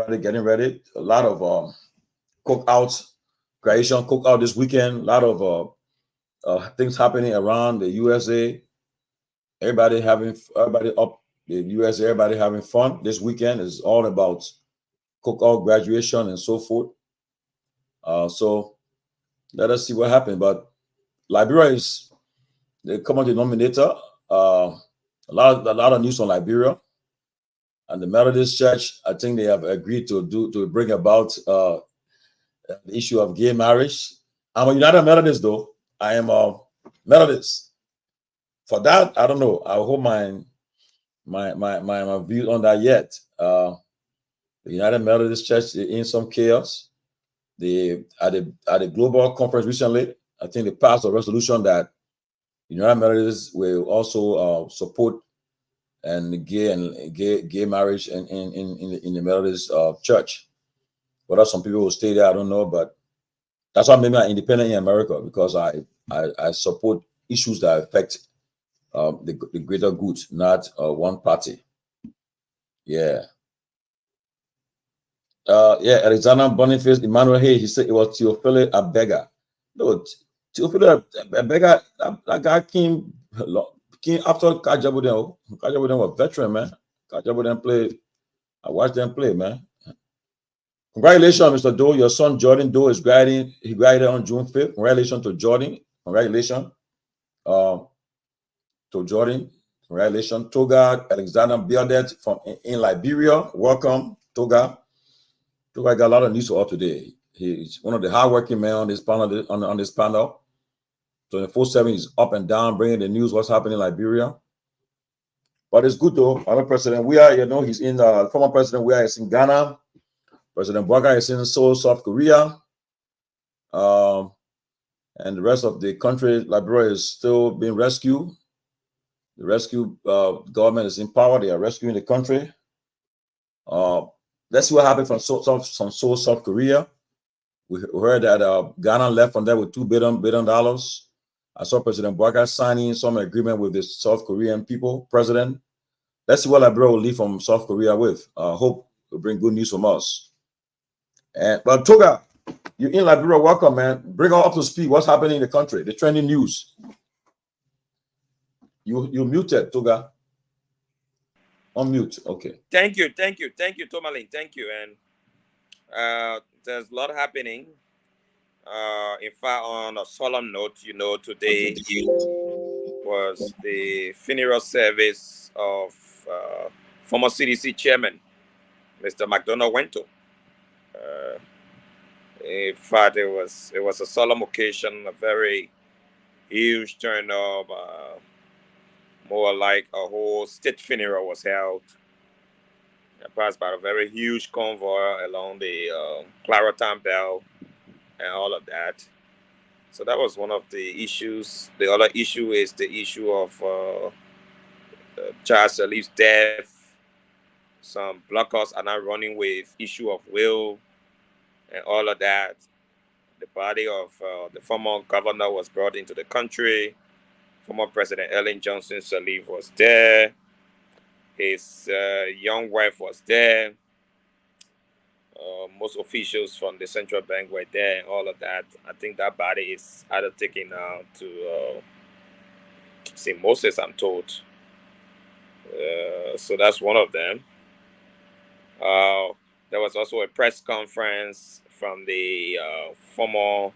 everybody getting ready. A lot of cookouts, graduation cookout this weekend. A lot of things happening around the USA. Everybody up the USA. Everybody having fun this weekend. Is all about cookout, graduation, and so forth. So let us see what happens. But Liberia is the common denominator. A lot of news on Liberia. And the Methodist Church, I think they have agreed to bring about the issue of gay marriage. I'm a United Methodist, though. I am a Methodist. For that, I don't know. I hope my view on that yet. The United Methodist Church is in some chaos. At the global conference recently, I think they passed a resolution that United Methodists will also support and gay marriage in the Methodist church. Whether some people will stay there, I don't know, but that's why maybe I'm independent in America, because I support issues that affect the greater good, not one party. Yeah. Alexander Boniface Emmanuel, hey, he said it was Theophilus Abega. No, Theophilus Abega, that guy came after Kajabuden. Kajabuden was veteran, man. Kajabuden played. I watched them play, man. Congratulations, Mr. Doe. Your son Jordan Doe is graduating. He graduated on June 5th. Congratulations to Jordan. Congratulations to Jordan. Congratulations. Toga Alexander Biodet from in Liberia. Welcome, Toga. Toga got a lot of news for us today. He's one of the hardworking men on this panel. On this panel. 24/7, he's up and down, bringing the news, what's happening in Liberia. But it's good though. Our president, he's in former president, we are in Ghana. President Bwaga is in Seoul, South Korea. And the rest of the country, Liberia, is still being rescued. The rescue government is in power. They are rescuing the country. Let's see what happened from Seoul, South Korea. We heard that Ghana left from there with $2 billion. I saw President Bwaga signing some agreement with the South Korean president. Let's see what Liberia will leave from South Korea with. Hope will bring good news from us. But Toga, you're in Liberia. Welcome, man. Bring us up to speed. What's happening in the country? The trending news. You muted, Toga. Unmute. Okay. Thank you, Tomalin. Thank you. And there's a lot happening. In fact, on a solemn note, today was the funeral service of former CDC chairman, Mr. McDonald Wento. In fact, it was a solemn occasion, a very huge turnout. More like a whole state funeral was held. Passed by a very huge convoy along the Claratown Bell and all of that. So that was one of the issues. The other issue is the issue of Charles Sirleaf's death. Some blockers are now running with issue of will and all of that. The body of the former governor was brought into the country. Former President Ellen Johnson Sirleaf was there. His young wife was there. Most officials from the central bank were there and all of that. I think that body is either taken out to St. Moses, I'm told. So that's one of them. There was also a press conference from the former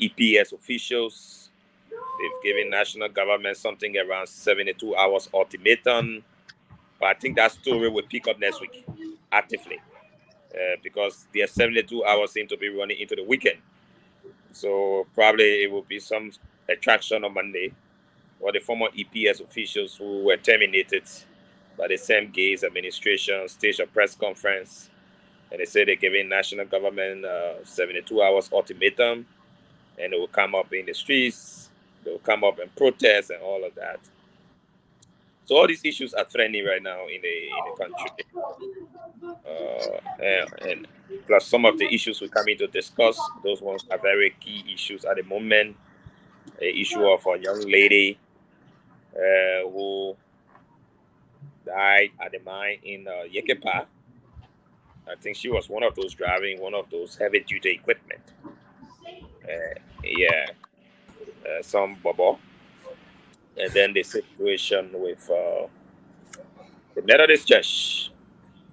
EPS officials. They've given national government something around 72 hours ultimatum. But I think that story will pick up next week actively. Because their 72 hours seem to be running into the weekend. So probably it will be some attraction on Monday, or the former EPS officials who were terminated by the same Gates administration stage a press conference, and they say they're giving national government 72 hours ultimatum, and they will come up in the streets, they will come up and protest and all of that. So all these issues are trending right now in the country. And plus some of the issues we're coming to discuss, those ones are very key issues at the moment. The issue of a young lady who died at the mine in Yekepa. I think she was one of those driving one of those heavy duty equipment. Yeah, some bubble. And then the situation with the Methodist Church.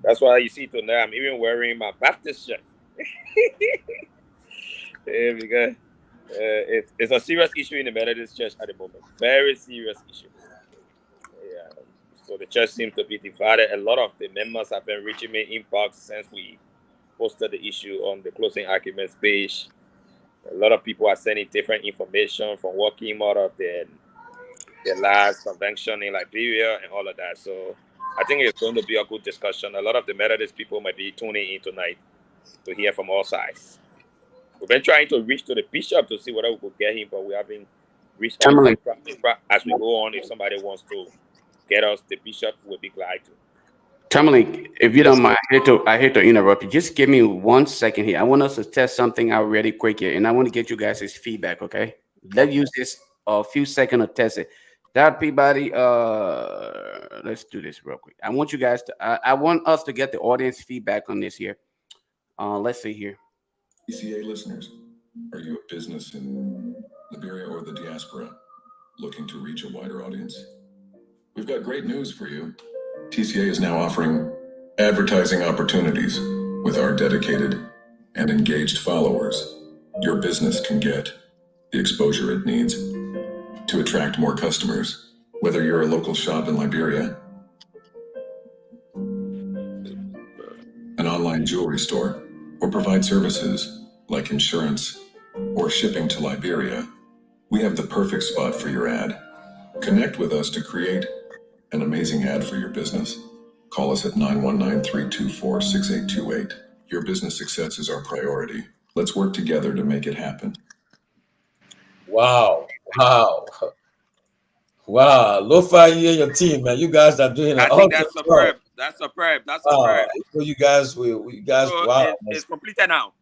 That's why you see tonight I'm even wearing my Baptist shirt. Yeah, because it's a serious issue in the Methodist Church at the moment. Very serious issue. Yeah. So the church seems to be divided. A lot of the members have been reaching me inbox since we posted the issue on the closing arguments page. A lot of people are sending different information from what came out of the last convention in Liberia and all of that. So I think it's going to be a good discussion. A lot of the Methodist people might be tuning in tonight to hear from all sides. We've been trying to reach to the bishop to see whether we could get him, but we haven't reached out. As we go on, if somebody wants to get us, the bishop will be glad to. Tamerlane, if you don't mind, I hate to interrupt you. Just give me 1 second here. I want us to test something out really quick here, and I want to get you guys' feedback, okay? Let's use this a few seconds to test it. That Peabody, let's do this real quick. I want you guys to, I want us to get the audience feedback on this here. Let's see here. TCA listeners, are you a business in Liberia or the diaspora looking to reach a wider audience? We've got great news for you. TCA is now offering advertising opportunities with our dedicated and engaged followers. Your business can get the exposure it needs to attract more customers, whether you're a local shop in Liberia, an online jewelry store, or provide services like insurance or shipping to Liberia. We have the perfect spot for your ad. Connect with us to create an amazing ad for your business. Call us at 919-324-6828. Your business success is our priority. Let's work together to make it happen. Wow. Lo-Fi, you and your team, man. You guys are doing I think that's superb. That's superb. So you guys, wow. It's completed now.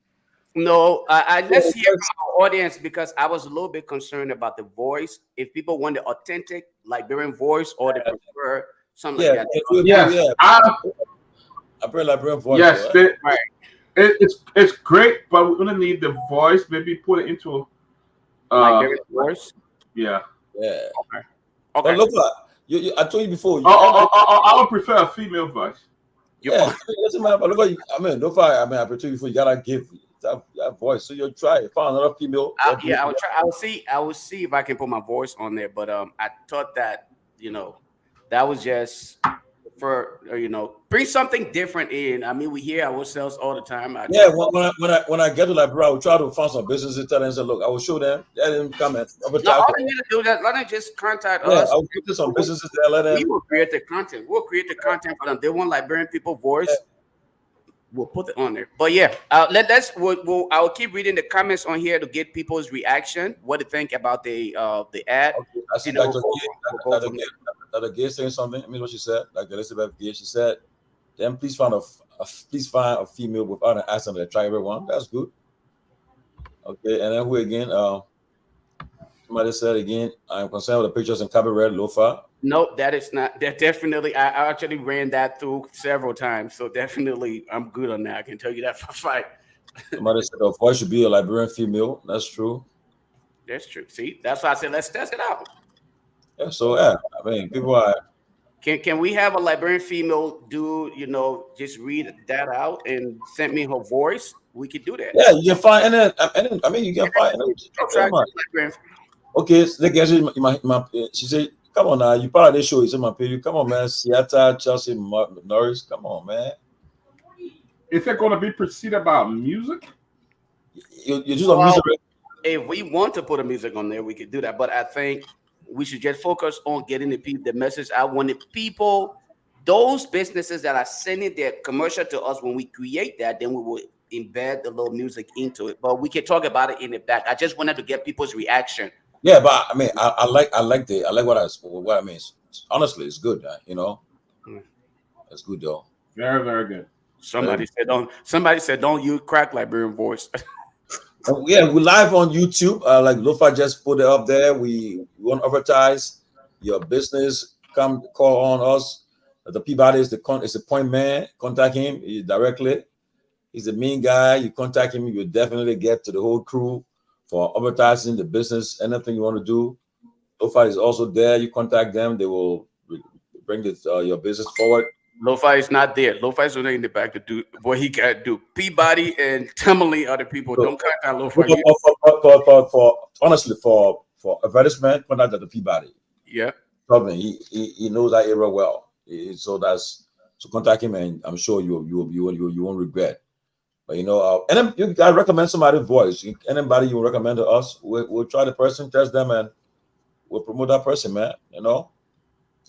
No, let's hear from our audience because I was a little bit concerned about the voice. If people want the authentic Liberian voice or they prefer something like that. I prefer Liberian voice. Yes, right. It's great, but we're gonna need the voice. Maybe put it into Liberian voice. Yeah. Okay. But look, I told you before. I would prefer a female voice. Yeah, doesn't matter. But look, I told you before. You gotta give that voice. So you'll try. Find another female. I will try. I will see if I can put my voice on there. But I thought that that was just for bring something different in. I mean, we hear ourselves all the time. When I get to Liberia, I will try to find some businesses, tell them, and say, look, I will show them. Let them come and all they need to do that. Let them just contact us. I will give them some businesses there. Let them. We will create the content. We'll create the content for them. They want Liberian people voice. Yeah. We'll put it on there. But yeah, I'll keep reading the comments on here to get people's reaction. What they think about the ad. Okay. I see Dr. Gay saying something. I mean, what she said, like Elizabeth Gay, she said, then please find a female without an accent that try everyone. That's good. Okay, and then who again? Somebody said again, I'm concerned with the pictures in Cabaret Lo-Fi. No, that is not. That definitely. I actually ran that through several times, so definitely I'm good on that. I can tell you that for a fact. Somebody said the voice should be a Liberian female. That's true. That's true. See, that's why I said let's test it out. Yeah. So I mean, people are. Can we have a Liberian female do just read that out and send me her voice? We could do that. Yeah, you can find and then I mean you can find. Okay, she said, "Come on now, you part of this show. It's in my page. Come on, man. Seattle, Chelsea, Norris. Come on, man. Is it going to be preceded by music? You just on music. If we want to put a music on there, we could do that. But I think we should just focus on getting the message out. When the people, those businesses that are sending their commercial to us, when we create that, then we will embed the little music into it. But we can talk about it in the back. I just wanted to get people's reaction. Yeah, but I mean, I like what I mean. Honestly, it's good. It's good though. Very, very good. Somebody said don't use crack Liberian voice. Yeah, we're live on YouTube. Like Lo-Fi just put it up there. We want to advertise your business. Come call on us. The Peabody is the point man. Contact him directly. He's a mean guy. You contact him, you'll definitely get to the whole crew for advertising the business, anything you want to do. Lo-Fi is also there. You contact them, they will bring your business forward. Lo-Fi is not there. Lo-Fi's only in the back to do what he got to do. Peabody and Timberly, other people, So, don't contact Lo-Fi. For honestly, for advertisement, contact the Peabody. Yeah. Probably he knows that area well. So contact him, and I'm sure you won't regret. But and then you gotta recommend somebody's voice. Anybody you recommend to us, we'll try the person, test them, and we'll promote that person, man.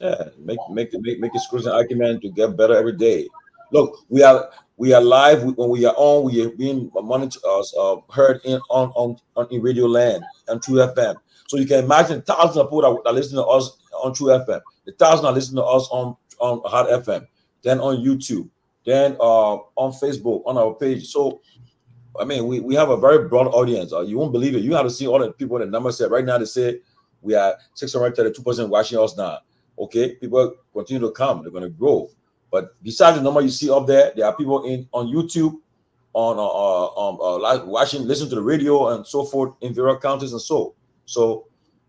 Yeah, make a scrutiny argument to get better every day. Look, we are live when we are on. We are being monitored, heard in Radio Land and True FM. So you can imagine thousands of people that are listening to us on True FM. The thousands are listening to us on Hot FM, then on YouTube, then on Facebook, on our page. So I mean, we have a very broad audience. You won't believe it. You have to see all the people in the numbers set right now. They say we are 632% watching us now. Okay, people continue to come. They're going to grow. But besides the number you see up there, there are people on YouTube, on watching, listening to the radio and so forth in various counties and so. So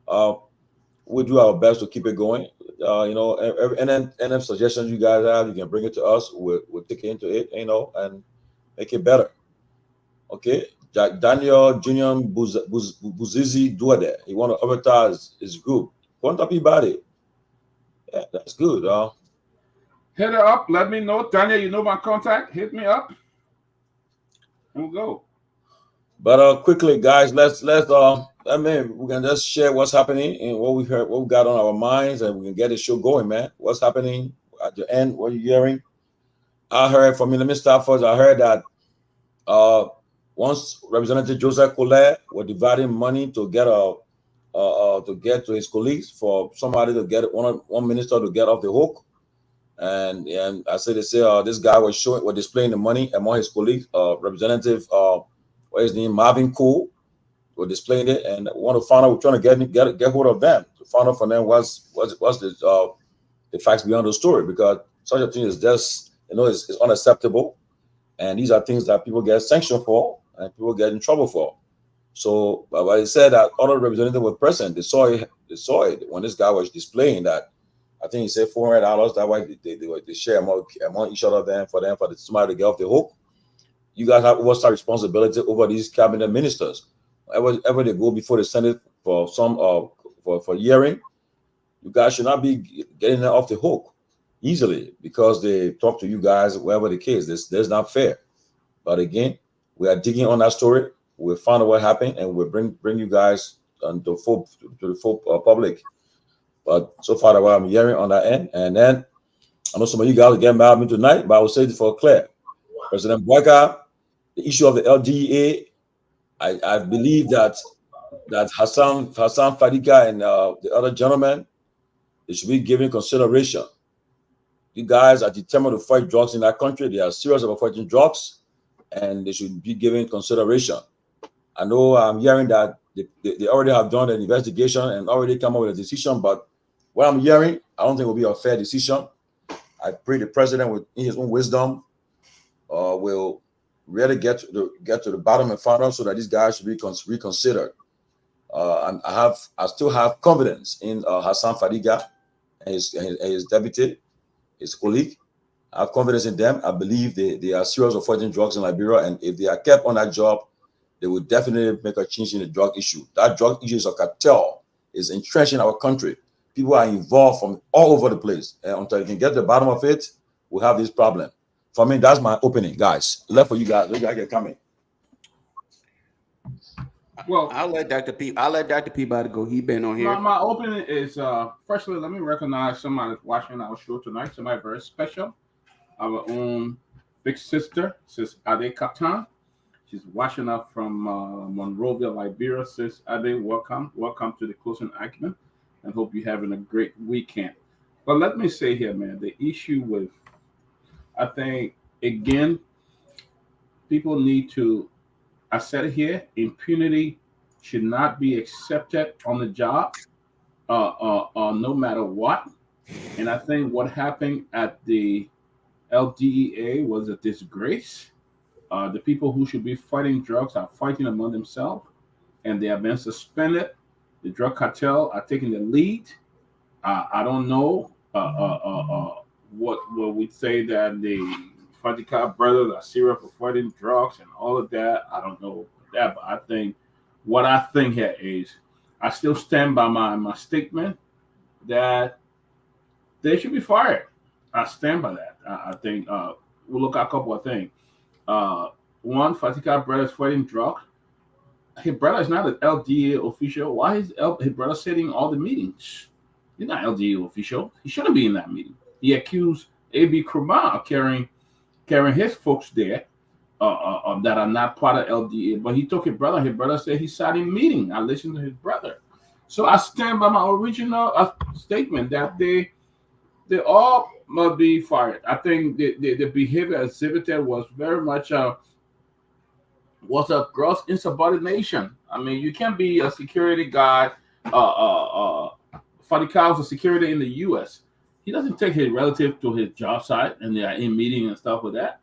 we'll do our best to keep it going. And then suggestions you guys have, you can bring it to us. We'll take into it, and make it better. Okay, Daniel Junior Buzizi Duade. He want to advertise his group. Contact everybody. Yeah, that's good. Hit her up. Let me know, Daniel. You know my contact. Hit me up, and we'll go. But quickly, guys, let's we can just share what's happening and what we heard, what we got on our minds, and we can get the show going, man. What's happening at the end? What are you hearing? I heard from let me start first. I heard that once Representative Joseph Collet was dividing money to get to his colleagues for somebody to get one minister to get off the hook, and I said they say this guy was displaying the money among his colleagues. Representative what is his name, Marvin Cole, were displaying it, and want to find out. We're trying to get hold of them to find out from them what's the facts behind the story, because such a thing is just it's unacceptable, and these are things that people get sanctioned for and people get in trouble for. So, but I said that other representatives were present. They saw it when this guy was displaying that. I think he said $400. That way they share among each other for somebody to get off the hook. You guys have oversight responsibility over these cabinet ministers. Whenever they go before the Senate for some for hearing, you guys should not be getting them off the hook easily because they talk to you guys, whatever the case. That's not fair. But again, we are digging on that story. We'll find out what happened, and we'll bring you guys to the full public. But so far, that what I'm hearing on that end, and then I know some of you guys will get mad at me tonight, but I will say it for Claire. President Boyka, the issue of the LDEA, I believe that Hassan Fadiga and the other gentlemen, they should be given consideration. You guys are determined to fight drugs in that country. They are serious about fighting drugs, and they should be given consideration. I know I'm hearing that they already have done an investigation and already come up with a decision, but what I'm hearing, I don't think it will be a fair decision. I pray the president, in his own wisdom, will really get to the bottom and find out so that these guys should be reconsidered. And I still have confidence in Hassan Fadiga and his deputy, his colleague. I have confidence in them. I believe they are serious of fighting drugs in Liberia, and if they are kept on that job, they will definitely make a change in the drug issue. That drug issue is a cartel, is entrenched in our country. People are involved from all over the place, and until you can get to the bottom of it, we'll have this problem. For me, that's my opening, guys. Left for you guys. You guys get coming. Well, I'll let Dr. Peabody go. He been on here. My opening is firstly, let me recognize somebody watching our show tonight. Somebody very special. Our own big sister, Sis Ade Kaptan. She's watching us from Monrovia, Liberia. Sis Ade, welcome to the Closing Argument, and hope you're having a great weekend. But let me say here, man, the issue with, I think, again, people need to, I said it here, impunity should not be accepted on the job, no matter what. And I think what happened at the LDEA was a disgrace. The people who should be fighting drugs are fighting among themselves, and they have been suspended. The drug cartel are taking the lead. I don't know what we say that the Fatika brothers are serious for fighting drugs and all of that. I don't know that, but I think what I think here is I still stand by my statement that they should be fired. I stand by that. I think we'll look at a couple of things. One, Fatika brothers fighting drugs. His brother is not an LDA official. Why is his brother sitting in all the meetings? He's not LDA official. He shouldn't be in that meeting. He accused AB Kurma of carrying his folks there that are not part of LDA. But he took his brother. His brother said he sat in meeting. I listened to his brother. So I stand by my original statement that they all must be fired. I think the behavior exhibited was very much was a gross insubordination. I mean, you can't be a security guy. Fadika was a security in the U.S. He doesn't take his relative to his job site and they are in meeting and stuff with that.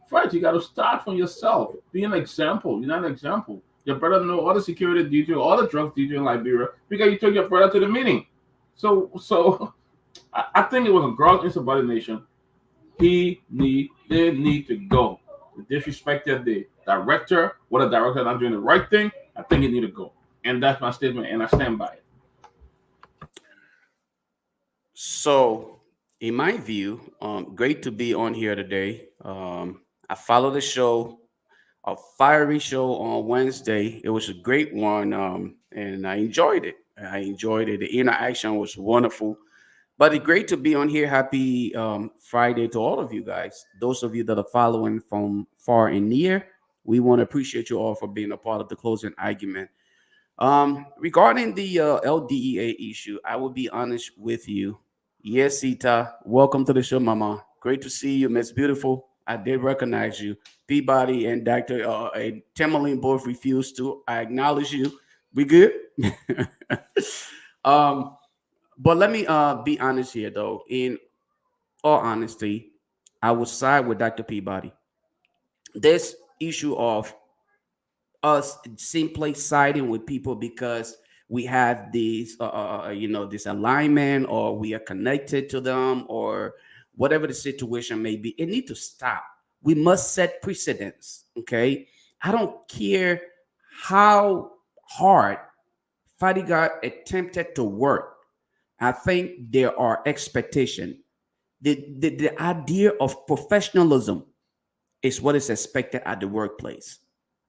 First, you got to start from yourself. Be an example. You're not an example. Your brother know all the security detail, all the drug detail in Liberia because you took your brother to the meeting. So I think it was a gross insubordination. They need to go. They disrespected the director. What a director not doing the right thing. I think he need to go. And that's my statement, and I stand by it. So, in my view, great to be on here today. I follow the show, a fiery show on Wednesday. It was a great one, and I enjoyed it. The interaction was wonderful. But it's great to be on here. Happy Friday to all of you guys. Those of you that are following from far and near, we want to appreciate you all for being a part of the closing argument. Regarding the LDEA issue, I will be honest with you. Yes, Sita, welcome to the show, Mama. Great to see you, Miss Beautiful. I did recognize you. Peabody and Dr. Temeline both refused to. I acknowledge you. We good? But let me be honest here, though. In all honesty, I would side with Dr. Peabody. This issue of us simply siding with people because we have these, this alignment, or we are connected to them, or whatever the situation may be, it needs to stop. We must set precedents. Okay, I don't care how hard Fadiga attempted to work. I think there are expectations. The idea of professionalism is what is expected at the workplace.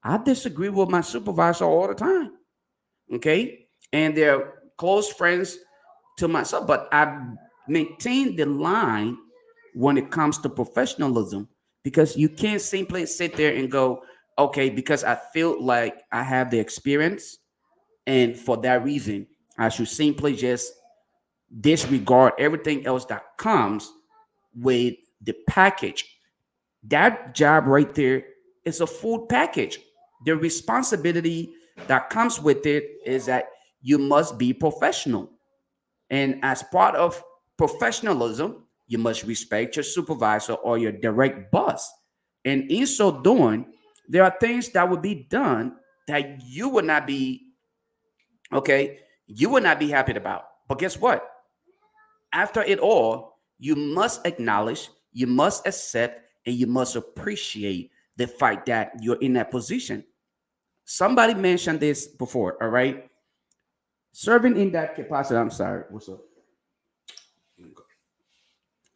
I disagree with my supervisor all the time. Okay. And they're close friends to myself, but I maintain the line when it comes to professionalism, because you can't simply sit there and go, okay, because I feel like I have the experience, and for that reason, I should simply just disregard everything else that comes with the package. That job right there is a full package. The responsibility that comes with it is that you must be professional. And as part of professionalism, you must respect your supervisor or your direct boss. And in so doing, there are things that will be done that you would not be, you would not be happy about. But guess what? After it all, you must acknowledge, you must accept, and you must appreciate the fact that you're in that position. Somebody mentioned this before, all right? Serving in that capacity, I'm sorry, what's up?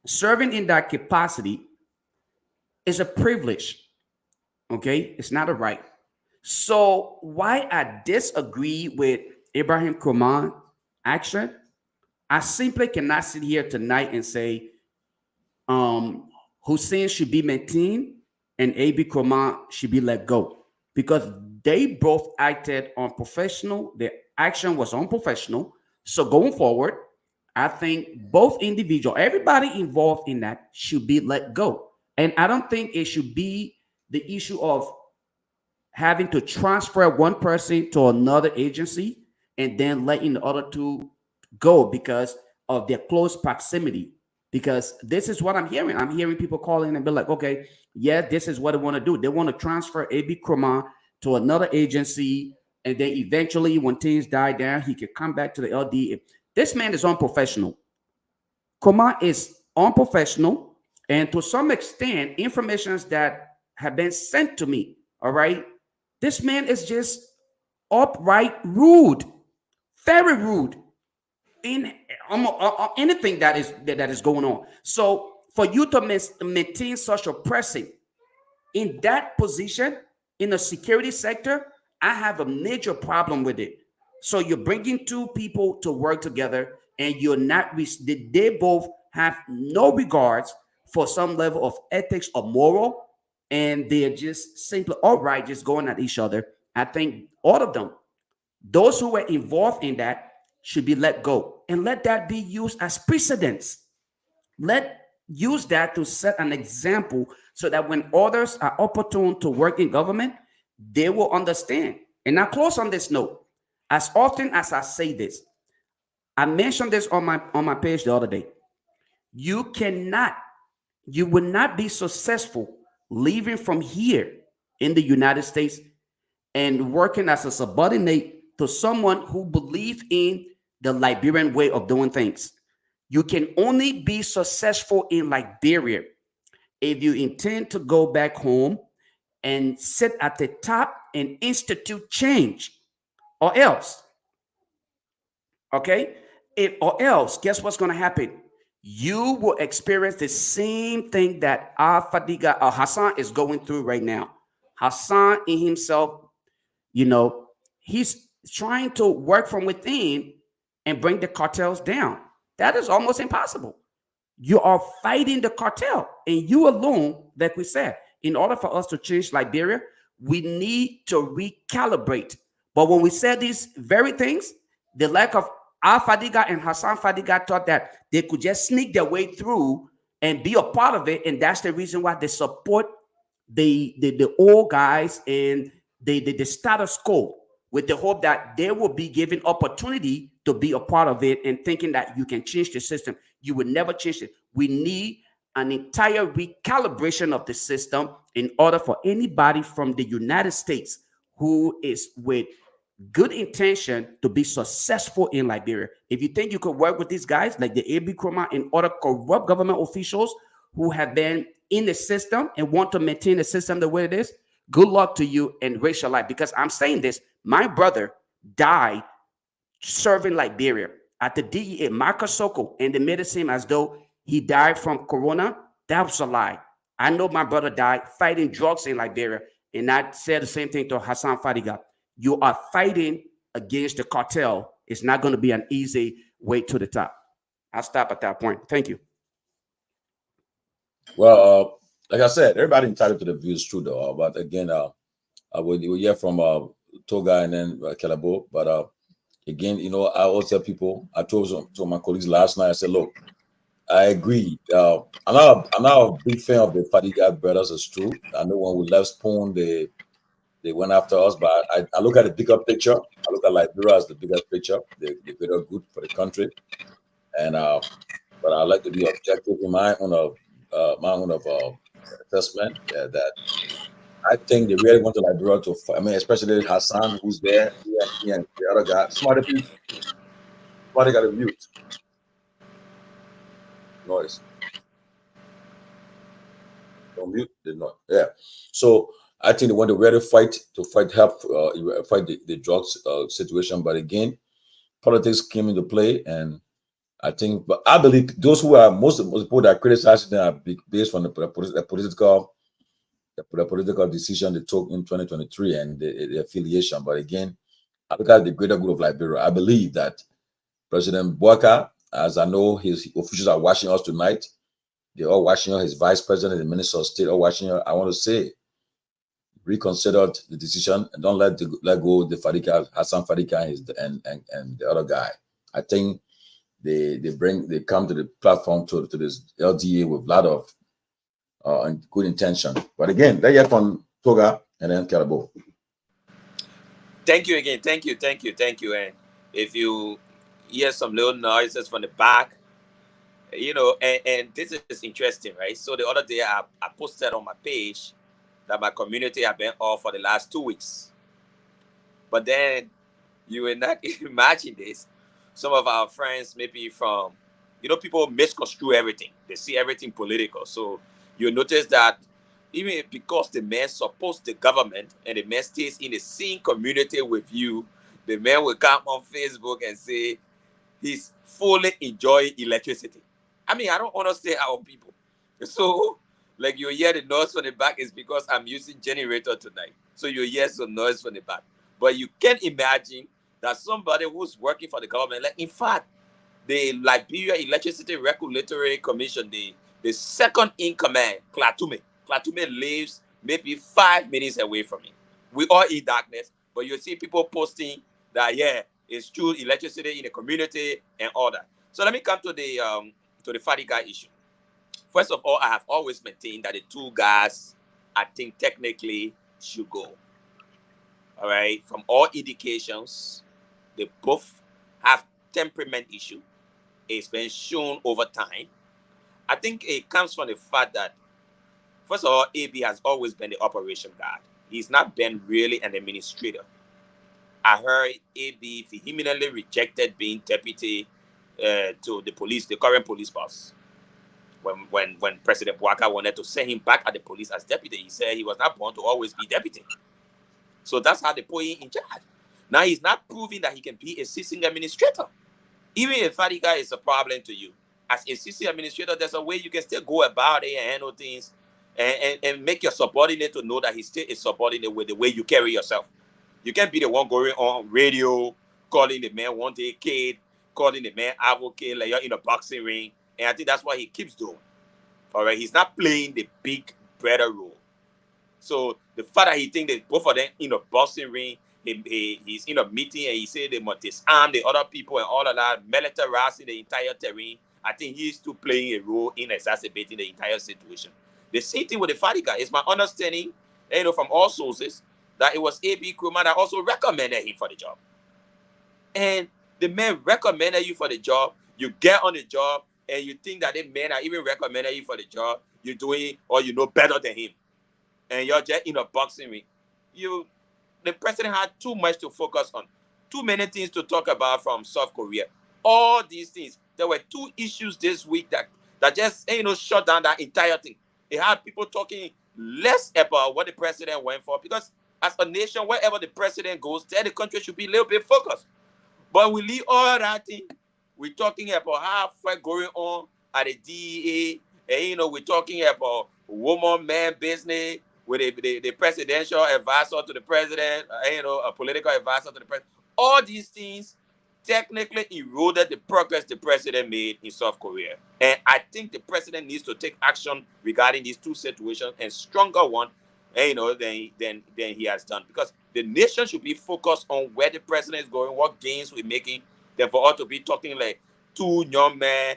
Serving in that capacity is a privilege, okay? It's not a right. So why I disagree with Ibrahim Kurman action, I simply cannot sit here tonight and say Hussein should be maintained and AB Kurman should be let go, because they both acted unprofessional. Their action was unprofessional. So going forward, I think both individuals, everybody involved in that, should be let go. And I don't think it should be the issue of having to transfer one person to another agency and then letting the other two go because of their close proximity. because this is what I'm hearing. I'm hearing people calling and be like, okay, yeah, this is what they want to do. They want to transfer A.B. Kromah to another agency, and then eventually, when things die down, he can come back to the LD. This man is unprofessional. Kromah is unprofessional, and to some extent, information that have been sent to me, all right, this man is just upright rude, very rude in anything that is going on. So for you to maintain such oppressing in that position in the security sector, I have a major problem with it. So you're bringing two people to work together, and you're not. They both have no regards for some level of ethics or moral, and they're just simply outright just going at each other. I think all of them, those who were involved in that, should be let go, and let that be used as precedence. Use that to set an example so that when others are opportune to work in government, they will understand. And I close on this note. As often as I say this, I mentioned this on my page the other day. You will not be successful living from here in the United States and working as a subordinate to someone who believes in the Liberian way of doing things. You can only be successful in Liberia if you intend to go back home and sit at the top and institute change, or else, okay? Or else, guess what's going to happen? You will experience the same thing that Fadiga or Hassan is going through right now. Hassan in himself, he's trying to work from within and bring the cartels down. That is almost impossible. You are fighting the cartel, and you alone, like we said, in order for us to change Liberia, we need to recalibrate. But when we said these very things, the lack of Fadiga and Hassan Fadiga thought that they could just sneak their way through and be a part of it, and that's the reason why they support the old guys and the status quo, with the hope that they will be given opportunity to be a part of it, and thinking that you can change the system. You will never change it. We need an entire recalibration of the system in order for anybody from the United States who is with good intention to be successful in Liberia. If you think you could work with these guys like the A.B. Kromah and other corrupt government officials who have been in the system and want to maintain the system the way it is, good luck to you and raise your life. Because I'm saying this, my brother died serving Liberia at the DEA, Marcus Soko, and they made it seem as though he died from corona. That was a lie. I know my brother died fighting drugs in Liberia, and I said the same thing to Hassan Fadiga. You are fighting against the cartel. It's not going to be an easy way to the top. I'll stop at that point. Thank you. Well, like I said, everybody entitled to the views, true though. But again, we hear from Toga and then Kelabo. But again, I always tell people. I told my colleagues last night. I said, look, I agree. I'm not a big fan of the Fadiga brothers. It's true. I know when we left Spoon, they went after us. But I look at the bigger picture. I look at Liberia as the bigger picture. They're good for the country. And but I like to be objective in my own assessment that I think they really want to Liberia to fight. I mean, especially Hassan, who's there, he and the other guy. Somebody got a mute. Noise. Don't mute the noise. Yeah. So I think they want to really fight help fight the drugs situation. But again, politics came into play, and I believe those who are most of the people that criticize them are based on the political decision they took in 2023 and the affiliation. But again, I look at the greater good of Liberia. I believe that President Bouaka, as I know his officials are watching us tonight, they're all watching us, his vice president, the minister of state, all watching us. I want to say, reconsidered the decision and don't let go of the Hassan Fadiga and the other guy. I think they come to the platform to this LDA with a lot of good intention. But again, let's hear from Toga and then Kelabo. Thank you again. Thank you. And if you hear some little noises from the back, You know, and this is interesting, right? So the other day I posted on my page that my community have been off for the last 2 weeks. But then you will not imagine this. Some of our friends, maybe from, you know, people misconstrue everything. They see everything political. So you notice that even because the man supports the government and the man stays in the same community with you, the man will come on Facebook and say he's fully enjoying electricity. I mean, I don't understand our people. So, like you hear the noise from the back is because I'm using generator tonight. So you hear some noise from the back. But you can imagine that somebody who's working for the government, like in fact, the Liberia Electricity Regulatory Commission, the second in command, Klatume lives maybe 5 minutes away from me. We all in darkness, but you see people posting that, yeah, it's true, electricity in the community and all that. So let me come to the Fadiga issue. First of all, I have always maintained that the two guys, I think technically should go. All right, from all indications, they both have temperament issue. It's been shown over time. I think it comes from the fact that, first of all, AB has always been the operation guard. He's not been really an administrator. I heard AB vehemently rejected being deputy to the police, the current police boss. When President Bouaka wanted to send him back at the police as deputy, he said he was not born to always be deputy. So that's how they put him in charge. Now he's not proving that he can be a sitting administrator. Even if Fadiga is a problem to you, as a sitting administrator, there's a way you can still go about it and handle things and make your subordinate to know that he's still a subordinate with the way you carry yourself. You can't be the one going on radio, calling the man one day kid, calling the man advocate like you're in a boxing ring. And I think that's what he keeps doing. All right, he's not playing the big brother role. So the fact that he thinks that both of them in a boxing ring, he's in a meeting and he said they must disarm the other people and all of that, militarizing the entire terrain, I think he's still playing a role in exacerbating the entire situation. The same thing with the Fadiga. It's my understanding, you know, from all sources, that it was A.B. Nkrumah that also recommended him for the job. And the man recommended you for the job, you get on the job, and you think that the man that even recommended you for the job, you're doing or you know better than him. And you're just in a boxing ring. The president had too much to focus on, too many things to talk about from South Korea. All these things. There were 2 issues this week that just shut down that entire thing. It had people talking less about what the president went for, because as a nation, wherever the president goes, there the country should be a little bit focused. But we leave all that thing. We're talking about how fight going on at the DEA, and we're talking about woman-man business with the presidential advisor to the president, a political advisor to the president. All these things technically eroded the progress the president made in South Korea. And I think the president needs to take action regarding these 2 situations, and stronger one, than he has done. Because the nation should be focused on where the president is going, what gains we're making, than for us to be talking like 2 young men,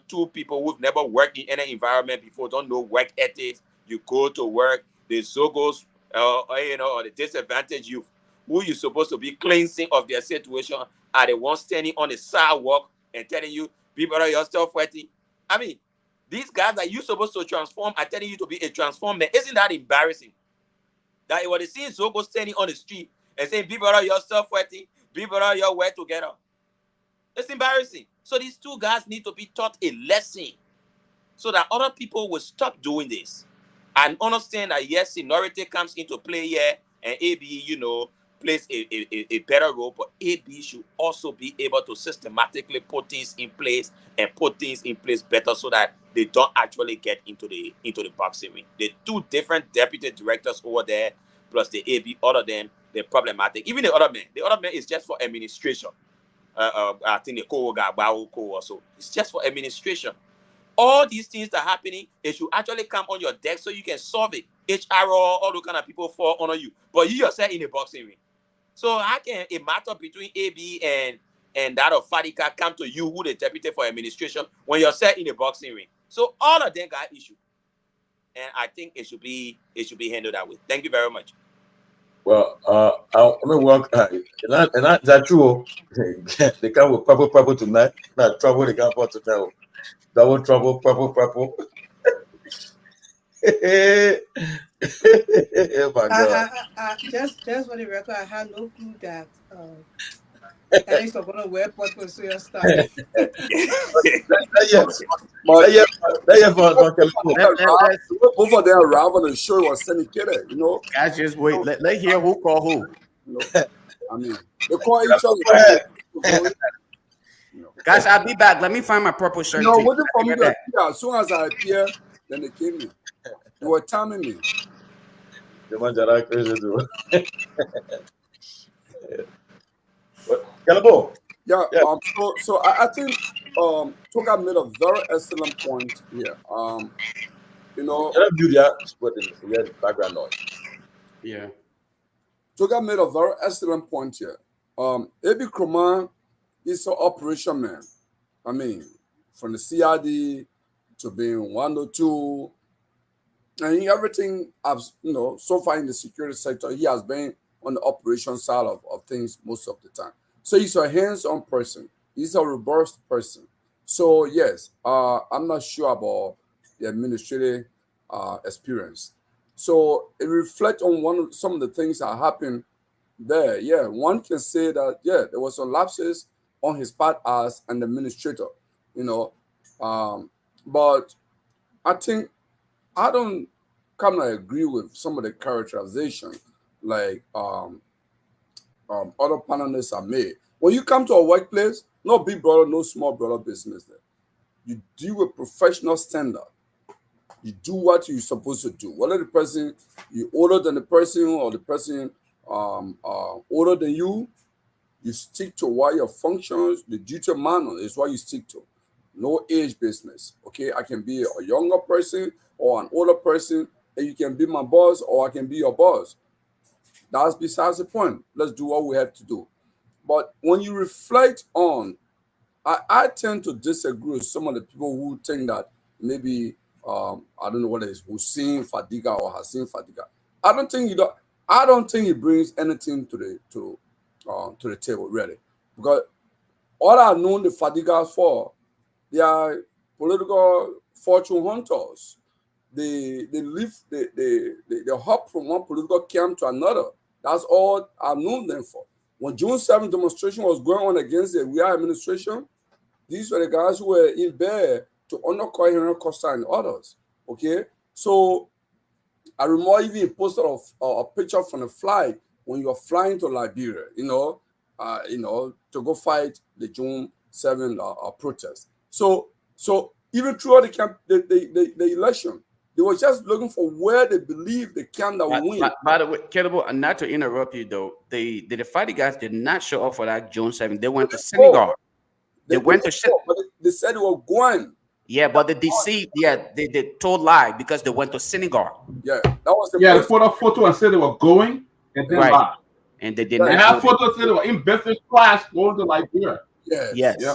2 people who've never worked in any environment before, don't know work ethics. You go to work, the Zogos, or the disadvantaged youth, who you're supposed to be cleansing of their situation, are the ones standing on the sidewalk and telling you, people are yourself fighting. I mean, these guys that you're supposed to transform are telling you to be a transformer. Isn't that embarrassing? That it was the same Zogo standing on the street and saying, people are yourself fighting, people are your way together. It's embarrassing. So these 2 guys need to be taught a lesson so that other people will stop doing this and understand that, yes, seniority comes into play here, and AB, plays a better role, but AB should also be able to systematically put things in place and put things in place better so that they don't actually get into the boxing ring. The 2 different deputy directors over there, plus the AB, all of them, they're problematic. Even the other man is just for administration. I think the co-guy also. It's just for administration. All these things that are happening, it should actually come on your deck so you can solve it. HR, all those kind of people fall under you, but you yourself in a boxing ring. So how can a matter between AB and that of Fadiga come to you, who the deputy for administration, when you're set in a boxing ring? So all of them got issue, and I think it should be handled that way. Thank you very much. Well, I mean, and that's true. They come with trouble tonight. Not trouble they come for tonight. Double trouble, purple. Oh my God. Just for the record, I had no clue that Alex was gonna wear purple suya stuff. Both of them arrived on the show was syndicated, you know. Guys, just wait. Let's hear who call who. You know? I mean, they call each other. Guys, I'll be back. Let me find my purple shirt. No, waiting for me to appear. As soon as I appear, then they came in. They were timing me. The man that I crazy too. Calabo. Yeah. So I think Toga made a very excellent point here. You know, Can I do that? But we had background noise. Yeah. Toga made a very excellent point here. Abi Kroma is an operation man. I mean, from the CID to being 102, and everything so far in the security sector, he has been on the operation side of things most of the time. So he's a hands-on person. He's a robust person. So yes, I'm not sure about the administrative experience. So it reflects on some of the things that happened there. Yeah, one can say that there was some lapses on his part as an administrator, but I think I don't kind of agree with some of the characterization like other panelists are made. When you come to a workplace, no big brother, no small brother business there. You deal with professional standard. You do what you're supposed to do. Whether the person you're older than the person or the person older than you stick to what your functions, the duty of manner is what you stick to. No age business. Okay, I can be a younger person or an older person, and you can be my boss or I can be your boss. That's besides the point. Let's do what we have to do. But when you reflect on, I tend to disagree with some of the people who think that maybe I don't know what it is, Hussein Fadiga or Hassan Fadiga. I don't think he brings anything to the table really, because all I've known the Fadigas for, they are political fortune hunters. They hop from one political camp to another. That's all I've known them for. When June 7th demonstration was going on against the real administration, these were the guys who were in bed to undercut Henry Costa and others. Okay, so I remember even posted a picture from a flight when you are flying to Liberia, to go fight the June 7th protest. So even throughout the election, they were just looking for where they believe the camp that will win. By the way, Caleb, not to interrupt you though, the fighting guys did not show up for that June 7th. They went to Senegal. They went to but they said they were going. Yeah, but they deceived. Yeah, they told lie because they went to Senegal. Yeah, that was they put a photo and said they were going, and then lied. And they did not. And that photo said they were in business class going to Liberia. Yes. Yeah.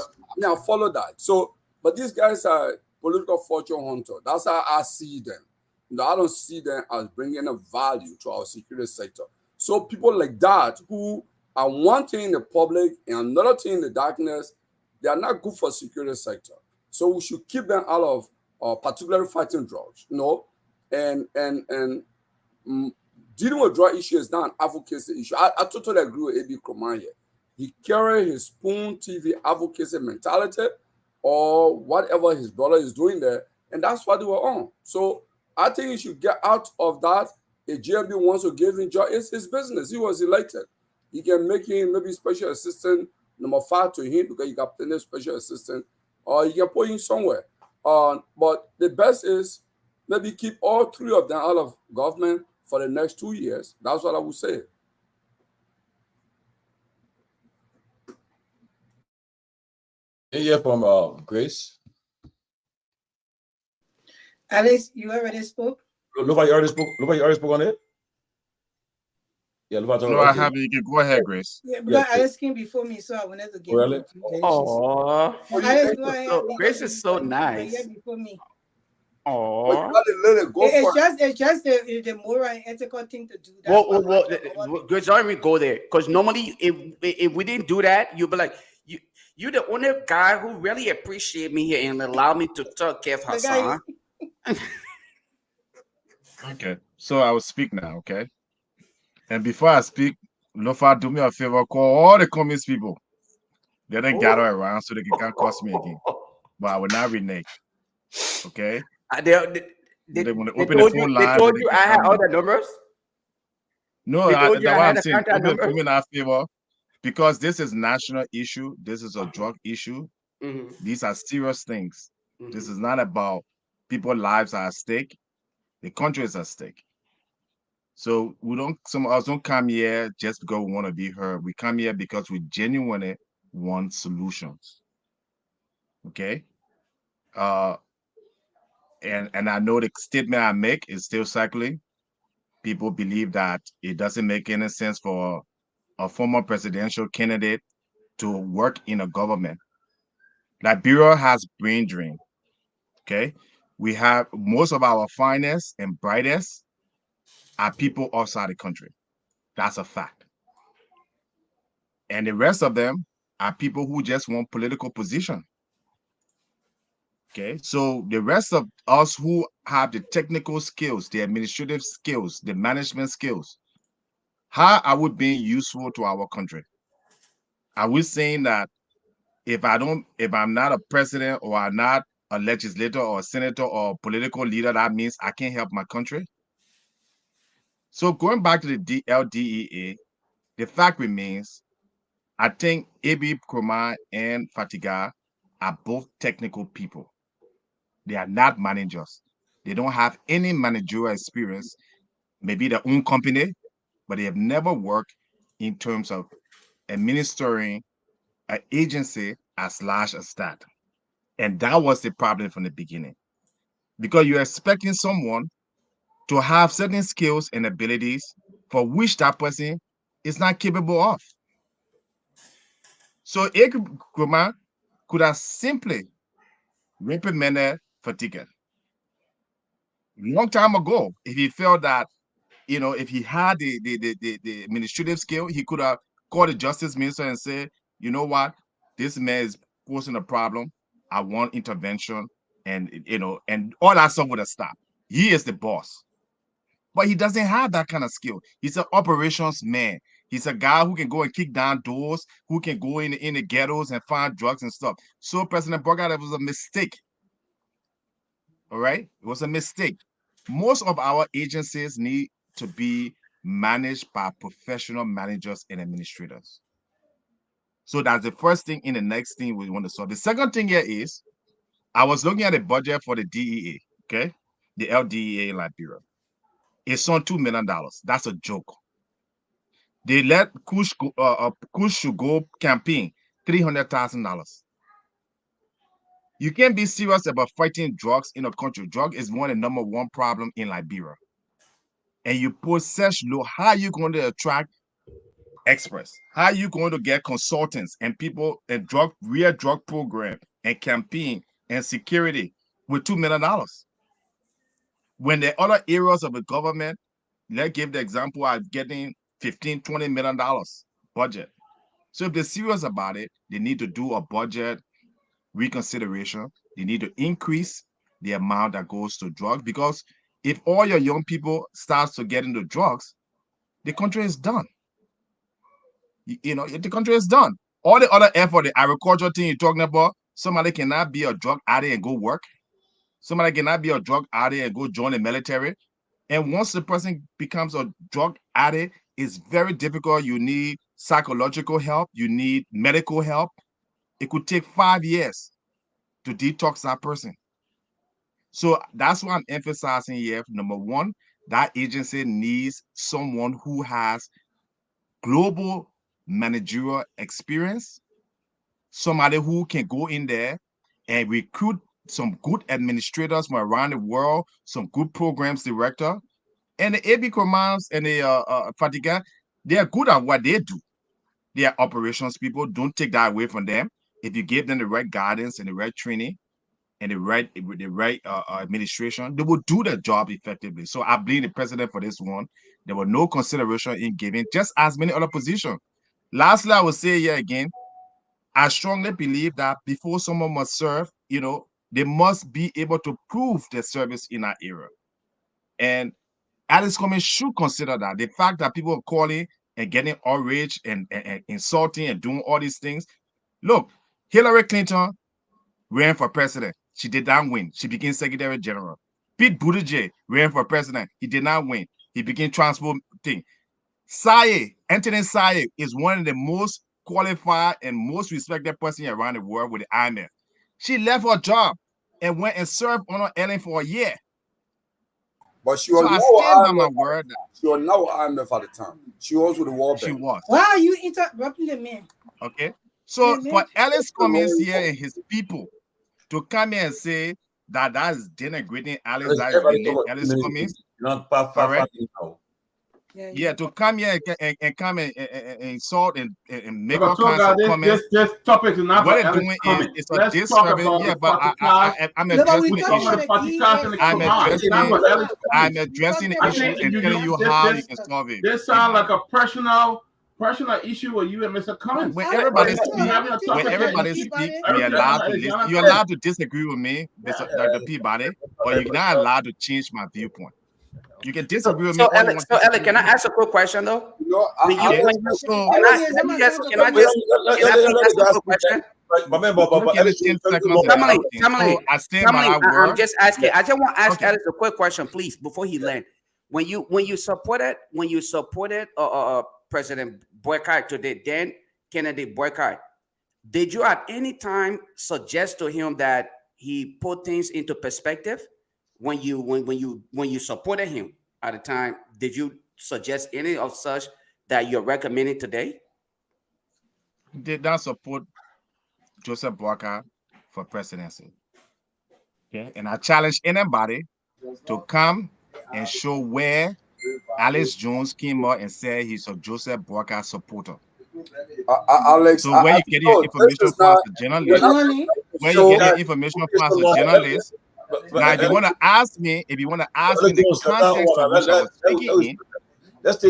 I follow that. So, but these guys are political fortune hunters. That's how I see them. I don't see them as bringing a value to our security sector. So people like that who are one thing in the public and another thing in the darkness, they are not good for security sector. So we should keep them out of particularly fighting drugs, and dealing with drug issues is not an advocacy issue. I totally agree with Abi Kroma here. He carries his spoon TV advocacy mentality or whatever his brother is doing there, and that's what they were on. So I think he should get out of that. If GMB wants to give him job, it's his business. He was elected. He can make him maybe special assistant number 5 to him because he got plenty of special assistant, or you can put him somewhere. But the best is maybe keep all 3 of them out of government for the next 2 years. That's what I would say. Yeah, from Grace. Alice, you already spoke? Nobody already spoke on it? Yeah, no, I haven't. You can go ahead, Grace. Yeah, because Alice came before me, so I wanted to give really? Oh, Alice, go ahead. Grace is so nice. Before me. Oh, it's just the moral and ethical thing to do. Well, Grace, don't even go there, because normally if we didn't do that, you'd be like, You the only guy who really appreciate me here and allow me to talk, Kev The guy, Hassan. Okay, so I will speak now, okay? And before I speak, Lofa, do me a favor, call all the comments people. They don't gather around so they can't cost me again. But I will not renege, okay? They When they they open the told you phone they line, told they you can I had call all me. the numbers. No, They told you that's I what had I'm the saying. contact Open numbers. me that favor because this is national issue. This is a drug issue. Mhm, These are serious things. This mhm. is not about people's lives are at stake. The country is at stake. So some of us don't come here just because we want to be heard. We come here because we genuinely want solutions. Okay. Uh, and I know the statement I make is still circling. People believe that it doesn't make any sense for a former presidential candidate to work in a government. Liberia has brain drain. Okay. We have most of our finest and brightest are people outside the country. That's a fact. And the rest of them are people who just want political position. Okay. So the rest of us who have the technical skills, the administrative skills, the management skills, how are we being useful to our country? Are we saying that if I'm not a president or I'm not a legislator or a senator or a political leader, that means I can't help my country? So going back to the LDEA, the fact remains, I think Abi Kromah and Fatiga are both technical people. They are not managers. They don't have any managerial experience, maybe their own company, but they have never worked in terms of administering an agency as large as that. And that was the problem from the beginning. Because you're expecting someone to have certain skills and abilities for which that person is not capable of. So Kromah could have simply reprimanded Fatiga long time ago if he felt that, if he had the administrative skill, he could have called the justice minister and said, you know what, this man is posing a problem. I want intervention, and and all that stuff would have stopped. He is the boss, but he doesn't have that kind of skill. He's an operations man. He's a guy who can go and kick down doors, who can go in the ghettos and find drugs and stuff. So President Bogart, it was a mistake. All right, it was a mistake. Most of our agencies need to be managed by professional managers and administrators. So that's the first thing. In the next thing we want to solve. The second thing here is, I was looking at the budget for the DEA, okay, the LDEA in Liberia. It's on $2 million. That's a joke. They let Kush Shugo campaign $300,000. You can't be serious about fighting drugs in a country. Drug is one of the number one problem in Liberia. And you put such low, how are you going to attract experts? How are you going to get consultants and people and real drug program and campaign and security with $2 million? When the other areas of the government, let's give the example of getting $15-20 million budget. So if they're serious about it, they need to do a budget reconsideration. They need to increase the amount that goes to drugs, because if all your young people starts to get into drugs, the country is done. The country is done. All the other effort, the agriculture thing you're talking about, somebody cannot be a drug addict and go work. Somebody cannot be a drug addict and go join the military. And once the person becomes a drug addict, it's very difficult. You need psychological help. You need medical help. It could take 5 years to detox that person. So that's why I'm emphasizing here. Number one, that agency needs someone who has global managerial experience, somebody who can go in there and recruit some good administrators from around the world, some good programs director. And the Abi Kromahs and the Fatiga, they are good at what they do. They are operations people. Don't take that away from them. If you give them the right guidance and the right training and the right administration, they will do their job effectively. So I blame the president for this one. There was no consideration in giving just as many other positions. Lastly, I will say here again, I strongly believe that before someone must serve, they must be able to prove their service in that area. And Alice Cummings should consider that. The fact that people are calling and getting outraged and insulting and doing all these things. Look, Hillary Clinton ran for president. She did not win. She became Secretary General. Pete Buttigieg ran for president. He did not win. He became transport thing. Anthony Saye is one of the most qualified and most respected person around the world with the IMF. She left her job and went and served under Ellen for a year. But she So was I now stand by my IMF. word. She was now IMF at the time. She was with the World She Bank. was. Why are you interrupting the man? Okay. So Yeah, for man. Alice Cummings here and his people to come here and say that is denigrating Alice, that is Everybody reneging talk about Alice 2 minutes, Cummings, not all right? now. Yeah, To come here and come and insult and make But all kinds of comments. this topic is not What about they're Alice doing Cummings. is a Let's talk disservice. about Yeah, the but I'm No, but we addressing the talking about issue. the about party cars in the I'm Quran. It's not addressing about Alice I'm Cummings. addressing the I issue think and you- telling you this- how this- you can solve it. This sounds like a personal issue with you and Mr. Cummings. When I everybody don't speaks, think so. I don't think when so. everybody Everybody- speaks, everybody- you're allowed to everybody- listen. You're allowed to disagree with me, Dr. Peabody, but you're not allowed to change my viewpoint. You can disagree with me So all you Alex, want. can I ask a quick question though? You know, When you, Okay. when you, So can I ask a quick question? give me 10 seconds. Family, So I stand by that I'm word. just asking. I just want to ask Okay. Alex a quick question, please, before he land. When you supported President Boycott today, then Kennedy Boycott, did you at any time suggest to him that he put things into perspective? When you supported him at the time, did you suggest any of such that you're recommending today? Did not support Joseph Boyka for presidency. Okay, and I challenge anybody to come and show where Alex Jones came out and said he's a Joseph Boyka supporter. Alex, So where you get your information from as a journalist? Johnny, Where you get your information from as a journalist? Now, if you want to ask me the context of which I was speaking in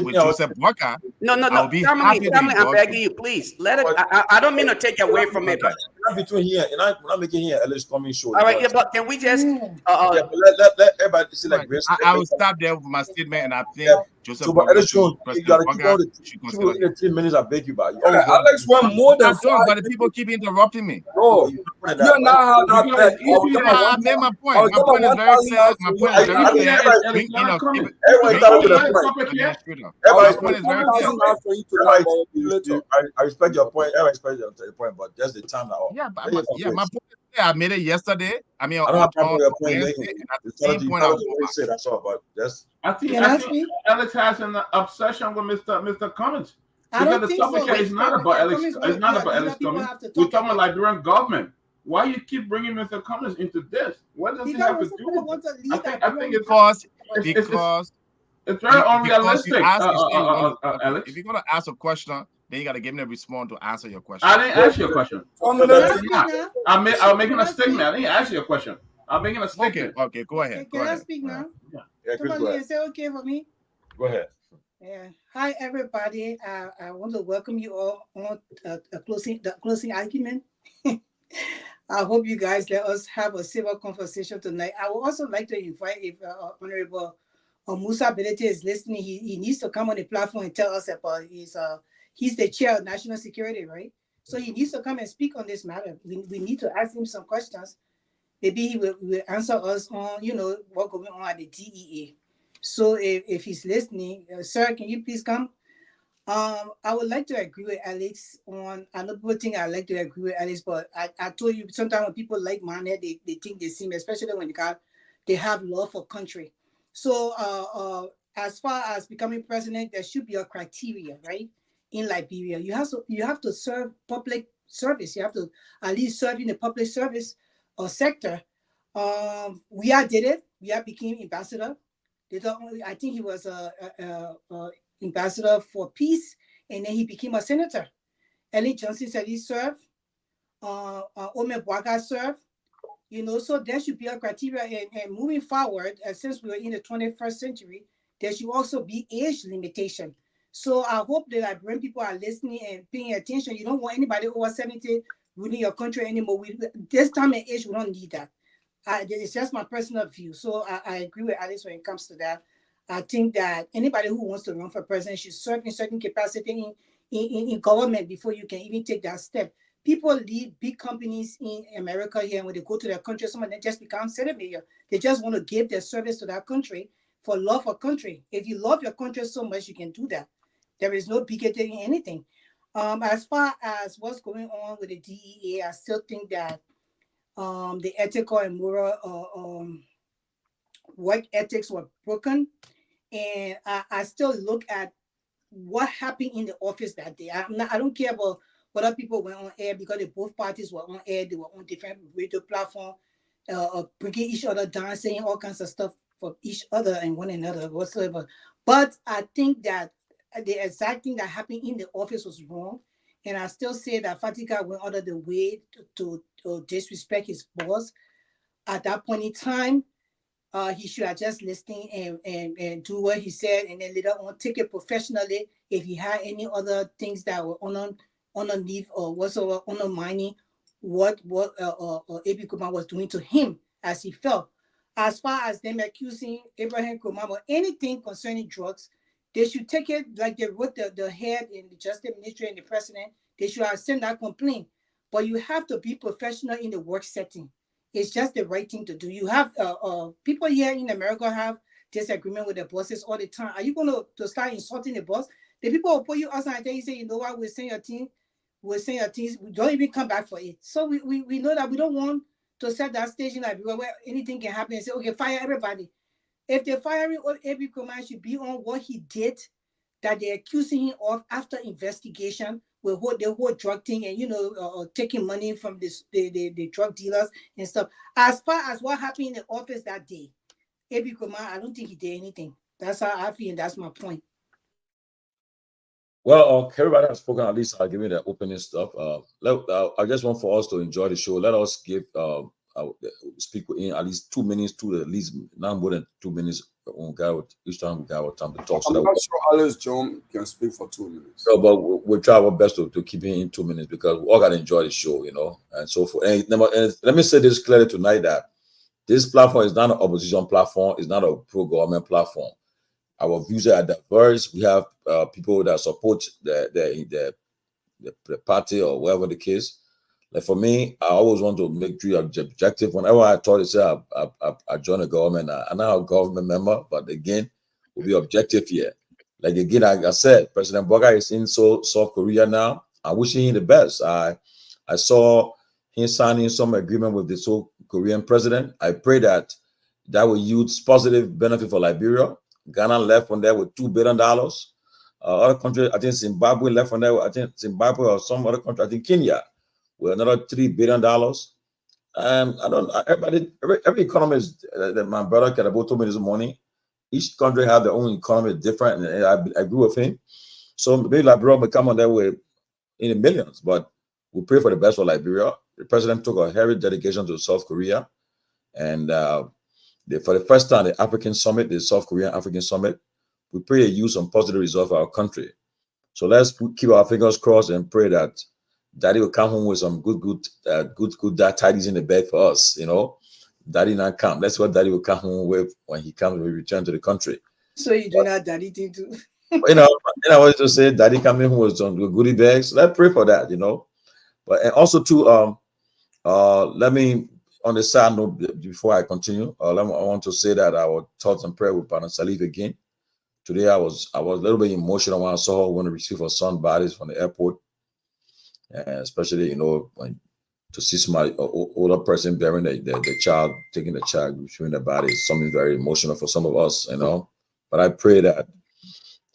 with Joseph Boyka, No. I'll be Family, happy to I'm indulge begging you. you, please let it. I don't mean to take away from it. Okay. Not between here and we're not making here Alice Cummings show. All right, yeah, but can we just Yeah, but let everybody see like this. I will stop there with my statement, and I think Joseph So, but Boyka Alice Jones, you gotta keep all the should keep consider in the 3 minutes. I beg you, but you Okay, Alex went more than I don't, 5 but the people keep interrupting me. No, you are not how that bet. I made my point. My point is very clear. My point is very clear. Bring in a Everybody bring start with in the a point. administrator. Everybody- My point is very clear. I respect your point. I respect your point, but just the time now. Yeah, but my point is clear. I made it yesterday. I mean, I don't have problem with your point Wednesday, making. and at the It's same not point, I will go you back. say that's all, but just I think Can I speak? Alex has an obsession with Mr. Cummings. I don't Because the think topic so. here is not about Alex. Cummings, It's not yeah, about these Alex people Cummings. have to We're talk talking about- Liberian government. Why you keep bringing Mr. Cummings into this? What does he have to Because do with want to it? lead I think it's Because it's very because unrealistic, you asked, you say you want to, Alex. if you're gonna ask a question, then you gotta give me a response to answer your question. I didn't ask you a question. Can I speak now? I'm making a statement. I didn't ask you a question. I'm making a statement. Okay, go ahead. Can I speak now? yeah, Chris, go Somebody ahead. say okay for me? Go ahead. Yeah. Hi, everybody. I want to welcome you all on the closing argument. I hope you guys let us have a civil conversation tonight. I would also like to invite, if Honorable Musa Belete is listening, he needs to come on the platform and tell us about he's the chair of national security, right? So he needs to come and speak on this matter. We need to ask him some questions. Maybe he will answer us on, what's going on at the DEA. So if he's listening, sir, can you please come? I would like to agree with Alex on, I know people think I like to agree with Alex, but I told you sometimes when people like Manet, they think they seem, especially when they have love for country. So as far as becoming president, there should be a criteria, right? In Liberia, you have to serve public service. You have to at least serve in the public service or sector. We did it. We became ambassador. I think he was a ambassador for peace, and then he became a senator. Ellen Johnson said he served. Omer Boyka served. So there should be a criteria, and moving forward, since we're in the 21st century, there should also be age limitation. So I hope that Liberian people are listening and paying attention. You don't want anybody over 70 ruling your country anymore. This time and age, we don't need that. It's just my personal view. So I agree with Alice when it comes to that. I think that anybody who wants to run for president should serve in certain capacity in government before you can even take that step. People leave big companies in America here, and when they go to their country, some of them just become Senate mayor. They just want to give their service to that country for love of country. If you love your country so much, you can do that. There is no bigotry in anything. As far as what's going on with the DEA, I still think that the ethical and moral work ethics were broken. And I still look at what happened in the office that day. I don't care about whether people went on air, because both parties were on air. They were on different radio platforms, bringing each other down, saying all kinds of stuff for each other and one another whatsoever. But I think that the exact thing that happened in the office was wrong. And I still say that Fatiga went out of the way to disrespect his boss. At that point in time, he should have just listened and do what he said, and then later on take it professionally. If he had any other things that were underneath or whatsoever undermining what Abe Kumar was doing to him as he felt. As far as them accusing Abraham Kumar or anything concerning drugs, they should take it like they wrote the head in the Justice Ministry and the president. They should have sent that complaint. But you have to be professional in the work setting. It's just the right thing to do. You have people here in America have disagreement with their bosses all the time. Are you going to start insulting the boss? The people will put you outside and then you say, you know what, we'll send your team, we don't even come back for it. So we know that we don't want to set that stage in Liberia where anything can happen and say, okay, fire everybody. If they're firing Abe Kumar, should be on what he did that they're accusing him of after investigation with the whole drug thing and, taking money from the drug dealers and stuff. As far as what happened in the office that day, Abe Kumar, I don't think he did anything. That's how I feel, and that's my point. Well, everybody has spoken. At least I'll give you the opening stuff. I just want for us to enjoy the show. Let us give speak in at least 2 minutes to at least not more than 2 minutes. Each time we got time to talk. I'm not sure Alice John can speak for 2 minutes. No, but we'll try our best to keep it in 2 minutes because we all got to enjoy the show, and so forth. And let me say this clearly tonight that this platform is not an opposition platform. It's not a pro-government platform. Our views are diverse. We have people that support the party or whatever the case. Like for me, I always want to make sure objective. Whenever I thought to say I join the government, I'm not a government member, but again, we'll be objective here. Like again, like I said, President Boga is in South Korea now. I'm wishing him the best. I saw him signing some agreement with the South Korean president. I pray that will yield positive benefit for Liberia. Ghana left from there with $2 billion. Other countries, I think Zimbabwe left from there. I think Zimbabwe or some other country. I think Kenya with another $3 billion. Every economy is that my brother Kadabo told me this morning. Each country have their own economy different, and I agree with him. So maybe Liberia will come on there with in the millions, but we pray for the best for Liberia. The president took a heavy dedication to South Korea, and for the first time, the African Summit, the South Korean African Summit, we pray to use some positive results for our country. So let's keep our fingers crossed and pray that Daddy will come home with some good tidings in the bag for us. Daddy not come. That's what Daddy will come home with when he comes. We return to the country. So you do not Daddy thing too. I wanted to say Daddy coming home with some goodie bags. Let's pray for that. But and also too, let me. On the side note, before I continue, I want to say that our thoughts and prayer with Partner Salif again. Today, I was a little bit emotional when I saw her when we received her son bodies from the airport, especially when to see somebody older person bearing the child, taking the child, retrieving the body is something very emotional for some of us, But I pray that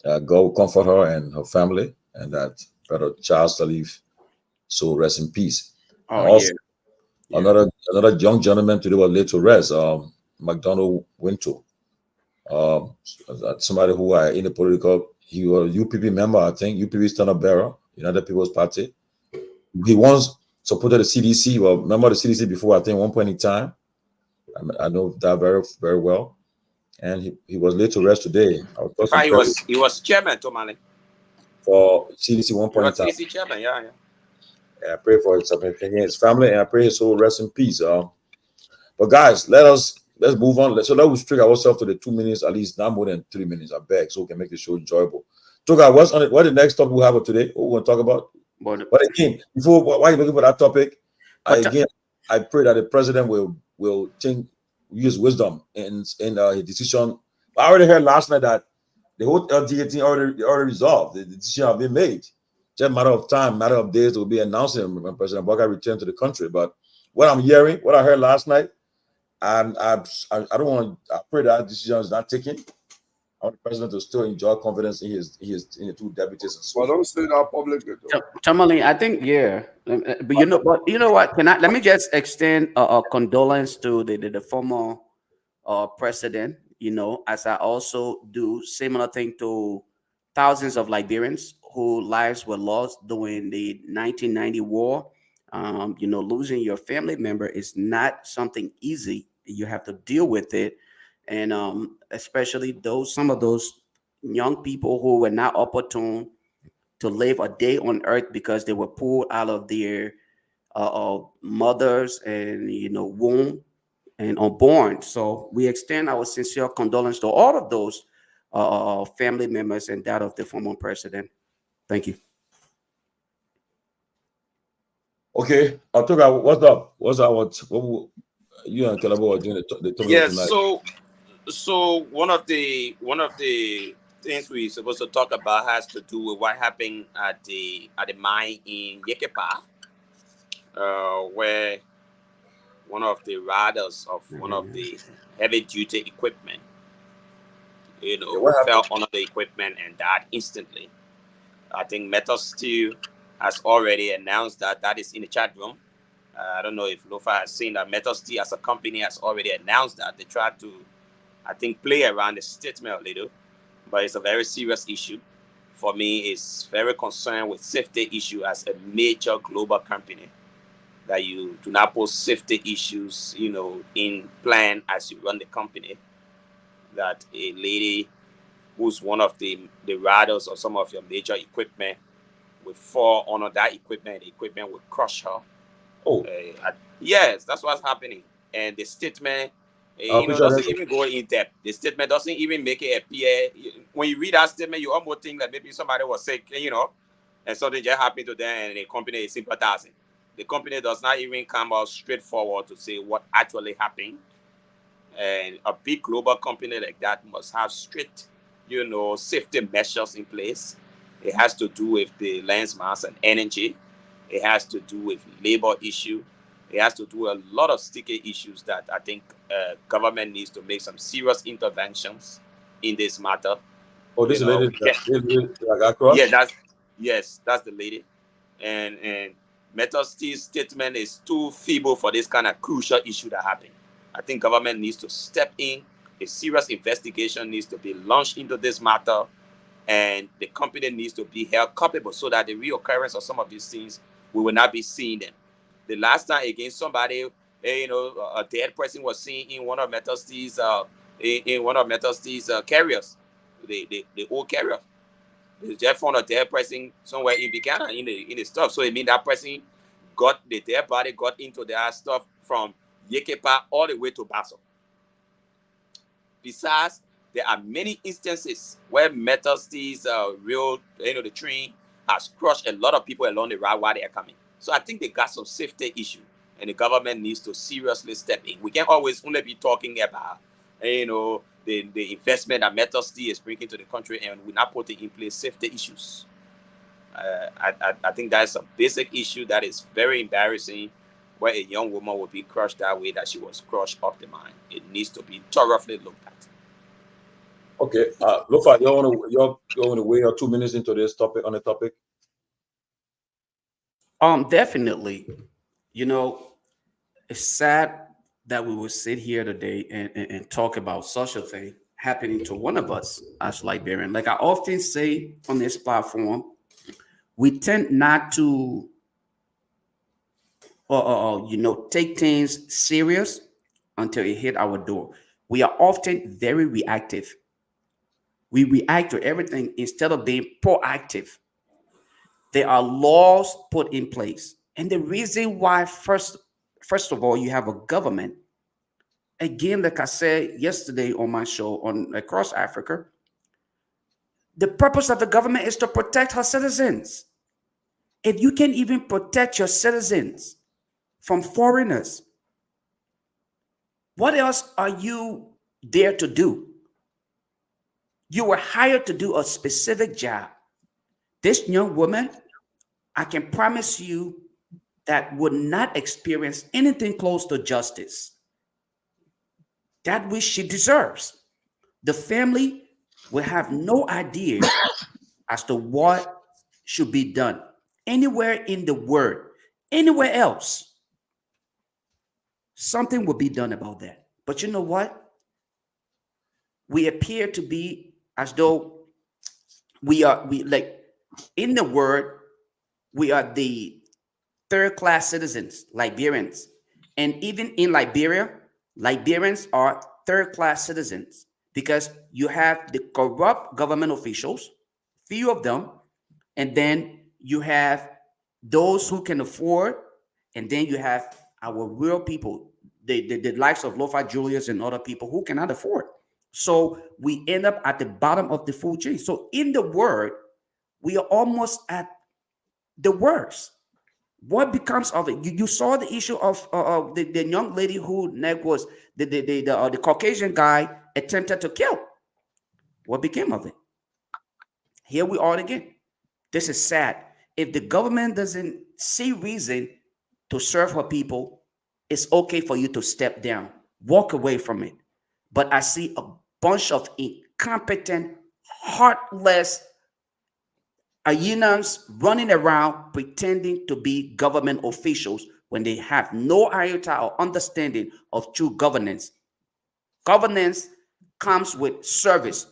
God will comfort her and her family, and that Brother Charles Salif so rest in peace. Another young gentleman today was laid to rest, McDonald Winto. Somebody who are in the political, he was a UPP member, I think, UPP stand-up bearer, United People's Party. He once supported the CDC, well, member of the CDC before, I think, one point in time. I know that very, very well. And he was laid to rest today. He was chairman, Tomale. for CDC one He point in was time. CDC chairman, yeah. And I pray for his family, and I pray his soul rest in peace. But guys, let's move on. So let's restrict ourselves to the 2 minutes, at least not more than 3 minutes, I beg, so we can make the show enjoyable. Toga, what's on it? What the next topic we have for today? What we're going to talk about? But again, before while you're looking for that topic, But- I pray that the president will use wisdom in his decision. I already heard last night that the whole LTA thing already resolved. The decision has been made. Just a matter of time, matter of days, will be announcing when President Boga returns to the country. But what I'm hearing, what I heard last night, and I don't want. I pray that decision is not taken. I want the president to still enjoy confidence in the two deputies and so But forth. don't say that publicly, though. Tamale, I think but you know what? Let me just extend a condolence to the former president. You know, as I also do similar thing to thousands of Liberians whose lives were lost during the 1990 war. You know, losing your family member is not something easy. You have to deal with it, and especially some of those young people who were not opportune to live a day on earth because they were pulled out of their mothers and womb and unborn. So we extend our sincere condolence to all of those family members and that of the former president. Thank you. Okay, I'll talk about what's up. What you and Kelabo are doing the topic Yes, tonight. so one of the things we're supposed to talk about has to do with what happened at the mine in Yekepa, where one of the riders of one of the heavy duty equipment, fell under the equipment and died instantly. I think Metal Steel has already announced that is in the chat room. I don't know if Lofa has seen that. Metal Steel as a company has already announced that. They tried to, I think, play around the statement a little, but it's a very serious issue. For me, it's very concerned with safety issue as a major global company, that you do not put safety issues, in plan as you run the company. That a lady who's one of the riders of some of your major equipment will fall under that equipment. The equipment will crush her. Oh, yes, that's what's happening. And the statement, doesn't even go in depth. The statement doesn't even make it appear. When you read that statement, you almost think that maybe somebody was sick, and something just happened to them, and the company is sympathizing. The company does not even come out straightforward to say what actually happened. And a big global company like that must have strict, safety measures in place. It has to do with the land mass and energy. It has to do with labor issue. It has to do with a lot of sticky issues that I think government needs to make some serious interventions in this matter. Oh, this lady that got crushed? Yeah, that's the lady. And Metal Steel's statement is too feeble for this kind of crucial issue that happened. I think government needs to step in. A serious investigation needs to be launched into this matter, and the company needs to be held culpable so that the reoccurrence of some of these things, we will not be seeing them. The last time, again, somebody, a dead person was seen in one of Metal Steel's carriers, the old carrier. They just found a dead person somewhere in Buchanan in the stuff. So it means that person the dead body got into their stuff from Yekepa all the way to Basel. Besides, there are many instances where Metal Steel's the train has crushed a lot of people along the route while they are coming. So I think they got some safety issue, and the government needs to seriously step in. We can't always only be talking about, the investment that Metal Steel is bringing to the country, and we're not putting in place safety issues. I think that's a basic issue that is very embarrassing, where a young woman will be crushed that way that she was crushed up the mine. It needs to be thoroughly looked at. Okay, Lofa, you're going to weigh your 2 minutes into this topic on the topic. Definitely. It's sad that we will sit here today and talk about such a thing happening to one of us as Liberian. Like I often say on this platform, we tend not to take things serious until it hit our door. We are often very reactive. We react to everything instead of being proactive. there are laws put in place. And the reason why, first of all, you have a government, again, like I said yesterday on my show on Across Africa, the purpose of the government is to protect her citizens. If you can even protect your citizens from foreigners, what else are you there to do? You were hired to do a specific job. This young woman, I can promise you, that would not experience anything close to justice that which she deserves. The family will have no idea as to what should be done anywhere in the world, anywhere else. Something will be done about that. But you know what? We appear to be as though we like in the world, we are the third-class citizens, Liberians. And even in Liberia, Liberians are third-class citizens because you have the corrupt government officials, few of them, and then you have those who can afford, and then you have our real people, the likes of Lofa Julius and other people who cannot afford. So we end up at the bottom of the food chain. So in the world, we are almost at the worst. What becomes of it? You saw the issue of the young lady who Neg was the Caucasian guy attempted to kill. What became of it? Here we are again. This is sad. If the government doesn't see reason to serve her people, it's okay for you to step down, walk away from it. But I see a bunch of incompetent, heartless hyenas running around pretending to be government officials when they have no iota or understanding of true governance. Governance comes with service.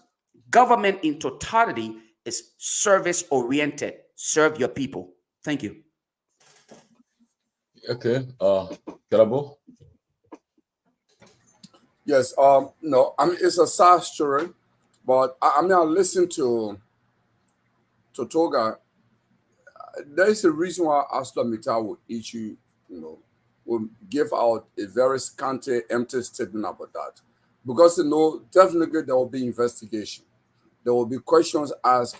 Government in totality is service oriented. Serve your people. Thank you. Okay. Garabo? Yes. No. I mean, it's a sad story, but I listened to Toga. There is a reason why ArcelorMittal will issue, will give out a very scanty, empty statement about that, because definitely there will be investigation. There will be questions asked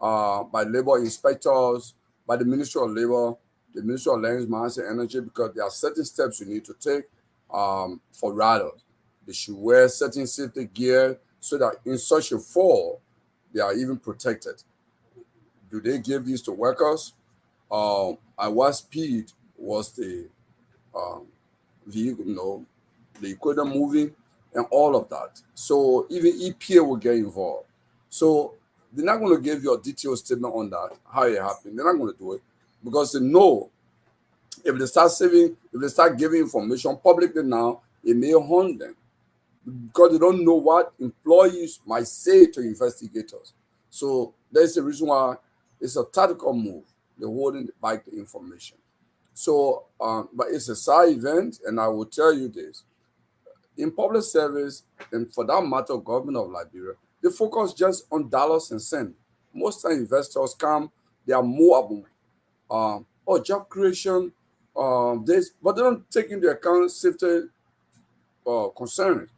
by labor inspectors, by the Ministry of Labor, the Ministry of Lands, Mines, and Energy, because there are certain steps you need to take for riders. They should wear certain safety gear so that in such a fall, they are even protected. Do they give these to workers? At what speed was the vehicle, the equipment moving, and all of that? So even EPA will get involved. So they're not going to give you a detailed statement on that, how it happened. They're not going to do it because they know if they start giving information publicly now, it may haunt them because they don't know what employees might say to investigators. So there's a reason why it's a tactical move. They're holding back the information. So, but it's a side event, and I will tell you this. In public service, and for that matter, government of Liberia, they focus just on dollars and cents. Most time investors come, they are more about job creation, but they don't take into account safety concerns.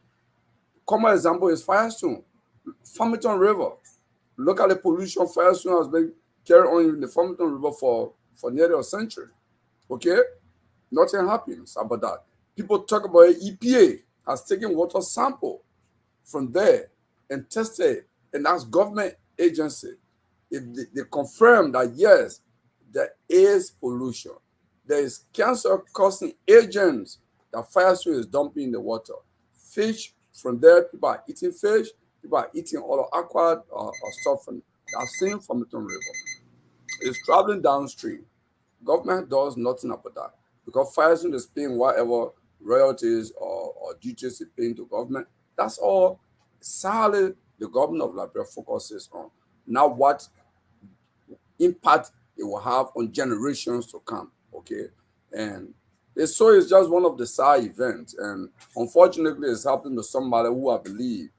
Common example is Firestone, Farmington River. Look at the pollution Firestone has been carried on in the Farmington River for nearly a century. Okay? Nothing happens about that. People talk about EPA has taken water sample from there and tested, and that's government agency. If they confirm that yes, there is pollution, there is cancer-causing agents that Firestone is dumping in the water. Fish from there, people are eating fish, people are eating all the aqua stuff from that same Farmington River. It's traveling downstream. Government does nothing about that because Firestone is paying whatever royalties or duties it's paying to government. That's all solely the government of Liberia focuses on. Now what impact it will have on generations to come, okay? And so it's just one of the side events. And unfortunately, it's happening to somebody who I believe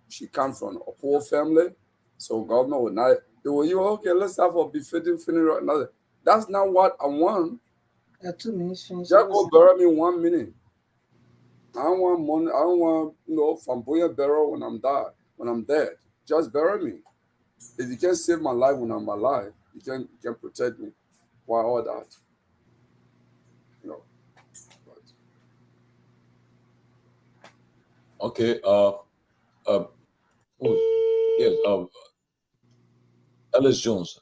she comes from a poor family. So government will not They will, you okay, let's have a befitting funeral. Another. That's not what I want. 2 minutes finish. Just go bury me 1 minute. I don't want money. I don't want flamboyant burial when I'm dead. Just bury me. If you can't save my life when I'm alive, you can protect me. Why all that? But Okay. Yes. Ellis Jones.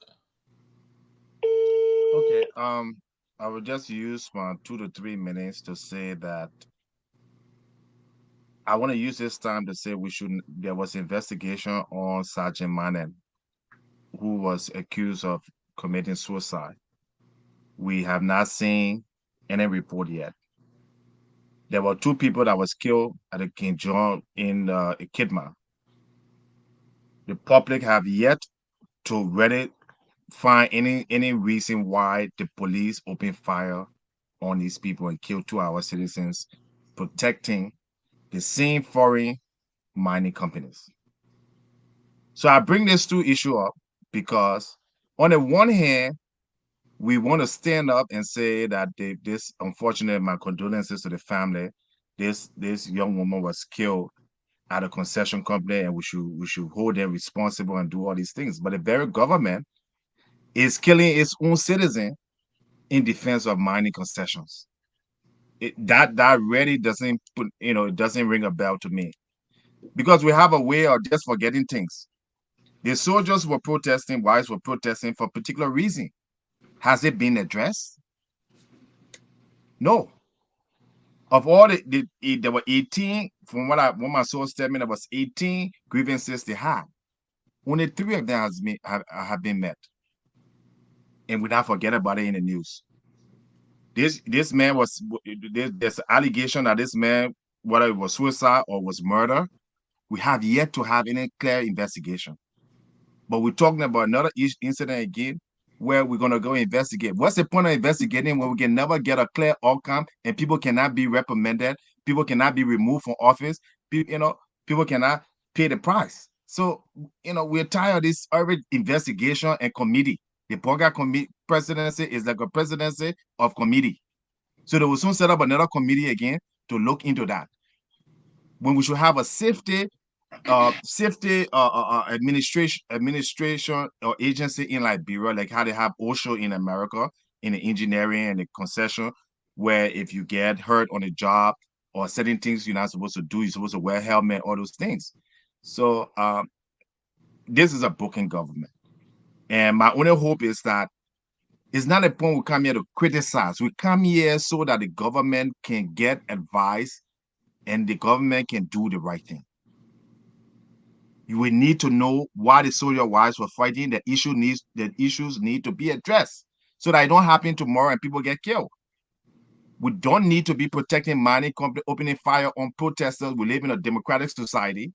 Okay. I will just use my 2 to 3 minutes to say that I want to use this time to say there was investigation on Sergeant Mannen, who was accused of committing suicide. We have not seen any report yet. There were 2 people that was killed at the King John in Kidman. The public have yet to really find any reason why the police opened fire on these people and killed 2 of our citizens, protecting the same foreign mining companies. So I bring this 2 issue up because on the one hand, we want to stand up and say that this, unfortunately, my condolences to the family. This young woman was killed at a concession company, and we should hold them responsible and do all these things. But the very government is killing its own citizen in defense of mining concessions. That really doesn't it doesn't ring a bell to me, because we have a way of just forgetting things. The soldiers were protesting, wives were protesting for a particular reason. Has it been addressed? No. Of all there were 18, from what my source tell me, there was 18 grievances they had. Only 3 of them have been met. And we not forget about it in the news. This man there's allegation that this man, whether it was suicide or was murder, we have yet to have any clear investigation. But we're talking about another incident again where we're going to go investigate. What's the point of investigating when we can never get a clear outcome and people cannot be reprimanded, people cannot be removed from office, people cannot pay the price. So, we're tired of this every investigation and committee. The Boga presidency is like a presidency of committee. So they will soon set up another committee again to look into that. When we should have a safety administration or agency in Liberia, like how they have OSHA in America, in the engineering and the concession, where if you get hurt on the job or certain things you're not supposed to do, you're supposed to wear a helmet, all those things. So this is a broken government. And my only hope is that it's not a point we come here to criticize. We come here so that the government can get advice and the government can do the right thing. You will need to know why the soldier wives were fighting. The issues need to be addressed so that it don't happen tomorrow and people get killed. We don't need to be protecting mining company opening fire on protesters. We live in a democratic society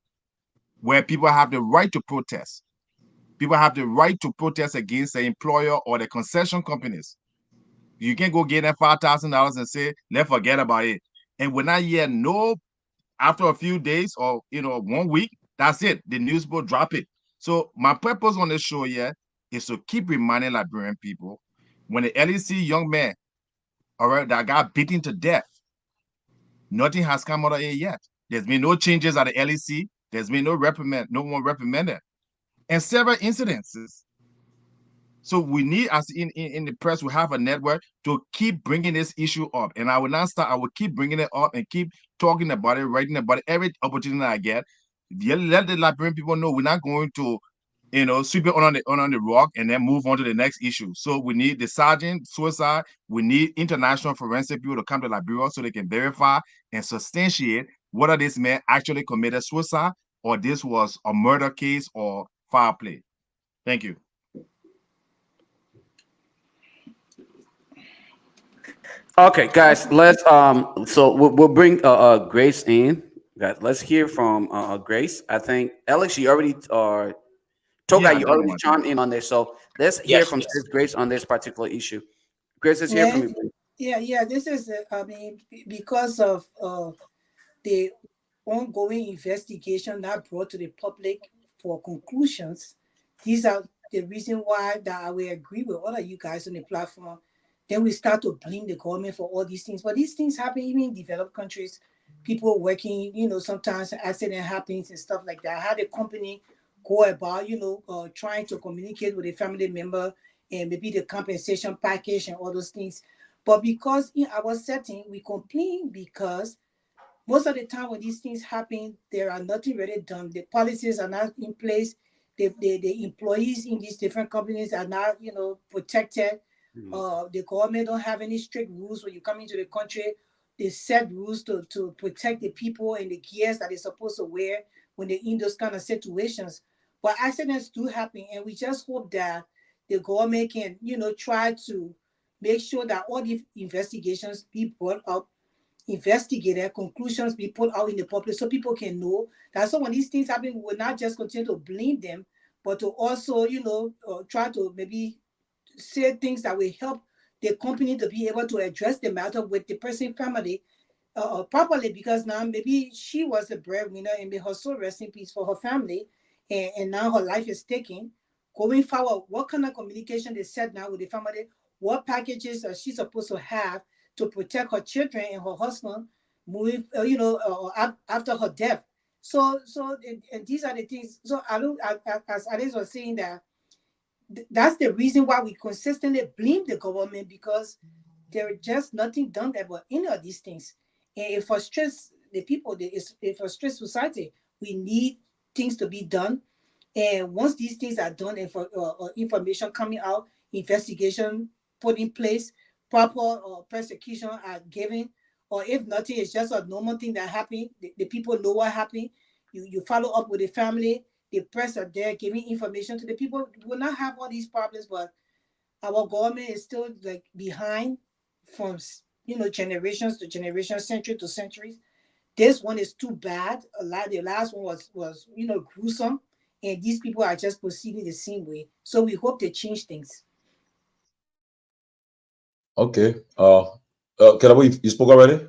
where people have the right to protest. People have the right to protest against the employer or the concession companies. You can go get them $5,000 and say, let's forget about it. And we're not yet after a few days or 1 week, that's it. The news will drop it. So my purpose on this show here is to keep reminding Liberian people, when the LEC young man, that got beaten to death, nothing has come out of it yet. There's been no changes at the LEC. There's been no one reprimanded, and several incidences. So we need, as in the press, we have a network to keep bringing this issue up. And I will not stop. I will keep bringing it up and keep talking about it, writing about it, every opportunity I get. Let the Liberian people know we're not going to, sweep it on the rock and then move on to the next issue. So we need the sergeant suicide. We need international forensic people to come to Liberia so they can verify and substantiate whether this man actually committed suicide or this was a murder case or foul play. Thank you. Okay, guys, let's so we'll bring Grace in. Guys, let's hear from Grace. I think Alex, you already Toga, you already chimed in on this. So let's hear from Grace on this particular issue. Grace, let's hear from you. Yeah. This is because of the ongoing investigation that brought to the public for conclusions. These are the reason why that I will agree with all of you guys on the platform. Then we start to blame the government for all these things. But these things happen even in developed countries. People working, sometimes an accident happens and stuff like that. How the company go about, trying to communicate with a family member and maybe the compensation package and all those things. But because in our setting, we complain because most of the time when these things happen, there are nothing really done. The policies are not in place. The employees in these different companies are not, protected. The government don't have any strict rules when you come into the country. They set rules to protect the people and the gears that they're supposed to wear when they're in those kind of situations. But accidents do happen, and we just hope that the government can, try to make sure that all these investigations be brought up, investigated, conclusions be put out in the public so people can know that so when these things happen, we will not just continue to blame them, but to also, try to maybe say things that will help the company to be able to address the matter with the person family properly, because now maybe she was the breadwinner and may her soul rest in peace for her family, and now her life is taken. Going forward, what kind of communication they set now with the family? What packages are she supposed to have to protect her children and her husband moving, after her death? So and these are the things. So I don't, as Alice was saying, that's the reason why we consistently blame the government, because there is just nothing done about any of these things, and it frustrates the people. It frustrates society. We need things to be done, and once these things are done and for information coming out, investigation put in place, proper persecution are given, or if nothing, it's just a normal thing that happened. The people know what happened. You follow up with the family. The press are there giving information to the people. We will not have all these problems, but our government is still like behind from generations to generations, century to centuries. This one is too bad. The last one was gruesome, and these people are just proceeding the same way. So we hope they change things. Okay. Kelabo, you spoke already?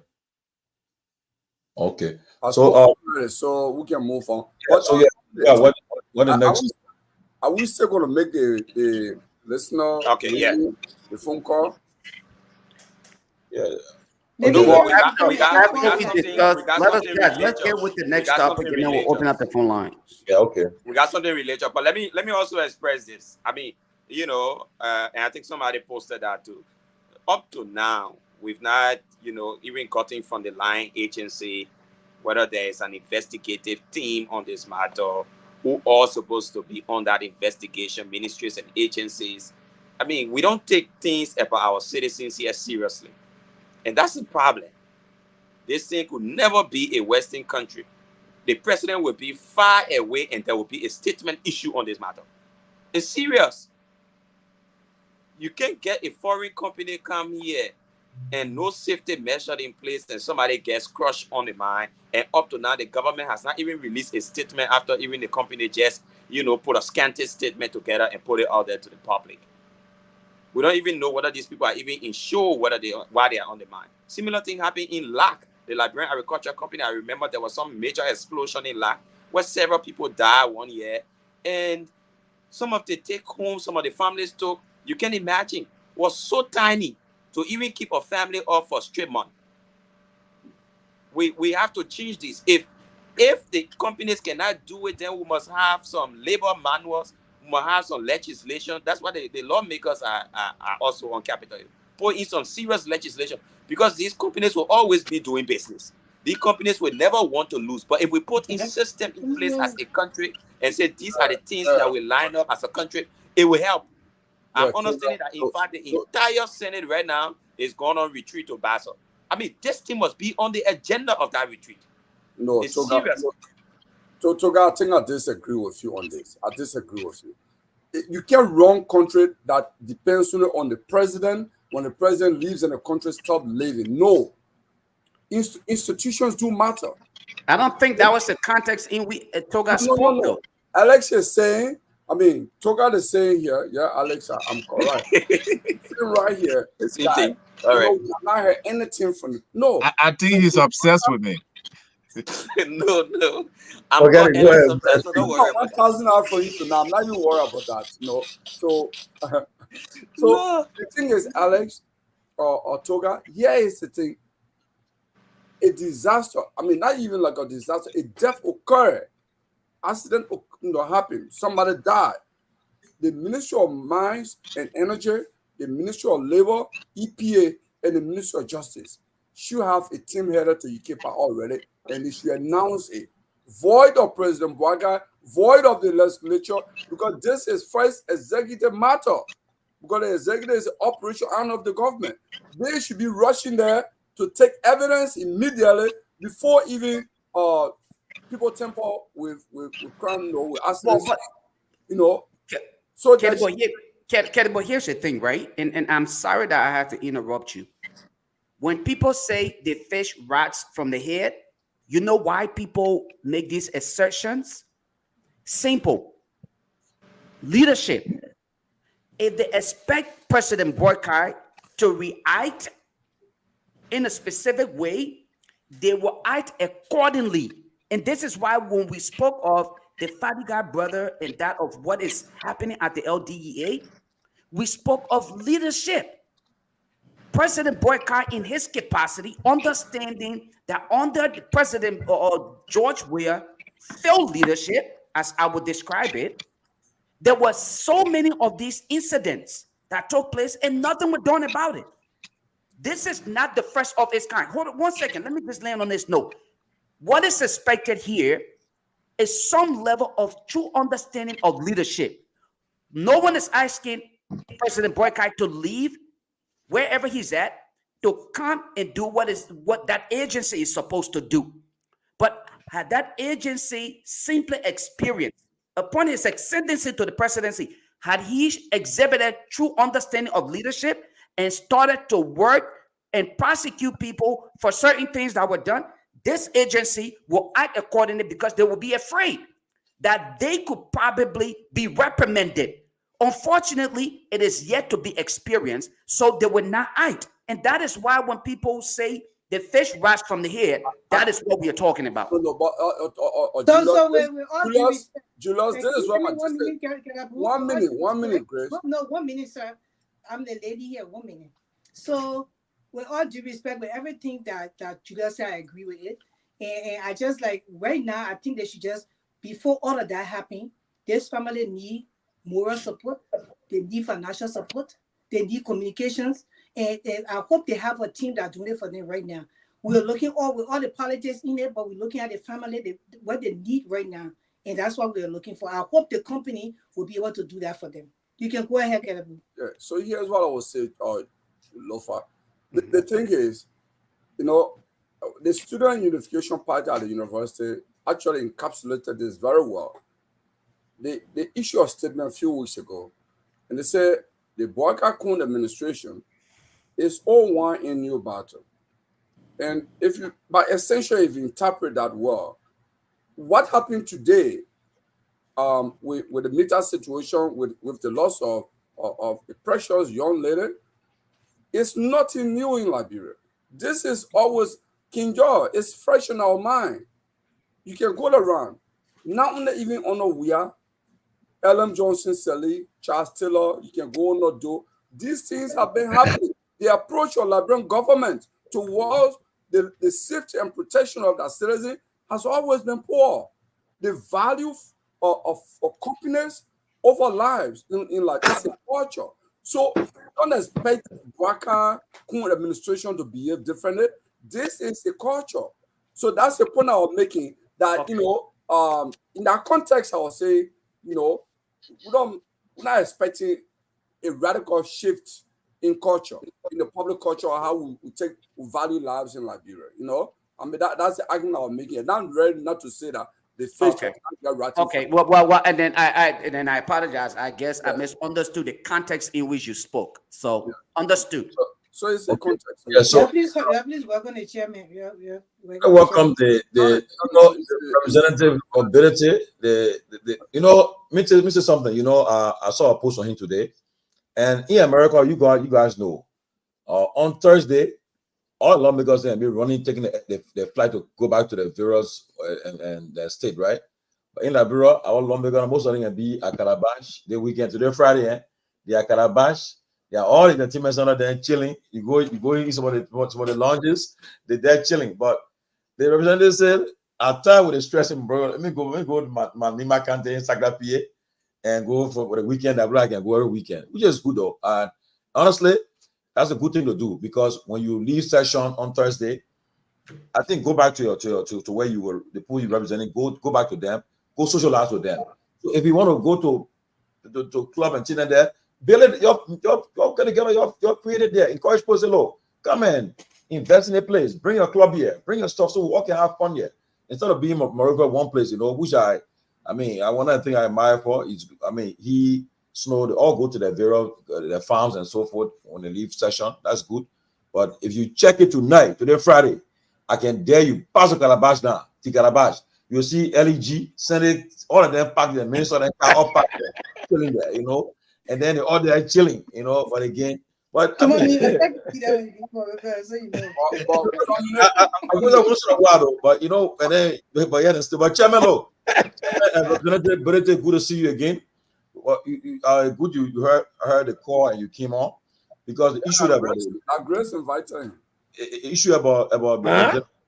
Okay. So we can move on. What the next? Are we still going to make the listener? Okay, yeah. The phone call. Yeah. Let's get with the next topic, and then we'll open up the phone lines. Yeah, okay. We got something related, but let me also express this. I mean, and I think somebody posted that too. Up to now, we've not, even gotten from the line agency whether there is an investigative team on this matter who are supposed to be on that investigation, ministries and agencies. I mean, we don't take things about our citizens here seriously. And that's the problem. This thing could never be a Western country. The president will be far away and there will be a statement issue on this matter. It's serious. You can't get a foreign company come here and no safety measure in place and somebody gets crushed on the mine. And up to now, the government has not even released a statement after even the company just, put a scanty statement together and put it out there to the public. We don't even know whether these people are even insured, why they are on the mine. Similar thing happened in LAC, the Liberian Agriculture Company. I remember there was some major explosion in LAC where several people died one year. And some of the take home, some of the families took, you can imagine, was so tiny to even keep a family off for straight month. We have to change this. If the companies cannot do it, then we must have some labor manuals, we must have some legislation. That's why the lawmakers are also on Capitol Hill. Put in some serious legislation, because these companies will always be doing business. These companies will never want to lose. But if we put in system in place as a country and say these are the things that will line up as a country, it will help. I'm understanding that, in fact, the entire Senate right now is going on retreat to Basel. I mean, this thing must be on the agenda of that retreat. No, it's serious. Toga, I think I disagree with you on this. I disagree with you. You can't run country that depends only on the president. When the president leaves and the country stops living. No. Institutions do matter. I don't think that was the context in which Toga spoke, though. Alex is saying, Toga is saying here, yeah, Alex, I'm correct. Right here. All right. I not heard anything from you. No. I think he's obsessed with me. No. I'm Forget it. not Go ahead. sometimes, so don't worry about that. $1,000 for you to now. I'm not even worried about that. So, so No. the thing is, Alex or Toga, here is the thing. A disaster. I mean, not even like a disaster. A death occurred. Accident, happened. Somebody died. The Ministry of Mines and Energy, the Ministry of Labor, EPA, and the Ministry of Justice should have a team headed to UKPA already, and they should announce it. Void of President Bouaga, void of the legislature, because this is first executive matter. Because the executive is the operation arm of the government. They should be rushing there to take evidence immediately before even people tamper with crime or with accidents. So Kelly, but here's the thing, right? And I'm sorry that I had to interrupt you. When people say they fish rats from the head, you know why people make these assertions? Simple. Leadership. If they expect President Boykai to react in a specific way, they will act accordingly. And this is why when we spoke of the Fadiga brother and that of what is happening at the LDEA, we spoke of leadership. President Boykai, in his capacity, understanding that under the President George Weah failed leadership, as I would describe it, there were so many of these incidents that took place and nothing was done about it. This is not the first of its kind. Hold on 1 second. Let me just land on this note. What is expected here is some level of true understanding of leadership. No one is asking President Boykai to leave wherever he's at to come and do what that agency is supposed to do. But had that agency simply experienced upon his ascendancy to the presidency, had he exhibited true understanding of leadership and started to work and prosecute people for certain things that were done, this agency will act accordingly because they will be afraid that they could probably be reprimanded. Unfortunately, it is yet to be experienced, so they will not act. And that is why when people say the fish rats from the head, that is what we are talking about. Julius, this is what my 1 minute. 1 minute, Grace. No, 1 minute, sir. I'm the lady here. 1 minute. So, with all due respect, with everything that Julius said, I agree with it. And I just like right now, I think they should just, before all of that happening, this family need moral support, they need financial support, they need communications, and I hope they have a team that's doing it for them right now. We're looking with all the politics in it, but we're looking at the family, what they need right now, and that's what we're looking for. I hope the company will be able to do that for them. You can go ahead, Kelebu. Yeah, so here's what I will say, Lofa. The thing is, the Student Unification Party at the university actually encapsulated this very well. They issued a statement a few weeks ago, and they said the Bouaga Koun administration is all one in new battle. And by extension, if you interpret that well, what happened today with the Mita situation, with the loss of a precious young lady, is nothing new in Liberia. This is always King George. It's fresh in our mind. You can go around. Not even on a Weah, L.M. Johnson, Sally, Charles Taylor, you can go on a do. These things have been happening. The approach of Liberian government towards the safety and protection of their citizens has always been poor. The value of companies over lives in like it's a culture. So don't expect Bouaga Koun administration to behave differently. This is a culture. So that's the point I was making. That okay. In that context, I would say, we're not expecting a radical shift in culture, in the public culture, or how we value lives in Liberia. I mean that's the argument I was making. And I'm ready not to say that the fish okay. Okay. Well, and then I apologize. I guess I misunderstood the context in which you spoke. So understood. So it's a context. Yeah. So please welcome the chairman. Yeah. Welcome the representative of Ability. Me say something. I saw a post on him today, and in America, you guys know, on Thursday, all lawmakers then be running, taking the flight to go back to the various and the state, right? But in Liberia, our lawmakers, most of them be at Calabash. The weekend today, Friday, they are Calabash. They are all in the team center there chilling. You go in some of the lounges, they're there chilling. But the representative said, "I'm tired with the stressing, bro. Let me go to my Nima Kante in Sagrapie and go for the weekend. I can go every weekend, which is good though. And honestly, that's a good thing to do, because when you leave session on Thursday, I think go back to where you were, the people you representing. Go back to them. Go socialize with them. So if you want to go to club and chill there, build it. You're created there. Encourage people to say, "Look, come in, invest in a place. Bring your club here. Bring your stuff so we all can have fun here." Instead of being Morocco one place, which one other thing I admire for is, Snow, they all go to their farms and so forth when they leave session. That's good. But if you check it today, Friday, I can dare you, pass the Calabash now, to Calabash. You'll see LEG, Senate, all of them packed their Minnesota car, all packed there, chilling there, and then they're all there chilling, but again, but I mean, I go there once in a while though, but and then, but Chairman, look, good to see you again. Well, good you heard the call and you came on, because the issue about Grace invited him. Issue about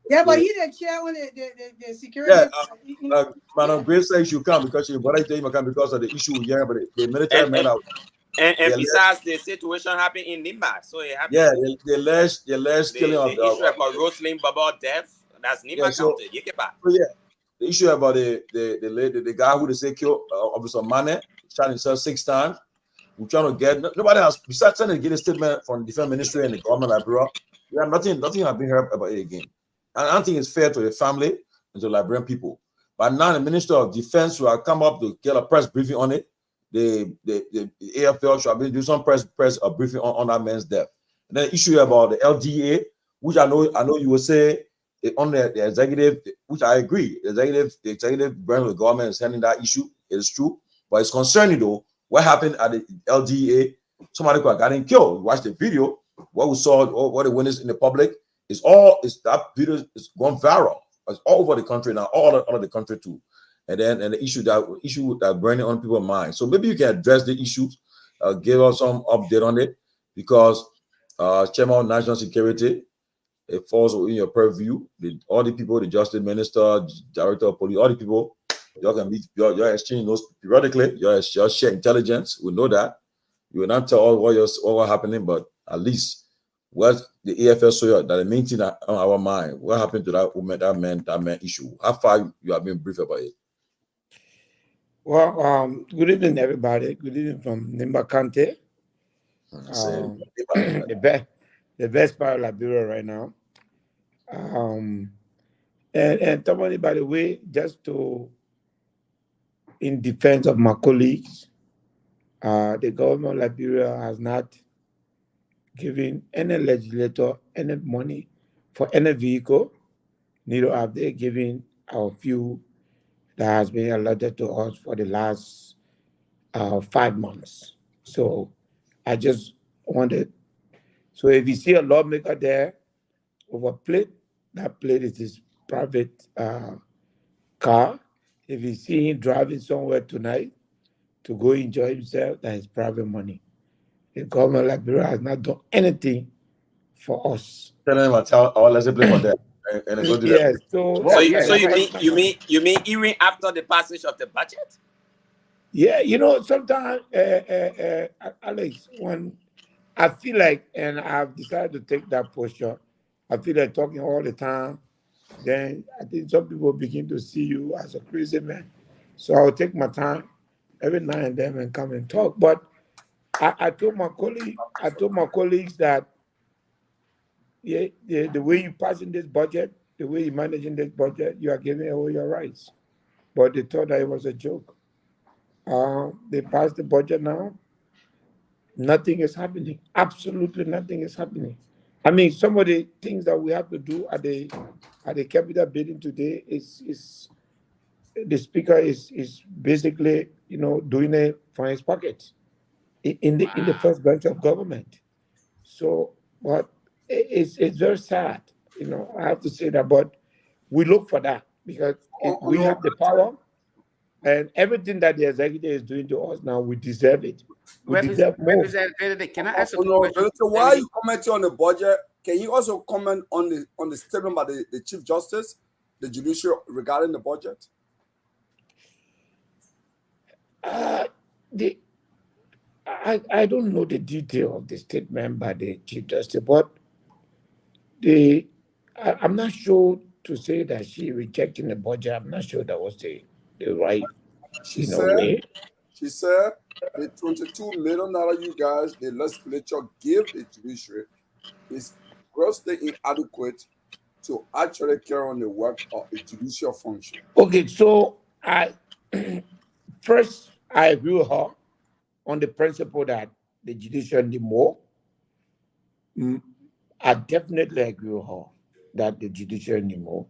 yeah, but he the chair when the security. Madam Grace says you come because you come because of the issue here, but the military men are. And besides, the situation happened in Nimba, so it happened. Yeah, the last killing of the issue about Roslyn Baba death. That's Nimba County. So yeah, the issue about the guy who they say killed Officer Mane, shot himself 6 times. We're trying to get nobody else besides trying to get a statement from the Defense Ministry and the government Liberia. Yeah, nothing have been heard about it again. And I don't think it's fair to the family and to Liberian people. But now the Minister of Defense will come up to get a press briefing on it. The AFL should do some press briefing on that man's death. And then the issue about the LDA, which I know you will say on the executive, which I agree, the executive branch of the government is handling that issue. It is true, but it's concerning though. What happened at the LDA? Somebody could have gotten killed. Watch the video. What we saw, what the witness in the public that video is going viral. It's all over the country now, all over the country too. And the issue that burning on people's minds. So maybe you can address the issues, give us some update on it, because Chairman of National Security, it falls in your purview. All the people, the Justice Minister, Director of Police, all the people, y'all can be you're exchanging those periodically. You're share intelligence. We know that. You will not tell all what happening, but at least what the AFL saw that the main thing on our mind. What happened to that woman, that man issue? How far you have been briefed about it? Well, good evening, everybody. Good evening from Nimba Kante. The best part of Liberia right now. And somebody, by the way, just in defense of my colleagues, the government of Liberia has not given any legislator any money for any vehicle. Neither have they given our few that has been allotted to us for the last 5 months. So I just wanted, so if you see a lawmaker there with a plate, that plate is his private car. If you see him driving somewhere tonight to go enjoy himself, that is private money. The government of Liberia has not done anything for us. Tell them let's play for that. Yes. So you mean even after the passage of the budget? Yeah, sometimes, Alex, when I feel like, and I've decided to take that posture, I feel like talking all the time, then I think some people begin to see you as a crazy man. So I'll take my time every now and then and come and talk. But I told my colleagues that the way you passing this budget, the way you're managing this budget, you are giving away your rights. But they thought that it was a joke. They passed the budget now. Nothing is happening. Absolutely nothing is happening. I mean, some of the things that we have to do at the Capitol building today is the speaker is basically doing it from his pocket in the first branch of government. So, but it's very sad. You know, I have to say that, but we look for that because we have the power, and everything that the executive is doing to us now, we deserve it. We deserve more. Representative, can I ask a no, question? why are you commenting on the budget? Can you also comment on the statement by the Chief Justice, the judiciary, regarding the budget? I don't know the detail of the statement by the Chief Justice, but I'm not sure to say that she rejecting the budget. I'm not sure that was the right She way. She said the $22 million you guys, the legislature, give the judiciary is grossly inadequate to actually carry on the work of a judicial function. Okay, so I agree with her on the principle that the judiciary need more. I definitely agree with her that the judiciary need more.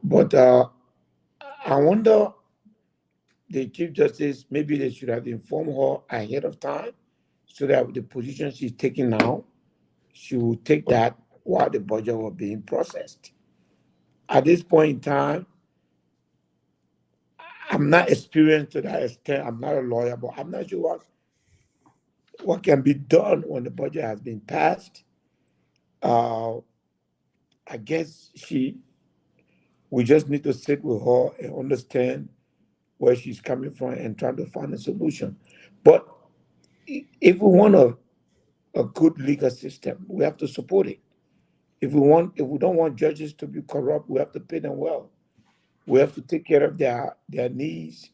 But I wonder, the Chief Justice, maybe they should have informed her ahead of time so that the position she's taking now, she will take that while the budget was being processed. At this point in time, I'm not experienced to that extent. I'm not a lawyer, but I'm not sure what can be done when the budget has been passed. I guess we just need to sit with her and understand where she's coming from and try to find a solution. But if we want a good legal system, we have to support it. If we don't want judges to be corrupt, we have to pay them well. We have to take care of their needs.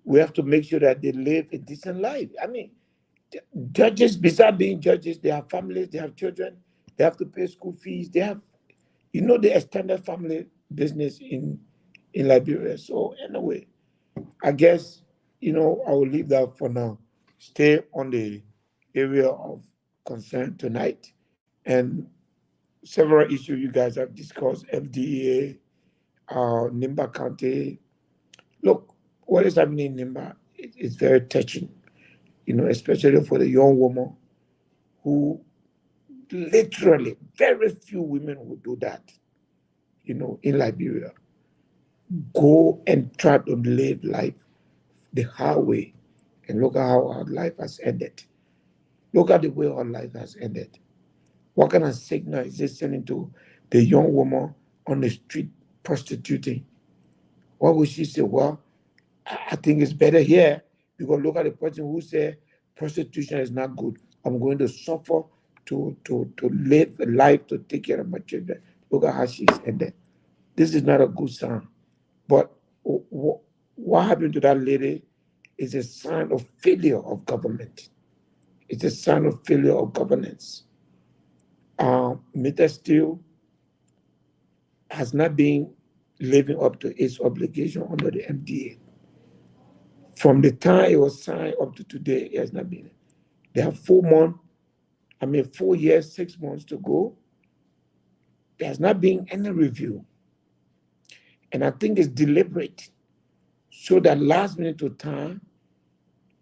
We have to make sure that they live a decent life. I mean, judges, besides being judges, they have families, they have children, they have to pay school fees, they have, the extended family business in Liberia. So anyway, I guess, I will leave that for now. Stay on the area of concern tonight. And several issues you guys have discussed, FDEA, Nimba County. Look, what is happening in Nimba is very touching, especially for the young woman who literally, very few women would do that, in Liberia. Go and try to live life the hard way, and look at how our life has ended. Look at the way our life has ended. What kind of signal is this sending to the young woman on the street prostituting? What would she say? Well, I think it's better here, because look at the person who said prostitution is not good. I'm going to suffer to live a life to take care of my children. Look at how she's ended. This is not a good sign. But what happened to that lady is a sign of failure of government. It's a sign of failure of governance. Mr. Steele has not been living up to its obligation under the MDA. From the time it was signed up to today, it has not been. They have 4 years, 6 months to go. There has not been any review. And I think it's deliberate, so that last minute of time,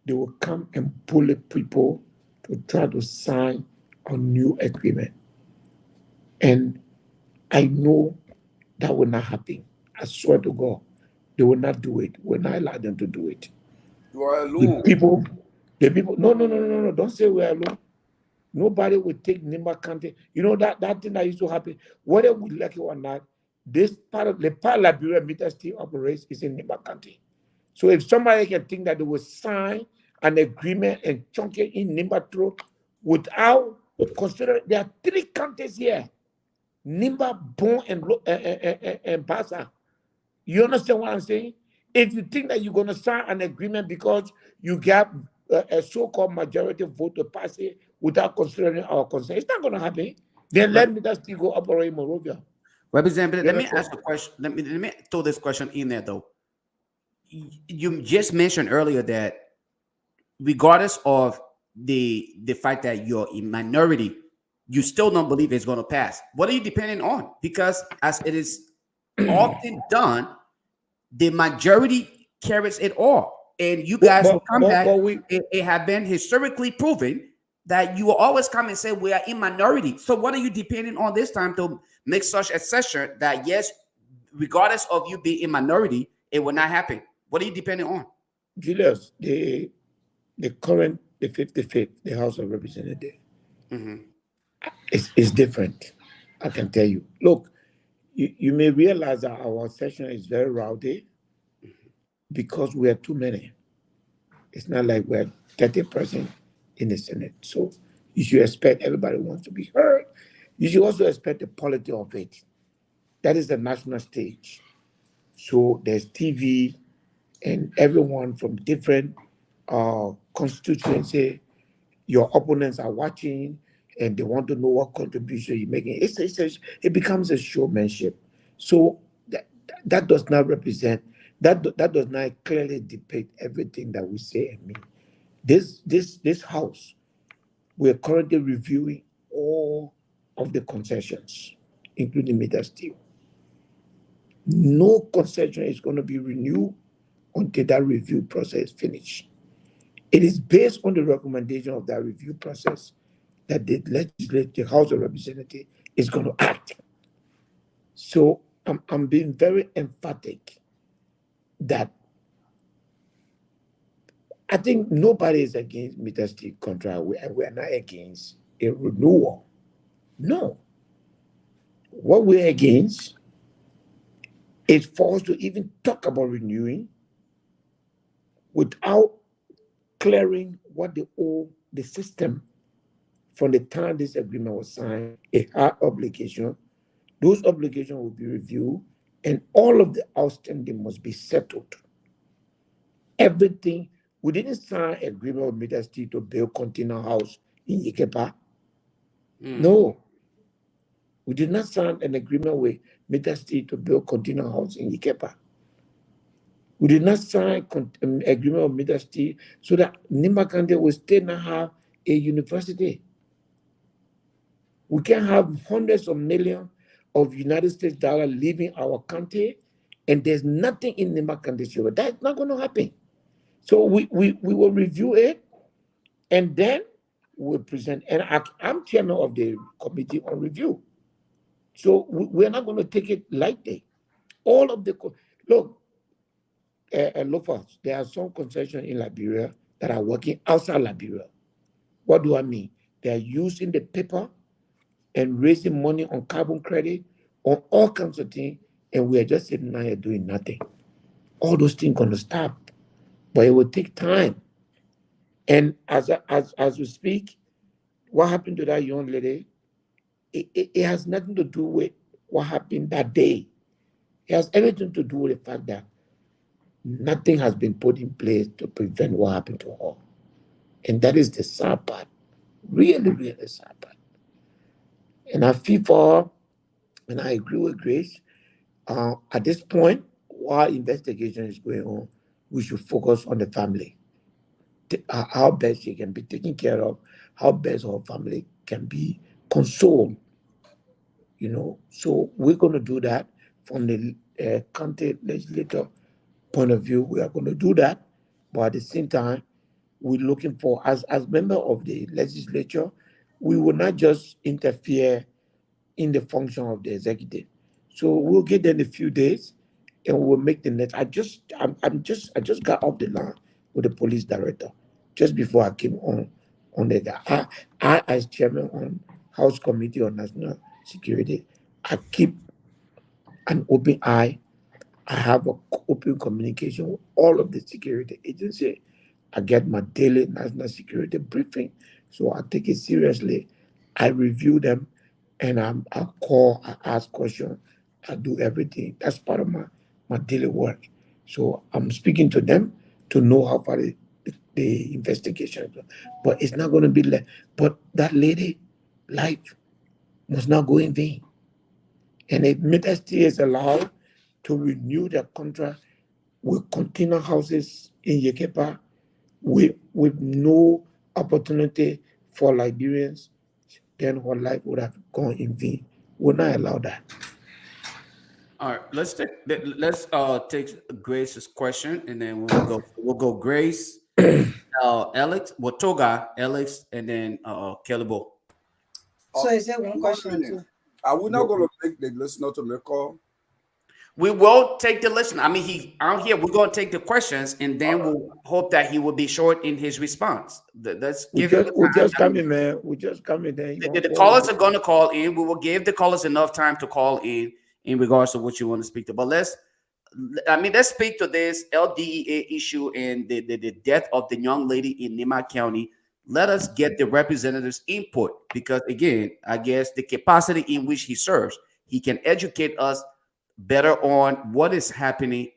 they will come and bully people to try to sign a new agreement. And I know that will not happen. I swear to God, they will not do it. We'll not allow them to do it. You are alone. The people, no, don't say we're alone. Nobody will take Nimba County. That thing that used to happen, whether we like it or not, this part of Liberia Mr. Steele operates is in Nimba County. So if somebody can think that they will sign an agreement and chunk it in Nimba throat without considering, there are 3 counties here: Nimba, Bon, and Bassa. You understand what I'm saying? If you think that you're going to sign an agreement because you got a so-called majority vote to pass it without considering our concern, it's not going to happen. Then let me just still go operate in Monrovia. Representative, let me ask a question. Let me throw this question in there, though. You just mentioned earlier that regardless of the fact that you're a minority, you still don't believe it's going to pass. What are you depending on? Because as it is often done, the majority carries it all. And you guys will come back. It have been historically proven that you will always come and say we are in minority. So what are you depending on this time to make such a session that yes, regardless of you being in minority, it will not happen? What are you depending on? Julius, the 55th, the House of Representatives, is different. I can tell you. Look, you may realize that our session is very rowdy because we are too many. It's not like we're 30% in the Senate. So you should expect everybody wants to be heard. You should also expect the quality of it. That is the national stage. So there's TV and everyone from different constituency, your opponents are watching and they want to know what contribution you're making. It becomes a showmanship. So that does not represent, that does not clearly depict everything that we say and mean. This house, we're currently reviewing all of the concessions, including Meter Steel. No concession is going to be renewed until that review process is finished. It is based on the recommendation of that review process that the House of Representatives is going to act. So I'm being very emphatic that I think nobody is against Meter Steel contract. We are not against a renewal. No. What we're against is for us to even talk about renewing without clearing what the system from the time this agreement was signed, a hard obligation. Those obligations will be reviewed and all of the outstanding must be settled. Everything, we didn't sign an agreement with Meter Steel to build container house in Ikepa. No. We did not sign an agreement with Meter Steel to build container house in Ikepa. We did not sign an agreement with Meter Steel so that Nimba County will still not have a university. We can have hundreds of millions of United States dollars leaving our country, and there's nothing in Nimba County. That's not going to happen. So we will review it, and then we'll present. And I'm chairman of the committee on review. So we're not going to take it lightly. All of the, look, there are some concessions in Liberia that are working outside Liberia. What do I mean? They are using the paper and raising money on carbon credit, on all kinds of things, and we are just sitting now here doing nothing. All those things going to stop, but it will take time. And as we speak, what happened to that young lady? It has nothing to do with what happened that day. It has everything to do with the fact that nothing has been put in place to prevent what happened to her. And that is the sad part. Really, really sad part. And I feel for her, and I agree with Grace. At this point, while investigation is going on, we should focus on the family. How best she can be taken care of, how best her family can be consoled. You know, so we're going to do that from the county legislator point of view. We are going to do that, but at the same time, we're looking for, as member of the legislature, we will not just interfere in the function of the executive. So we'll get there in a few days, and we'll make the next. I just got off the line with the police director just before I came on the. I as chairman on House Committee on National Security, I keep an open eye. I have an open communication with all of the security agencies. I get my daily national security briefing, so I take it seriously. I review them, and I call, I ask questions, I do everything. That's part of my daily work. So I'm speaking to them to know how far the investigation is. But it's not going to be like, but that lady, life must not go in vain. And if Meter Steel is allowed to renew their contract with container houses in Ikepa with no opportunity for Liberians, then her life would have gone in vain. We'll not allow that. All right, let's take Grace's question, and then we'll go Grace, Alex, Toga, Alex, and then Kellybo. So is there one One question or minute. two? Are we not going to take the listener to make call? We will take the listen. I mean, he out here. We're going to take the questions, and then we'll hope that he will be short in his response. Let's give him we time. just come in, man. We just come in there. The callers are going to call in. We will give the callers enough time to call in regards to what you want to speak to. But let's speak to this LDEA issue and the death of the young lady in Nima County. Let us get the representative's input, because again, I guess the capacity in which he serves, he can educate us better on what is happening,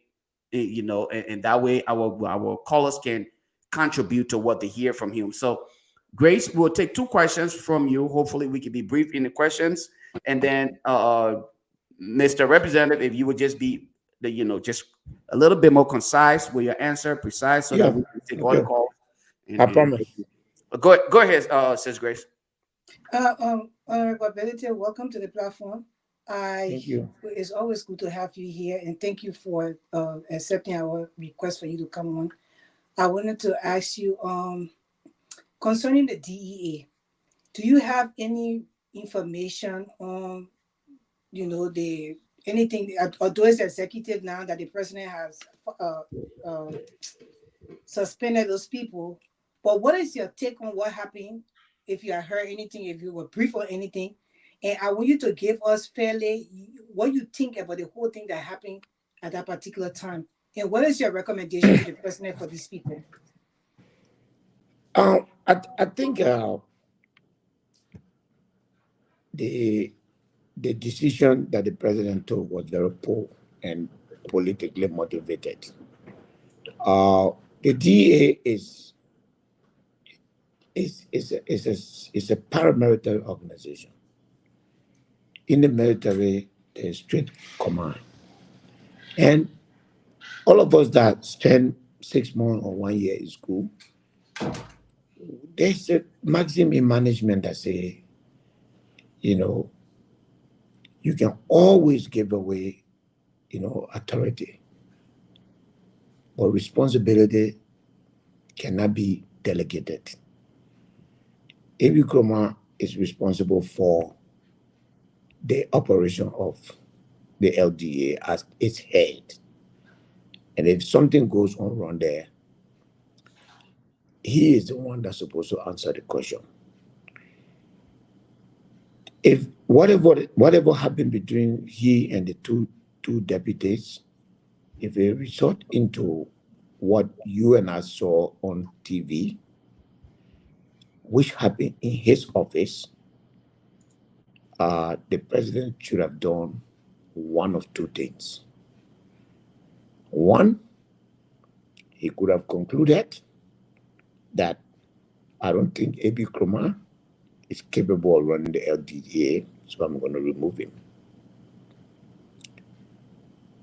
and that way our callers can contribute to what they hear from him. So Grace, we'll take 2 questions from you. Hopefully we can be brief in the questions, and then Mr. Representative, if you would just be just a little bit more concise with your answer, precise, so that we can take all the calls. I promise. Go ahead, Sis Grace. Honorable Ability, welcome to the platform. Thank you. It's always good to have you here, and thank you for accepting our request for you to come on. I wanted to ask you concerning the DEA. Do you have any information on, anything, or those executive now that the president has suspended those people? But what is your take on what happened? If you have heard anything, if you were brief on anything, and I want you to give us fairly what you think about the whole thing that happened at that particular time, and what is your recommendation to the president for these people? I think the decision that the president took was very poor and politically motivated. The DEA is a paramilitary organization. In the military, there's strict command. And all of us that spend 6 months or 1 year in school, there's a maxim in management that say, you can always give away, authority, but responsibility cannot be delegated. Abu Kroma is responsible for the operation of the LDA as its head. And if something goes on wrong there, he is the one that's supposed to answer the question. If whatever happened between he and the two deputies, if it resort into what you and I saw on TV, which happened in his office, the president should have done one of 2 things. One, he could have concluded that I don't think Abu Kroma is capable of running the LDA, so I'm going to remove him.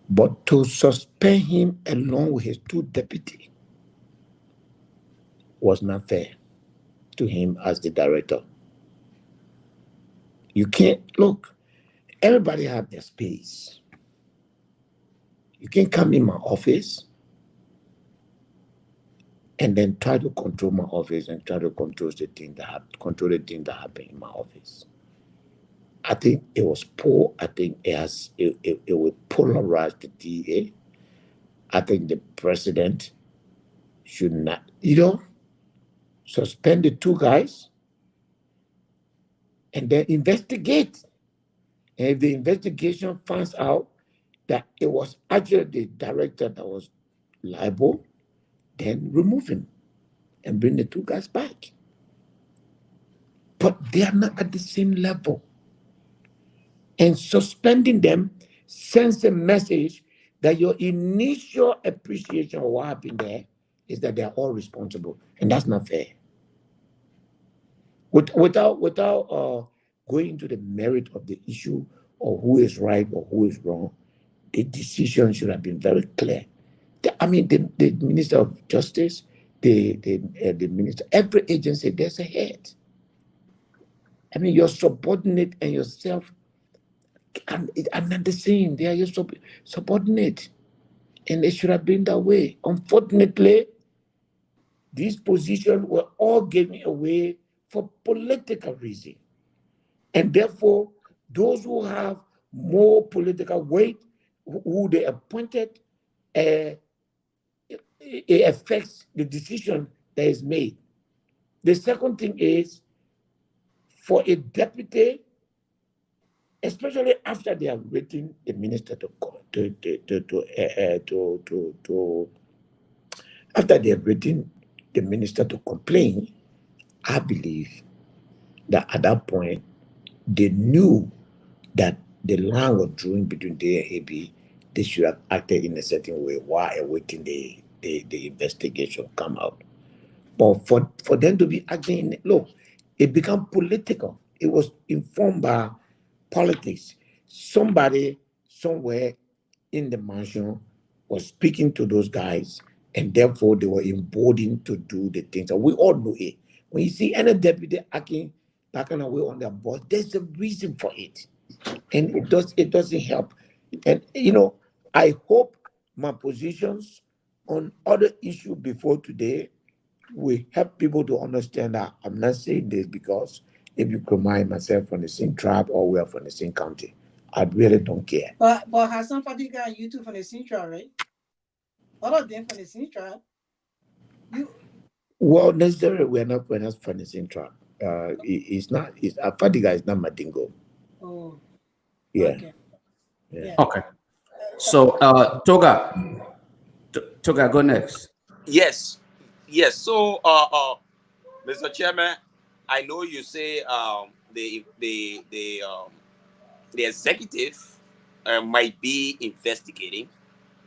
But to suspend him along with his 2 deputies was not fair to him as the director. You can't, look, everybody have their space. You can't come in my office and then try to control my office and try to control the thing that happened in my office. I think it was poor. I think it will polarize the DA. I think the president should not, suspend the 2 guys and then investigate. And if the investigation finds out that it was actually the director that was liable, then remove him and bring the 2 guys back. But they are not at the same level. And suspending them sends a message that your initial appreciation of what happened there is that they are all responsible. And that's not fair. Without going into the merit of the issue or who is right or who is wrong, the decision should have been very clear. The Minister of Justice, the minister, every agency, there's a head. Your subordinate and yourself are not the same. They are your subordinate. And it should have been that way. Unfortunately, these positions were all given away for political reason. And therefore, those who have more political weight, who they appointed, it affects the decision that is made. The second thing is, for a deputy, especially after they have written the minister after they have written the minister to complain, I believe that at that point they knew that the line was drawn between they and AB. They should have acted in a certain way while awaiting the investigation come out. But for them to be acting, look, it became political. It was informed by politics. Somebody somewhere in the mansion was speaking to those guys, and therefore they were emboldened to do the things. And we all know it. When you see any deputy acting that kind of way on their boss, there's a reason for it. And it doesn't help. And I hope my positions on other issues before today will help people to understand that I'm not saying this because if you remind myself from the same tribe or we are from the same county, I really don't care. But Hassan Fadiga and you two from the same tribe, right? All of them from the same tribe. Well, necessarily we're not from the same tribe. Fadiga is not Madingo. Oh. Yeah. Okay. Yeah. Okay. So, Toga, go next. Yes. So, Mr. Chairman, I know you say the executive might be investigating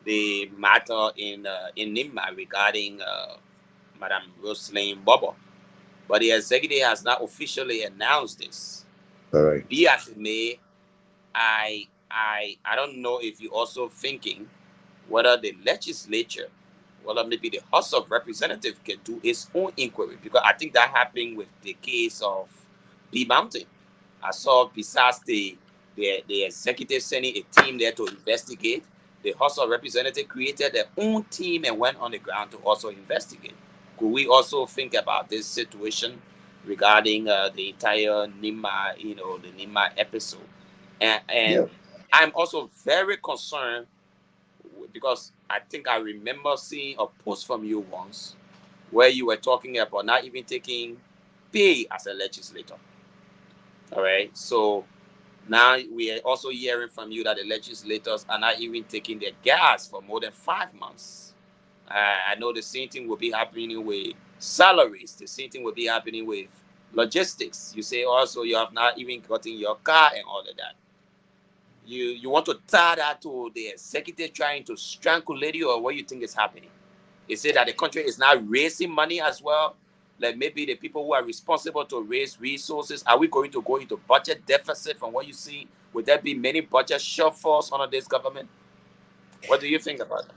the matter in Nimba regarding Madam Roslyn Bobo, but the executive has not officially announced this. All right. Be as it may, I don't know if you're also thinking whether the legislature, whether maybe the House of Representatives can do its own inquiry, because I think that happened with the case of B Mountain. I saw besides the executive sending a team there to investigate, the House of Representatives created their own team and went on the ground to also investigate. Could we also think about this situation regarding the entire Nimba, the Nimba episode? And Yeah. I'm also very concerned because I think I remember seeing a post from you once where you were talking about not even taking pay as a legislator. All right. So now we are also hearing from you that the legislators are not even taking their gas for more than 5 months. I know the same thing will be happening with salaries. The same thing will be happening with logistics. You say also you have not even gotten your car and all of that. You want to tie that to the executive trying to strangulate you, or what you think is happening? You say that the country is now raising money as well. Like maybe the people who are responsible to raise resources, are we going to go into budget deficit from what you see? Would there be many budget shortfalls under this government? What do you think about that?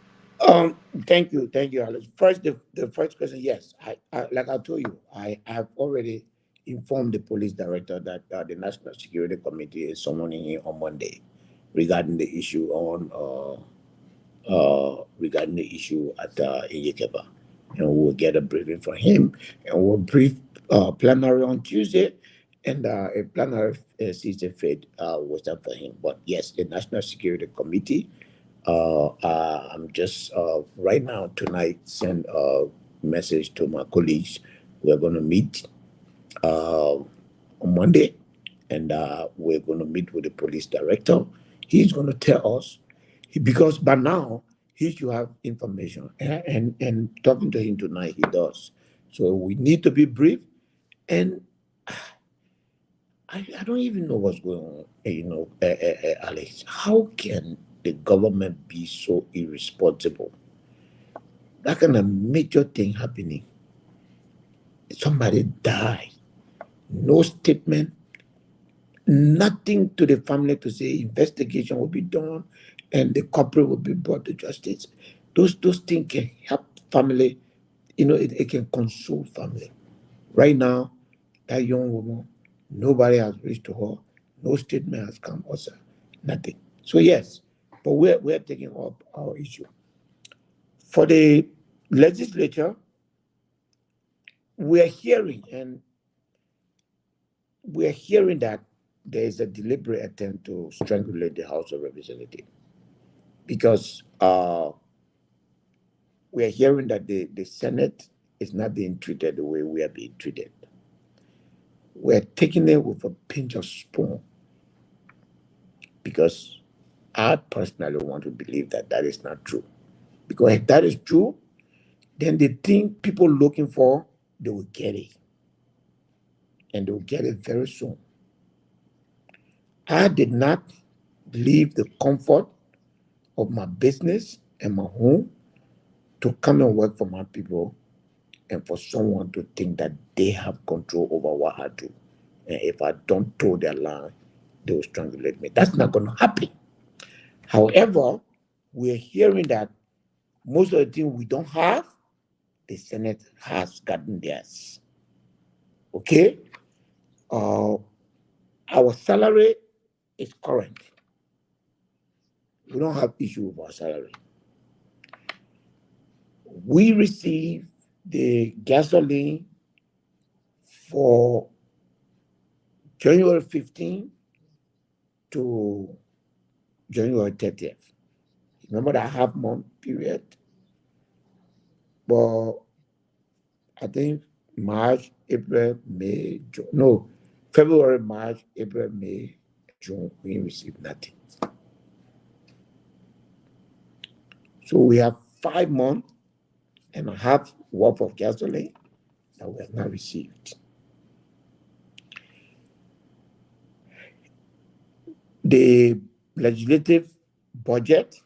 Thank you, Alex. First, the first question, yes. I like I told you, I have already informed the police director that the National Security Committee is summoning him on Monday regarding the issue at Iyekeba. And we'll get a briefing from him, and we'll brief plenary on Tuesday, and a plenary season fed was up for him. But yes, the National Security Committee. I'm just right now tonight send a message to my colleagues. We're going to meet on Monday, and we're going to meet with the police director. He's going to tell us, because by now he should have information, and talking to him tonight, he does. So we need to be brief, and I don't even know what's going on. Alex, how can the government be so irresponsible? That kind of major thing happening. Somebody died. No statement, nothing to the family to say investigation will be done and the culprit will be brought to justice. Those things can help family, it can console family. Right now, that young woman, nobody has reached to her, no statement has come also, nothing. So yes, but we're taking up our issue. For the legislature, we're hearing that there is a deliberate attempt to strangulate the House of Representatives, because we are hearing that the Senate is not being treated the way we are being treated. We're taking it with a pinch of spoon, because I personally want to believe that that is not true. Because if that is true, then the thing people looking for, they will get it. And they will get it very soon. I did not leave the comfort of my business and my home to come and work for my people, and for someone to think that they have control over what I do. And if I don't toe their line, they will strangulate me. That's not going to happen. However, we're hearing that most of the things we don't have, the Senate has gotten theirs. Okay? Our salary is current. We don't have issue with our salary. We receive the gasoline for January 15 to January 30th. Remember that half-month period? But I think March, April, May, June. No, February, March, April, May, June, we received nothing. So we have 5 months and a half worth of gasoline that we have not received. The legislative budget,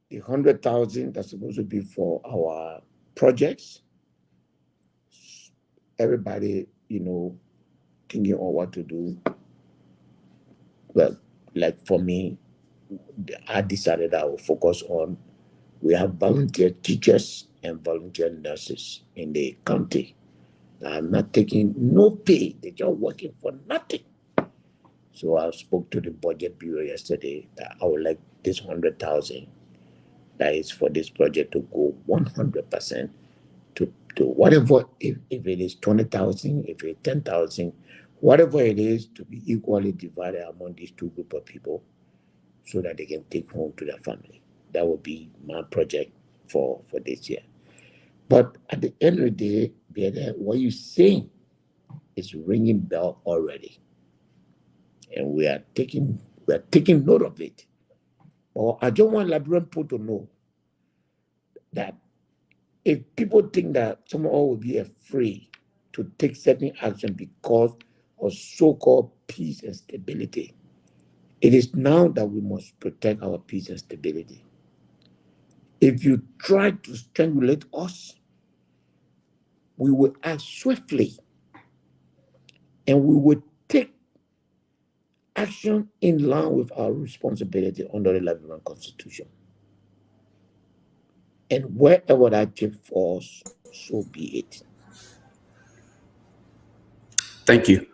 the 100,000 that's supposed to be for our projects, everybody, thinking on what to do. Well, like for me, I decided I will focus on, we have volunteer teachers and volunteer nurses in the county. I'm not taking no pay. They're just working for nothing. So I spoke to the budget bureau yesterday that I would like this 100,000 that is for this project to go 100% to whatever, if it is 20,000, if it's 10,000, whatever it is, to be equally divided among these two groups of people so that they can take home to their family. That would be my project for this year. But at the end of the day, what you're saying is ringing bell already. And we are taking note of it. Or I just want Liberian people to know that if people think that someone will be afraid to take certain action because of so-called peace and stability, it is now that we must protect our peace and stability. If you try to strangulate us, we will act swiftly and we will take action in line with our responsibility under the Liberian Constitution. And wherever that chip falls, so be it. Thank you.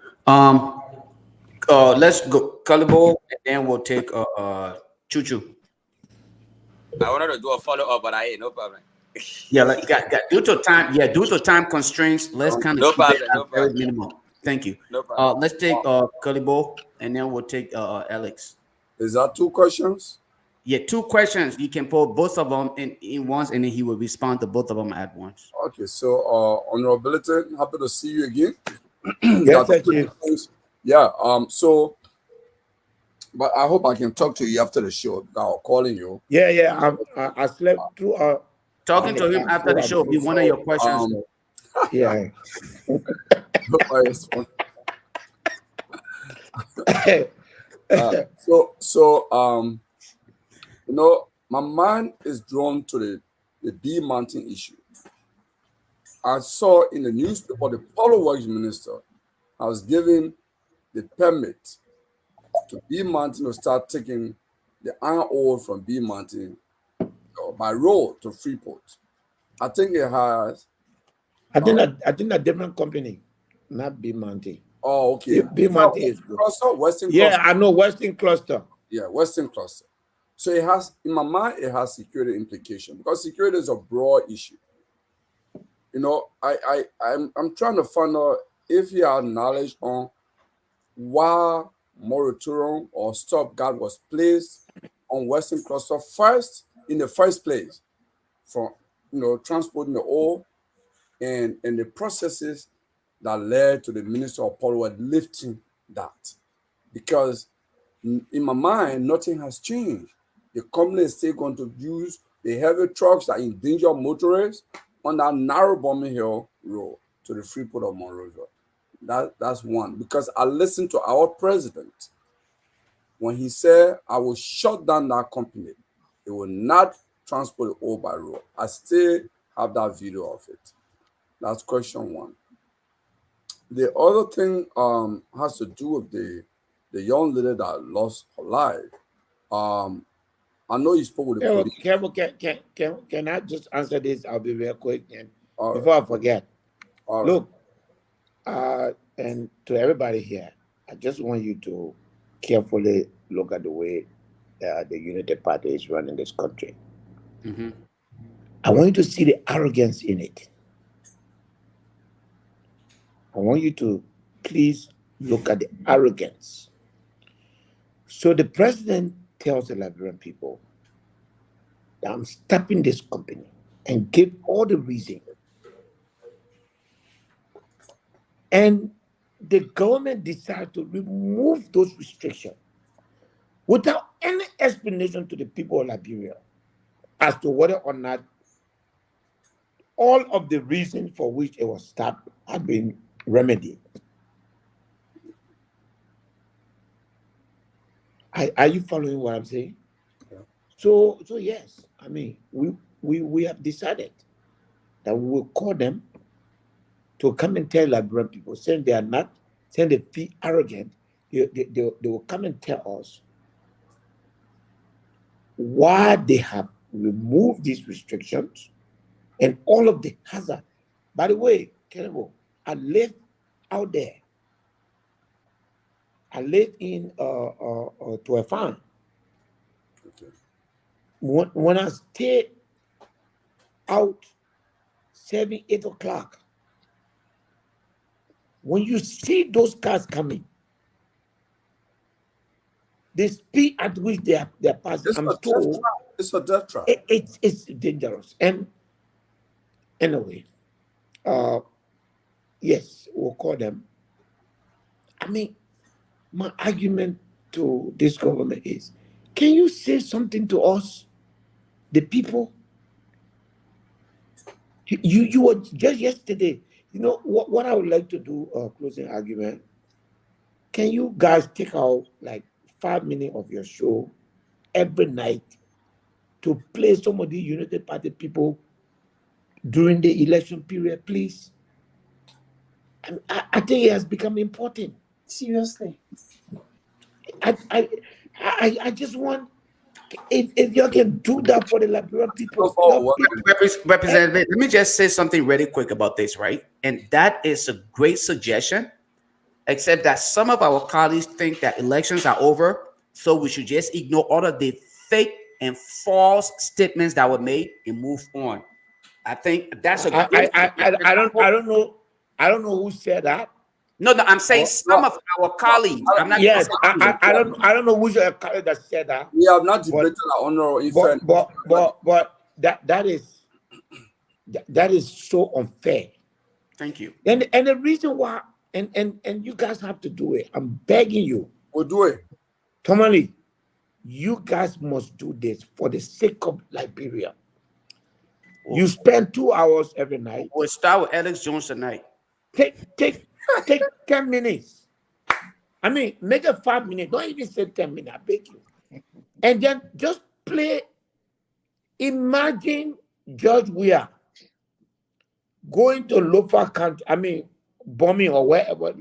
Let's go Kalibo, and then we'll take Chuchu. I wanted to do a follow-up, but I ain't no problem. Yeah, due to time constraints, let's kind of keep it at very minimum. Thank you. No problem. Let's take Kalibo, and then we'll take Alex. Is that 2 questions? Yeah, 2 questions. You can put both of them in once, and then he will respond to both of them at once. Okay, so Honorability, happy to see you again. Yes, thank you. Yeah, but I hope I can talk to you after the show. I'm calling you. Yeah. I slept through talking to him after the show. Be one of your questions. Yeah. My mind is drawn to the B Mountain issue. I saw in the newspaper the Power Works Minister has given the permit to B Mountain to start taking the iron ore from B Mountain by road to Freeport. I think it has. I think a different company, not B Mountain. Oh, okay. B Mountain is good. Western yeah, Cluster. I know Western Cluster. Yeah, Western Cluster. So it has, in my mind, it has security implication because security is a broad issue. I'm trying to find out if you have knowledge on why moratorium or stopgap was placed on Western Cluster first in the first place, from transporting the oil and the processes that led to the Minister of Power lifting that. Because in my mind, nothing has changed. The company is still going to use the heavy trucks that endanger motorists on that narrow Bombing Hill Road to the Freeport of Monrovia. That's one. Because I listened to our president when he said, I will shut down that company. It will not transport the oil by road. I still have that video of it. That's question one. The other thing has to do with the young lady that lost her life. I know you spoke with the police. Can I just answer this? I'll be real quick and All before I forget. All Look, and to everybody here, I just want you to carefully look at the way the United Party is running this country. Mm-hmm. I want you to see the arrogance in it. I want you to please look at the arrogance. So the president tells the Liberian people that I'm stopping this company and give all the reason. And the government decided to remove those restrictions without any explanation to the people of Liberia as to whether or not all of the reasons for which it was stopped had been remedied. Are you following what I'm saying? Yeah. So yes, I mean, we have decided that we will call them to come and tell Liberian people, saying they are not, saying they feel arrogant, they will come and tell us why they have removed these restrictions and all of the hazard. By the way, Kenebo, I live out there. I live in to a farm. Okay. When I stay out 7, 8 o'clock, when you see those cars coming, the speed at which they are passing, I'm told it's a death trap. It's dangerous. And anyway, yes, we'll call them. I mean, my argument to this government is, can you say something to us, the people? You were just yesterday. You know what I would like to do, closing argument. Can you guys take out like 5 minutes of your show every night to play some of the United Party people during the election period, please? I think it has become important. Seriously. I just want, if you can do that for the Liberian people. Representative, let me just say something really quick about this, right? And that is a great suggestion, except that some of our colleagues think that elections are over, so we should just ignore all of the fake and false statements that were made and move on. I think that's a great I don't know who said that. No, I'm saying some of our colleagues. I'm not. Yes, I don't know which colleague that said that. We have not debated on but that is so unfair. Thank you. And the reason why, and you guys have to do it. I'm begging you. We'll do it. Tomali, you guys must do this for the sake of Liberia. You spend 2 hours every night. We'll start with Alex Jones tonight. Take 10 minutes. I mean, make it 5 minutes. Don't even say 10 minutes. I beg you. And then just play. Imagine George Weah going to Lofa County, I mean, bombing or wherever,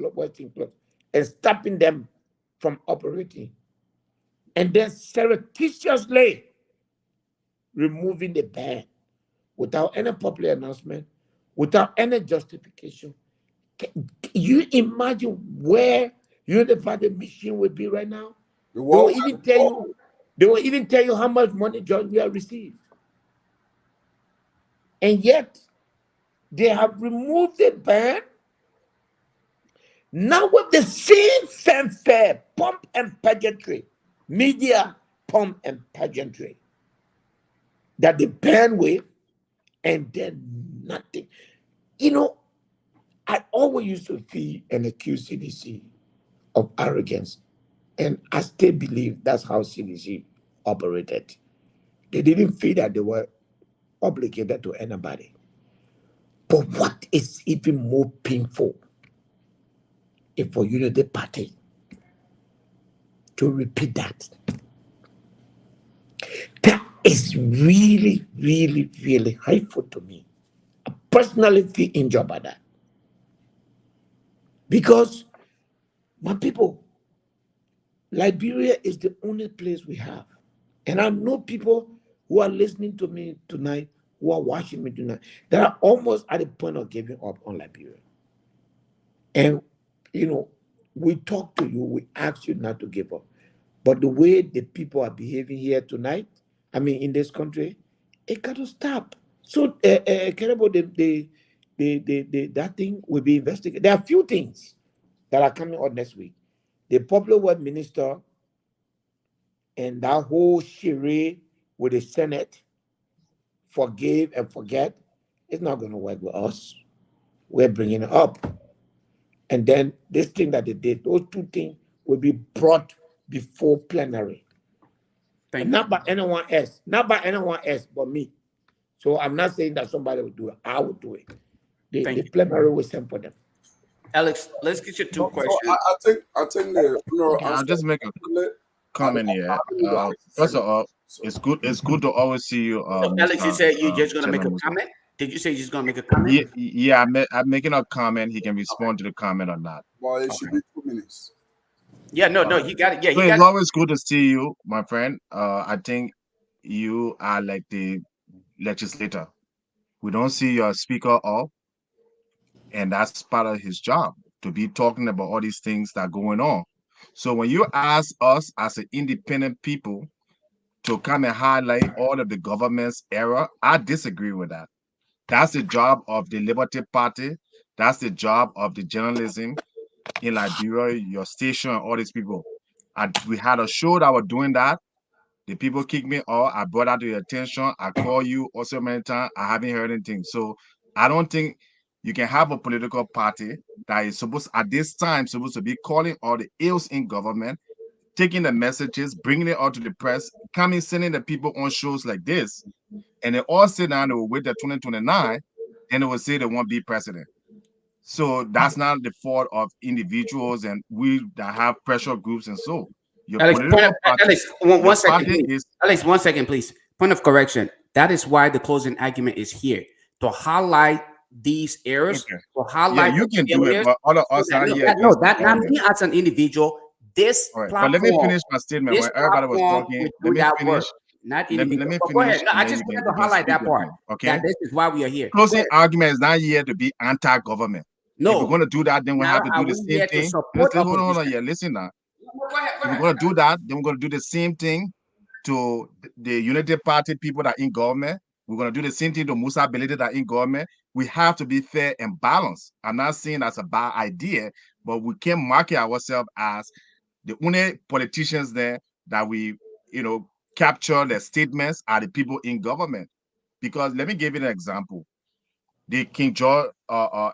and stopping them from operating. And then surreptitiously removing the ban without any public announcement, without any justification. Can you imagine where United Party machine would be right now? They will even tell you how much money George Weah received. And yet, They have removed the ban. Now with the same fanfare, pomp and pageantry, media pomp and pageantry that they ban with, and then nothing. You know, I always used to feel and accuse CDC of arrogance, and I still believe that's how CDC operated. They didn't feel that they were obligated to anybody. But what is even more painful is for Unity Party to repeat that. That is really, really, really hurtful to me. I personally feel injured by that. Because, my people, Liberia is the only place we have. And I know people who are listening to me tonight, who are watching me tonight, that are almost at the point of giving up on Liberia. And, you know, we talk to you, we ask you not to give up. But the way the people are behaving here tonight, I mean, in this country, it got to stop. So, that thing will be investigated. There are a few things that are coming out next week. The Popular Word Minister and that whole charade with the Senate, forgive and forget, it's not going to work with us. We're bringing it up. And then this thing that they did, those two things will be brought before plenary. And not by anyone else, but me. So I'm not saying that somebody will do it. I will do it. The plenary will send for them. Alex, let's get you two questions. I think the I'll just make a comment here. First of all, it's good to always see you. So Alex, you said you're just gonna make a comment. Did you say you're just gonna make a comment? Yeah, I'm making a comment. He can respond to the comment or not. Well, it should be 2 minutes. Yeah, no, you got it. Yeah, so it's always good to see you, my friend. I think you are like the legislator. We don't see your speaker up, and that's part of his job, to be talking about all these things that are going on. So when you ask us as an independent people to come and highlight all of the government's error, I disagree with that. That's the job of the Liberty Party. That's the job of the journalism in Liberia, your station, all these people. We had a show that were doing that. The people kicked me off. I brought that to your attention. I call you also many times. I haven't heard anything. So I don't think you can have a political party that is supposed to be calling all the ills in government, taking the messages, bringing it out to the press, coming, sending the people on shows like this, and they all sit down, they will wait till 2029, and they will say they won't be president. So that's not the fault of individuals and we that have pressure groups and so. Alex, one second, please. Point of correction. That is why the closing argument is here, to highlight these errors, to highlight. Yeah, you can do it, but all of us are here. No, that not me as an individual. This platform, but let me finish my statement. When everybody was talking, let me finish. Let me finish. Go ahead. No, I just wanted to highlight that part. Okay. That this is why we are here. Closing argument is not here to be anti-government. No. If we're going to do that, then we have to do the same thing. Hold on. Yeah, listen now. If we're going to do that, then we're going to do the same thing to the Unity Party people that are in government. We're going to do the same thing to Musa Belede that are in government. We have to be fair and balanced. I'm not saying that's a bad idea, but we can't market ourselves as the only politicians there that we, capture their statements are the people in government. Because let me give you an example. The King George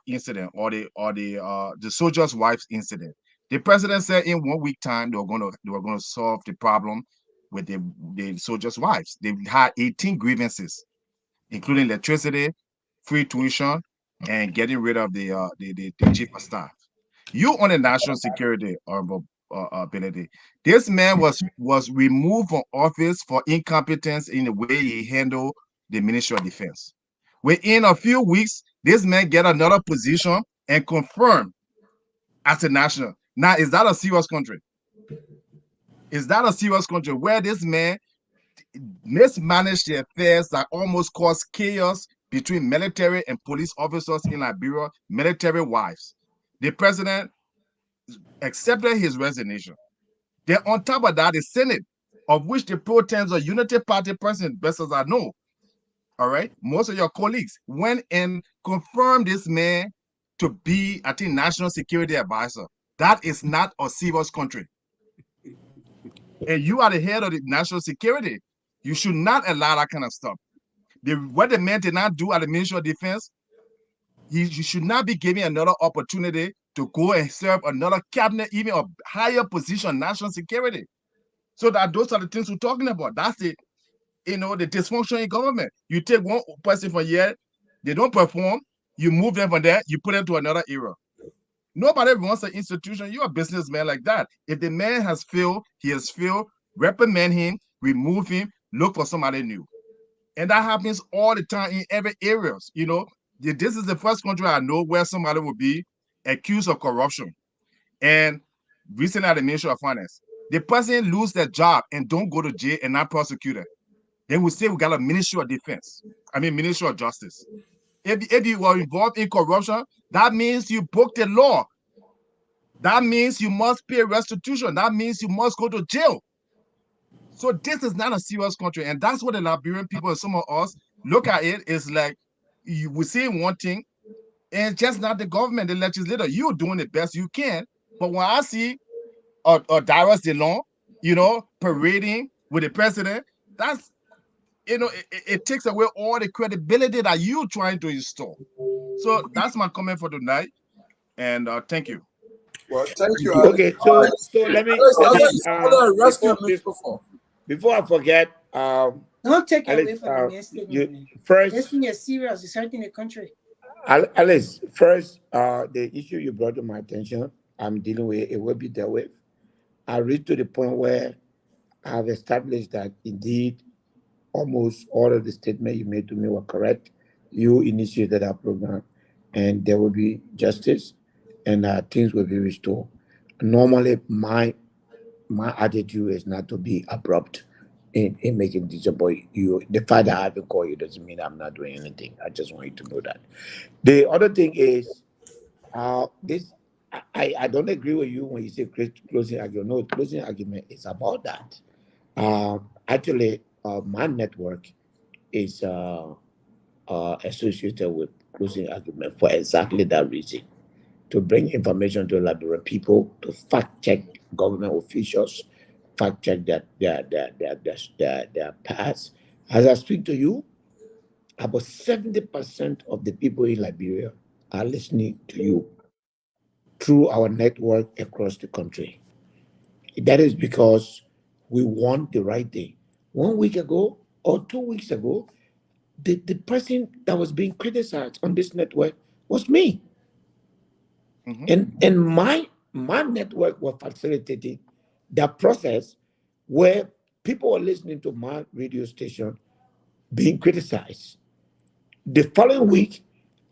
incident or the soldier's wife's incident. The president said in 1 week time they were going to solve the problem with the soldiers' wives. They had 18 grievances, including electricity, free tuition, and getting rid of the chief of staff. You on the national security, Benedict. This man was removed from office for incompetence in the way he handled the Ministry of Defense. Within a few weeks, this man get another position and confirmed as a national. Now, is that a serious country? Is that a serious country where this man mismanaged the affairs that almost caused chaos between military and police officers in Liberia, military wives? The president accepted his resignation. Then on top of that, the Senate, of which the pro-temps of Unity Party president, best as I know, all right, most of your colleagues went and confirmed this man to be, I think, national security advisor. That is not a serious country. And you are the head of the national security. You should not allow that kind of stuff. What the man did not do at the Ministry of Defense, you should not be given another opportunity to go and serve another cabinet, even a higher position, national security. So that those are the things we're talking about. That's the, the dysfunction in government. You take one person from here, they don't perform, you move them from there, you put them to another era. Nobody wants an institution. You're a businessman like that. If the man has failed, he has failed, reprimand him, remove him, look for somebody new. And that happens all the time in every area. This is the first country I know where somebody will be accused of corruption. And recently at the Ministry of Finance, the person lose their job and don't go to jail and not prosecuted. Then we say we got a Ministry of Defense. Ministry of Justice. If you were involved in corruption, that means you broke the law. That means you must pay restitution. That means you must go to jail. So this is not a serious country. And that's what the Liberian people and some of us look at it. It's like we say one thing, and it's just not the government, the legislator. You're doing the best you can. But when I see Darius DeLong, parading with the president, that's, it takes away all the credibility that you're trying to install. So that's my comment for tonight. And thank you. Well, thank you, Alex. Okay, so let me before I forget, don't take Alex, away from the next statement. First, this thing is serious. It's hurting the country. Alice, first, the issue you brought to my attention, I'm dealing with, it will be dealt with. I reached to the point where I've established that indeed almost all of the statements you made to me were correct. You initiated our program, and there will be justice, and things will be restored. Normally, my attitude is not to be abrupt in making decisions, but the fact that I haven't called you doesn't mean I'm not doing anything. I just want you to know that. The other thing is, I don't agree with you when you say closing argument. No, closing argument is about that. Actually, my network is associated with closing argument for exactly that reason, to bring information to Liberian people, to fact check government officials, fact check their past. As I speak to you, about 70% of the people in Liberia are listening to you through our network across the country. That is because we want the right thing. 1 week ago or 2 weeks ago, the person that was being criticized on this network was me. Mm-hmm. And my network was facilitating that process where people were listening to my radio station being criticized. The following week,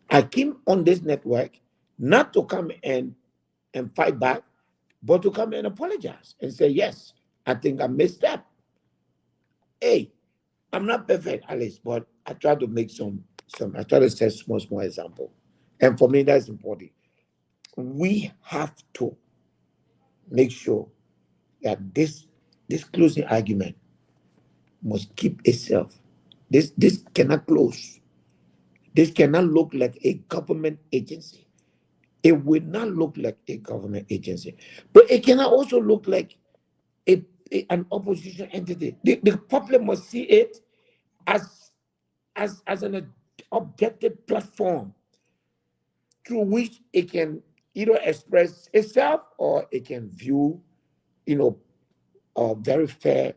I came on this network not to come and fight back, but to come and apologize and say, yes, I think I messed up. Hey, I'm not perfect, Alice, but I try to make I try to set small example. And for me, that's important. We have to make sure that this closing argument must keep itself. This cannot close. This cannot look like a government agency. It will not look like a government agency, but it cannot also look like an opposition entity. The public must see it as an objective platform through which it can either express itself or it can view, a very fair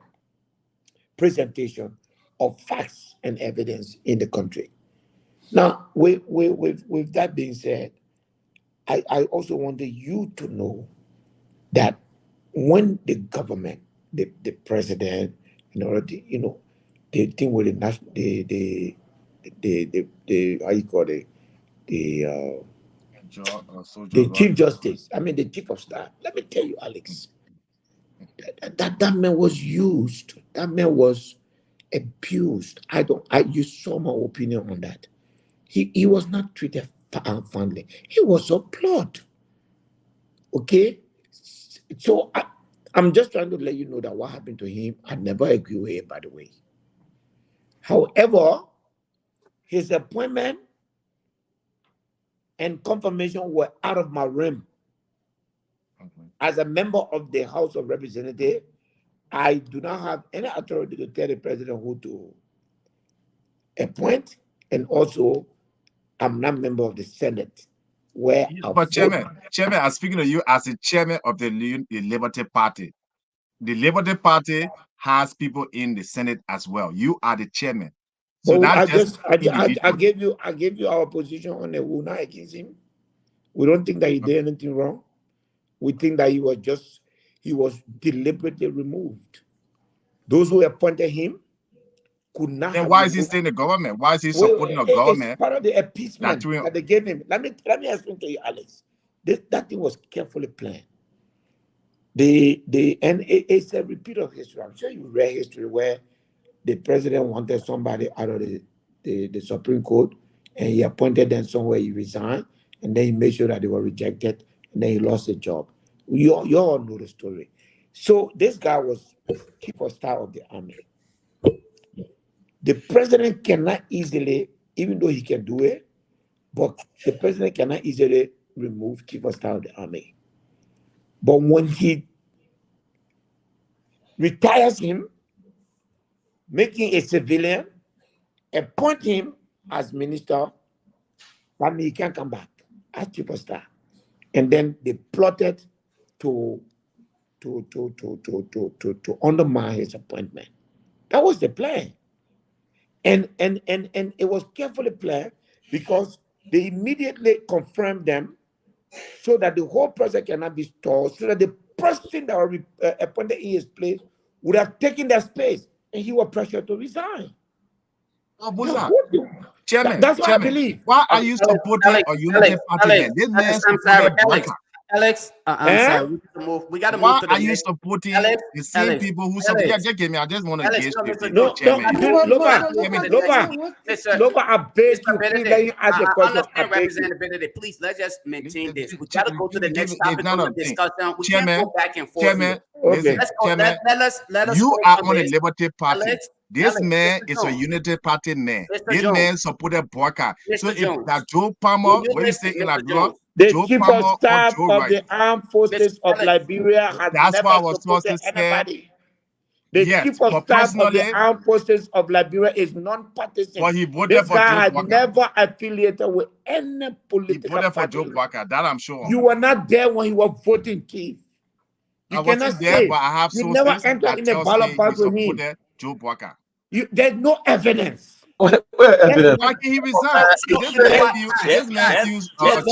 presentation of facts and evidence in the country. Now, with that being said, I also wanted you to know that when the government, the president, the thing with the national, the how you call it, the Chief Justice, the Chief of Staff. Let me tell you, Alex, that man was used. That man was abused. You saw my opinion on that. He was not treated fondly. He was applauded. Okay? So I'm just trying to let you know that what happened to him, I never agree with it, by the way. However, his appointment and confirmation were out of my realm. As a member of the House of Representatives, I do not have any authority to tell the president who to appoint, and also I'm not a member of the Senate. Where But Chairman, I'm speaking to you as a chairman of the Liberty Party. The Liberty Party has people in the Senate as well. You are the chairman. So I gave you our position on the Wuna against him. We don't think that he did anything wrong. We think that he was deliberately removed. Those who appointed him could not. Then why is he staying in the government? Why is he supporting the government? It's part of the appeasement that they gave him. Let me explain to you, Alex. That thing was carefully planned. And it's a repeat of history. I'm sure you read history where the president wanted somebody out of the Supreme Court, and he appointed them somewhere. He resigned, and then he made sure that they were rejected, and then he lost the job. You all know the story. So this guy was chief of staff of the army. The president cannot easily, even though he can do it, but the president cannot easily remove chief of staff of the army. But when he retires him, making a civilian, appoint him as minister, that means he can't come back as chief of staff. And then they plotted to undermine his appointment. That was the plan. And it was carefully planned because they immediately confirmed them so that the whole process cannot be stalled, so that the person that was appointed in his place would have taken that space, and he was pressured to resign. Chairman, that's what I believe. Why are you supporting a unity party? This man Alex, I'm sorry. We got to move to the Why are you supporting the same people who support? Yeah, just give me. I just want to get you. No, Loba, I beg you, please let you ask a question. Representability, please, let's just maintain this. We got to go to the next topic of the discussion. We can't go back and forth. Chairman, let us you are on the Liberty Party. This man is a unity party man. This man supported Boycott. So if that Joe Palmer, what you say in Liberia, the chief of staff of the armed forces of Liberia has that's why I was supposed to say. The chief of staff of the armed forces of Liberia is non-partisan. But he voted for Joe had Boycott. Never affiliated with any political He voted for party. Joe Boycott. That I'm sure. You were not there when he was voting, chief. You cannot say, but I have you never entered in the ballot box with him. Joe Boycott. There's no evidence. Where evidence? Why can he resign? This man feels that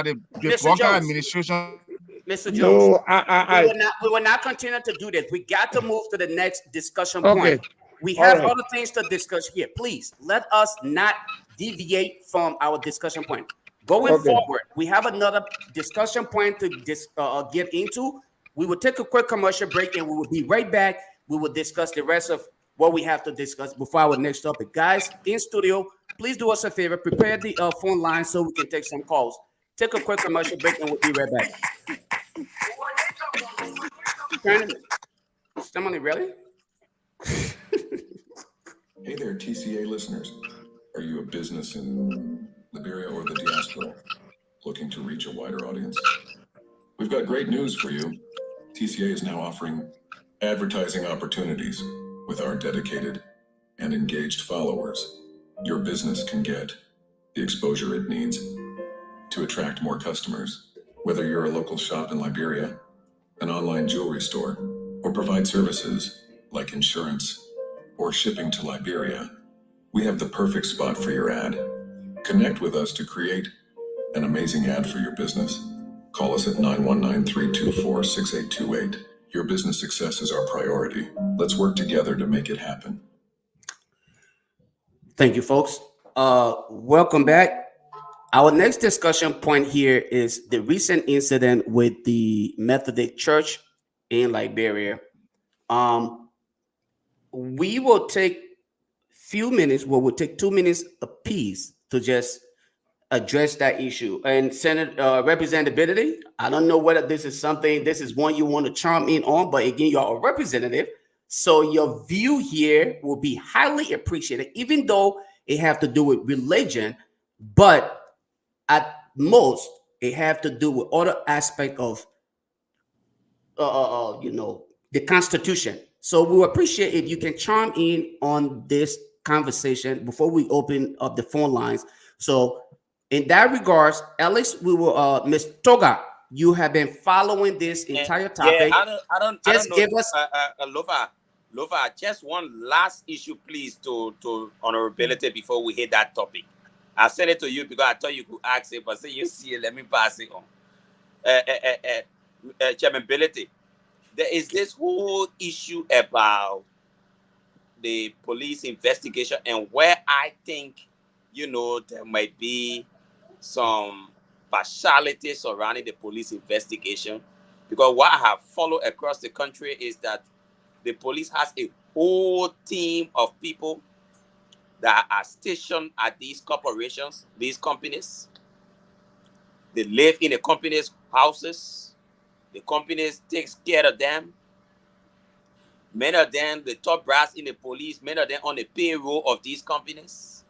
the Boycott administration. Mr. Jones, we will not continue to do this. We got to move to the next discussion point. We have other things to discuss here. Please let us not deviate from our discussion point. Going forward, we have another discussion point to get into. We will take a quick commercial break and we will be right back. We will discuss the rest of what we have to discuss before our next topic. Guys, in studio, please do us a favor. Prepare the phone line so we can take some calls. Take a quick commercial break and we'll be right back. Somebody really? Hey there, TCA listeners. Are you a business in Liberia or the diaspora looking to reach a wider audience? We've got great news for you. TCA is now offering advertising opportunities with our dedicated and engaged followers. Your business can get the exposure it needs to attract more customers. Whether you're a local shop in Liberia, an online jewelry store, or provide services like insurance or shipping to Liberia, we have the perfect spot for your ad. Connect with us to create an amazing ad for your business. Call us at 919-324-6828. Your business success is our priority. Let's work together to make it happen. Thank you, folks. Welcome back. Our next discussion point here is the recent incident with the Methodist Church in Liberia. We will take few minutes. We'll take 2 minutes apiece to just address that issue. And Senate representability, I don't know whether this is one you want to chime in on, but again, you're a representative, So your view here will be highly appreciated, even though it have to do with religion, but at most it have to do with other aspect of the Constitution. So we appreciate if you can chime in on this conversation before we open up the phone lines. So in that regards, Alex, we will Ms. Toga, you have been following this entire topic. Yeah, I don't Just know. give us Lova, just one last issue, please, to honorability before we hit that topic. I sent it to you because I thought you could ask it, but say you see it, let me pass it on. Chairmanability. There is this whole issue about the police investigation, and where I think, there might be some partiality surrounding the police investigation, because what I have followed across the country is that the police has a whole team of people that are stationed at these corporations, these companies. They live in the company's houses. The companies takes care of them. Many of them, the top brass in the police, many of them on the payroll of these companies.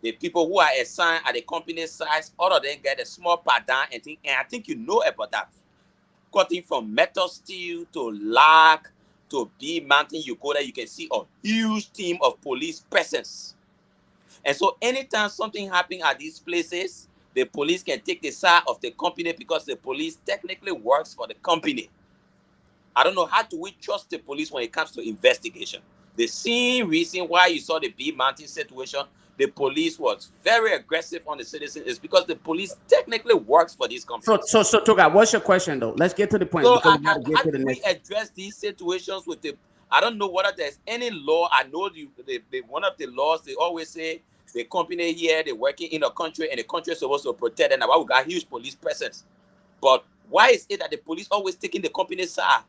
The people who are assigned at the company size, all of them get a small pardon and thing. And I think you know about that. Cutting from metal steel to lac to B mountain, you go there, you can see a huge team of police presence. And so anytime something happens at these places, the police can take the side of the company because the police technically works for the company. I don't know, how do we trust the police when it comes to investigation? The same reason why you saw the B mountain situation, the police was very aggressive on the citizens, is because the police technically works for these companies. so Toga, what's your question though? Let's get to the point. So because we gotta get how to the do we next. address these situations with the? I don't know whether there's any law. I know one of the laws, they always say the company here, they're working in a country and the country is supposed to protect them. Now we got huge police presence. But why is it that the police always taking the company's side?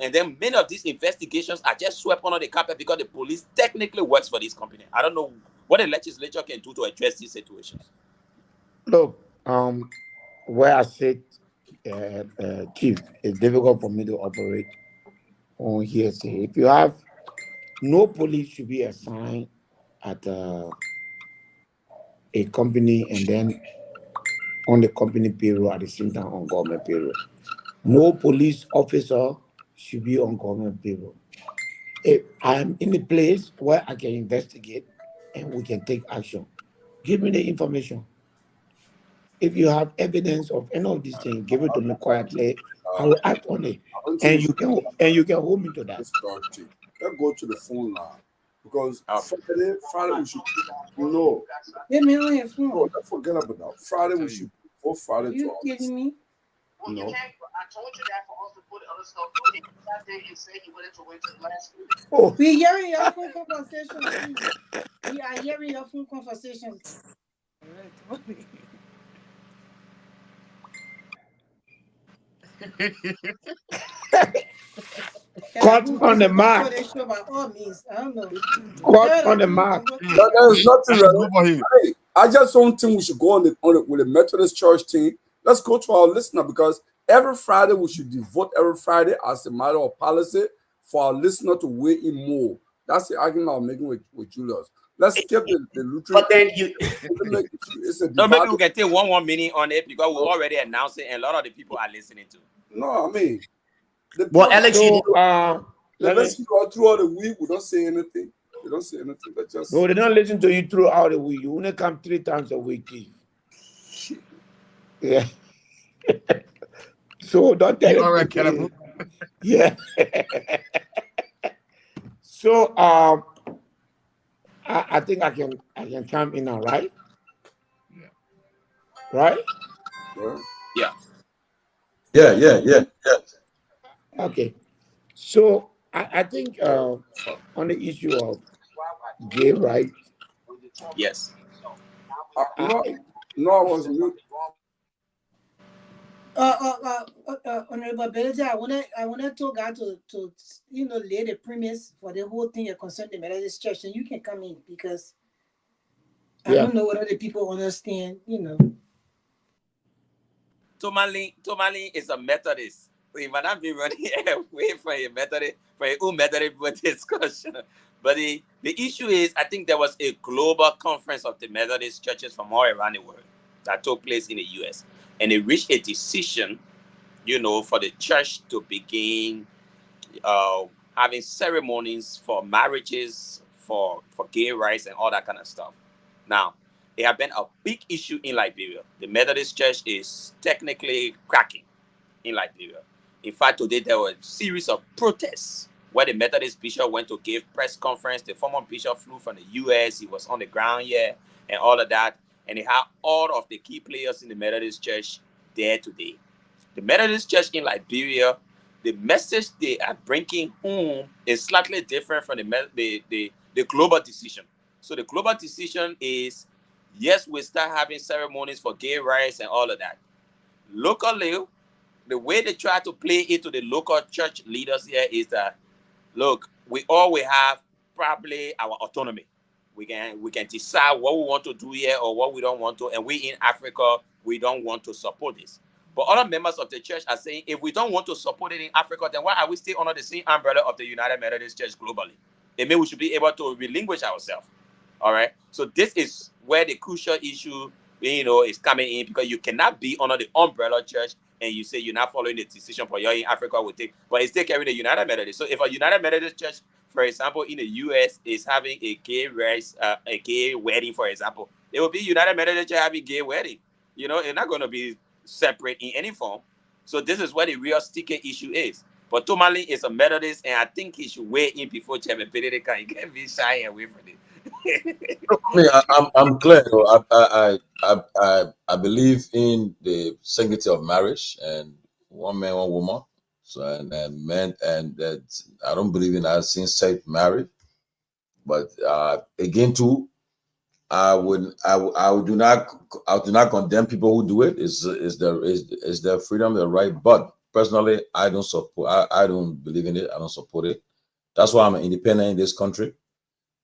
And then many of these investigations are just swept under the carpet because the police technically works for this company. I don't know what the legislature can do to address these situations. Look, where I sit, Chief, it's difficult for me to operate on hearsay. If you have no police should be assigned at a company and then on the company payroll at the same time on government payroll. No police officer should be on government payroll. If I'm in a place where I can investigate and we can take action, give me the information. If you have evidence of any of these things, give it to me quietly. I will act on it, and you can hold me to that. Let's go to the phone line because Friday we should no. Let me on your phone. No, don't forget about that. Friday we should go Friday. You kidding me? No. I told you that for us to put other stuff in. That day you said you wanted to wait till last week. Oh, We hearing your phone conversation. We are hearing your phone conversations. Cut on the mark. By all means, I don't know. Cut on the mark. There is nothing Over relevant. here. Hey, I just don't think we should go on it with the Methodist Church team. Let's go to our listener because every Friday we should devote every Friday as a matter of policy for our listener to weigh in more. That's the argument I'm making with Julius. Let's skip the Lutheran. But then you It's a No, maybe divided- we can take one minute on it because we already announced it and a lot of the people are listening to. No, I mean, well, Alex, So, you the let me- listen all throughout the week. We don't say anything. They don't say anything. They just no, they don't listen to you throughout the week. You only come 3 times a week, Chief. Yeah. So don't tell You all right, me- Cannibal? Yeah. So I think I can come in now, right? Yeah. Right? yeah. Yeah. Okay. So I think on the issue of gay rights, Yes. No, I was mute. Honorable Beleza, I wanna talk God to lay the premise for the whole thing concerning the Methodist Church, and you can come in because I Yeah. don't know whether the people understand. Tomalin is a Methodist. we might not be running away from a Methodist, from a own Methodist discussion. But the issue is, I think there was a global conference of the Methodist churches from all around the world that took place in the U.S. And they reached a decision, for the church to begin having ceremonies for marriages, for gay rights and all that kind of stuff. Now, it has been a big issue in Liberia. The Methodist Church is technically cracking in Liberia. In fact, today there were a series of protests where the Methodist bishop went to give press conference. The former bishop flew from the U.S. He was on the ground here and all of that. And they had all of the key players in the Methodist Church there today. The Methodist Church in Liberia, the message they are bringing home is slightly different from the global decision. So the global decision is, yes, we start having ceremonies for gay rights and all of that. Locally, the way they try to play it to the local church leaders here is that, look, we always have probably our autonomy. We can decide what we want to do here or what we don't want to. And we in Africa, we don't want to support this. But other members of the church are saying, if we don't want to support it in Africa, then why are we still under the same umbrella of the United Methodist Church globally? It means we should be able to relinquish ourselves. All right. So this is where the crucial issue, is coming in, because you cannot be under the umbrella church and you say you're not following the decision for you're in Africa will take, but it's still carrying the United Methodist. So if a United Methodist church, for example, in the US is having a gay wedding, for example, it will be United Methodist church having gay wedding. It's not going to be separate in any form. So this is where the real sticky issue is. But Tomali is a Methodist, and I think he should weigh in before Chairman Benedict. He can't be shy away from it. I'm clear. I believe in the sanctity of marriage and one man, one woman. So and men, and that I don't believe in that same-sex marriage. But again, too, I do not condemn people who do it. Is their freedom, their right. But personally, I don't support. I don't believe in it. I don't support it. That's why I'm an independent in this country,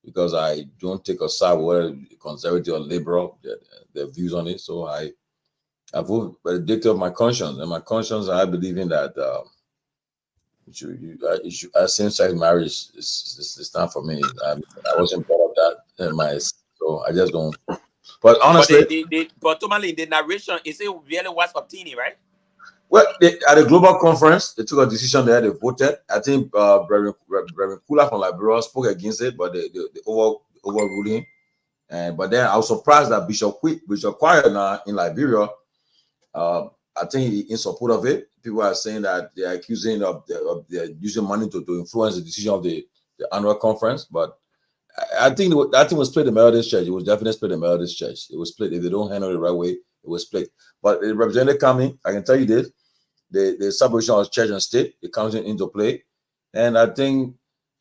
because I don't take a side, whether conservative or liberal, their views on it. So I vote by the dictate of my conscience, and my conscience, I believe in that. Same-sex marriage is not for me. I wasn't part of that in my. So I just don't. But honestly, but Tomali, the narration, is it really what's obtaining, right? Well, at the global conference, they took a decision there. They voted. I think Reverend Kula from Liberia spoke against it, but they overruled him. But then I was surprised that Bishop Choir now in Liberia, I think he in support of it. People are saying that they're accusing of using money to influence the decision of the annual conference. But I think that thing was split the Methodist Church. It was definitely split the Methodist Church. It was split. If they don't handle it the right way, it was split. But the representative coming, I can tell you this: the separation of church and state, it comes into play, and I think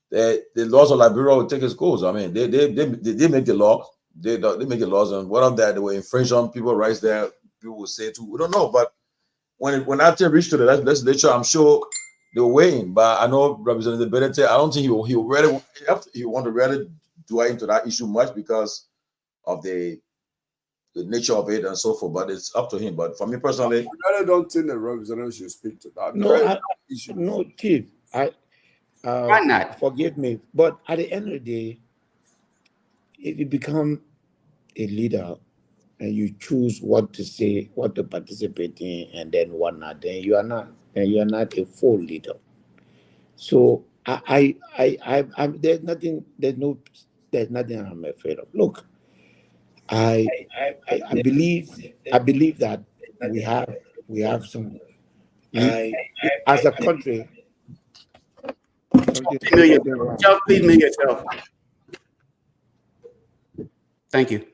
the laws of Liberia will take its course. I mean, they make the law. They make the laws, and one of that they will infringe on people's rights. There, people will say too. We don't know, but when after reach to the legislature, I'm sure they will weigh in. But I know Representative Benedict, I don't think he want to really do into that issue much because of the nature of it and so forth. But it's up to him. But for me personally, I really don't think the representative should speak to that. No, Chief. Why not? Forgive me, but at the end of the day, if you become a leader and you choose what to say, what to participate in, and then what not, then you are not a full leader. So there's nothing I'm afraid of. Look, I believe that we have some as a country. Please mute yourself. Thank you.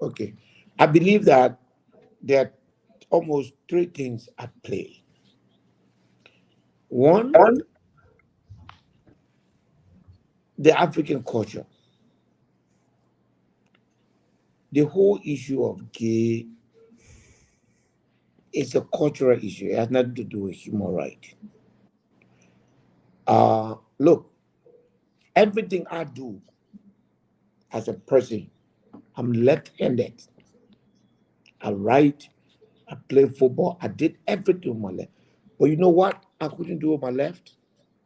Okay. I believe that there are almost three things at play. One, the African culture. The whole issue of gay is a cultural issue. It has nothing to do with human rights. Look, everything I do as a person, I'm left-handed. I write, I play football, I did everything in my life. But you know what? I couldn't do with my left?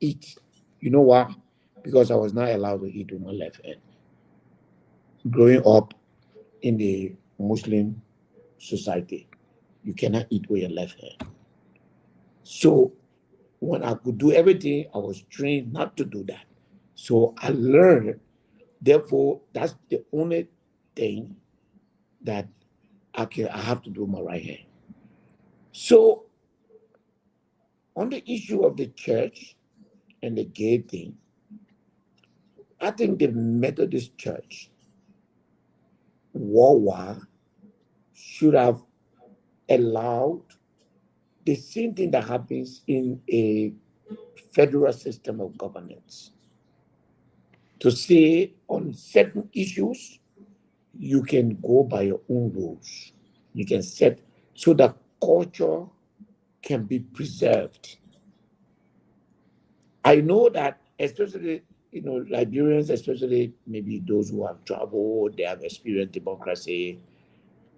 Eat. You know why? Because I was not allowed to eat with my left hand. Growing up in the Muslim society, you cannot eat with your left hand. So when I could do everything, I was trained not to do that. So I learned, therefore, that's the only thing that I have to do with my right hand. So on the issue of the church and the gay thing, I think the Methodist Church worldwide should have allowed the same thing that happens in a federal system of governance. To say on certain issues, you can go by your own rules. You can set so that culture can be preserved. I know that especially, Liberians, especially maybe those who have traveled, they have experienced democracy,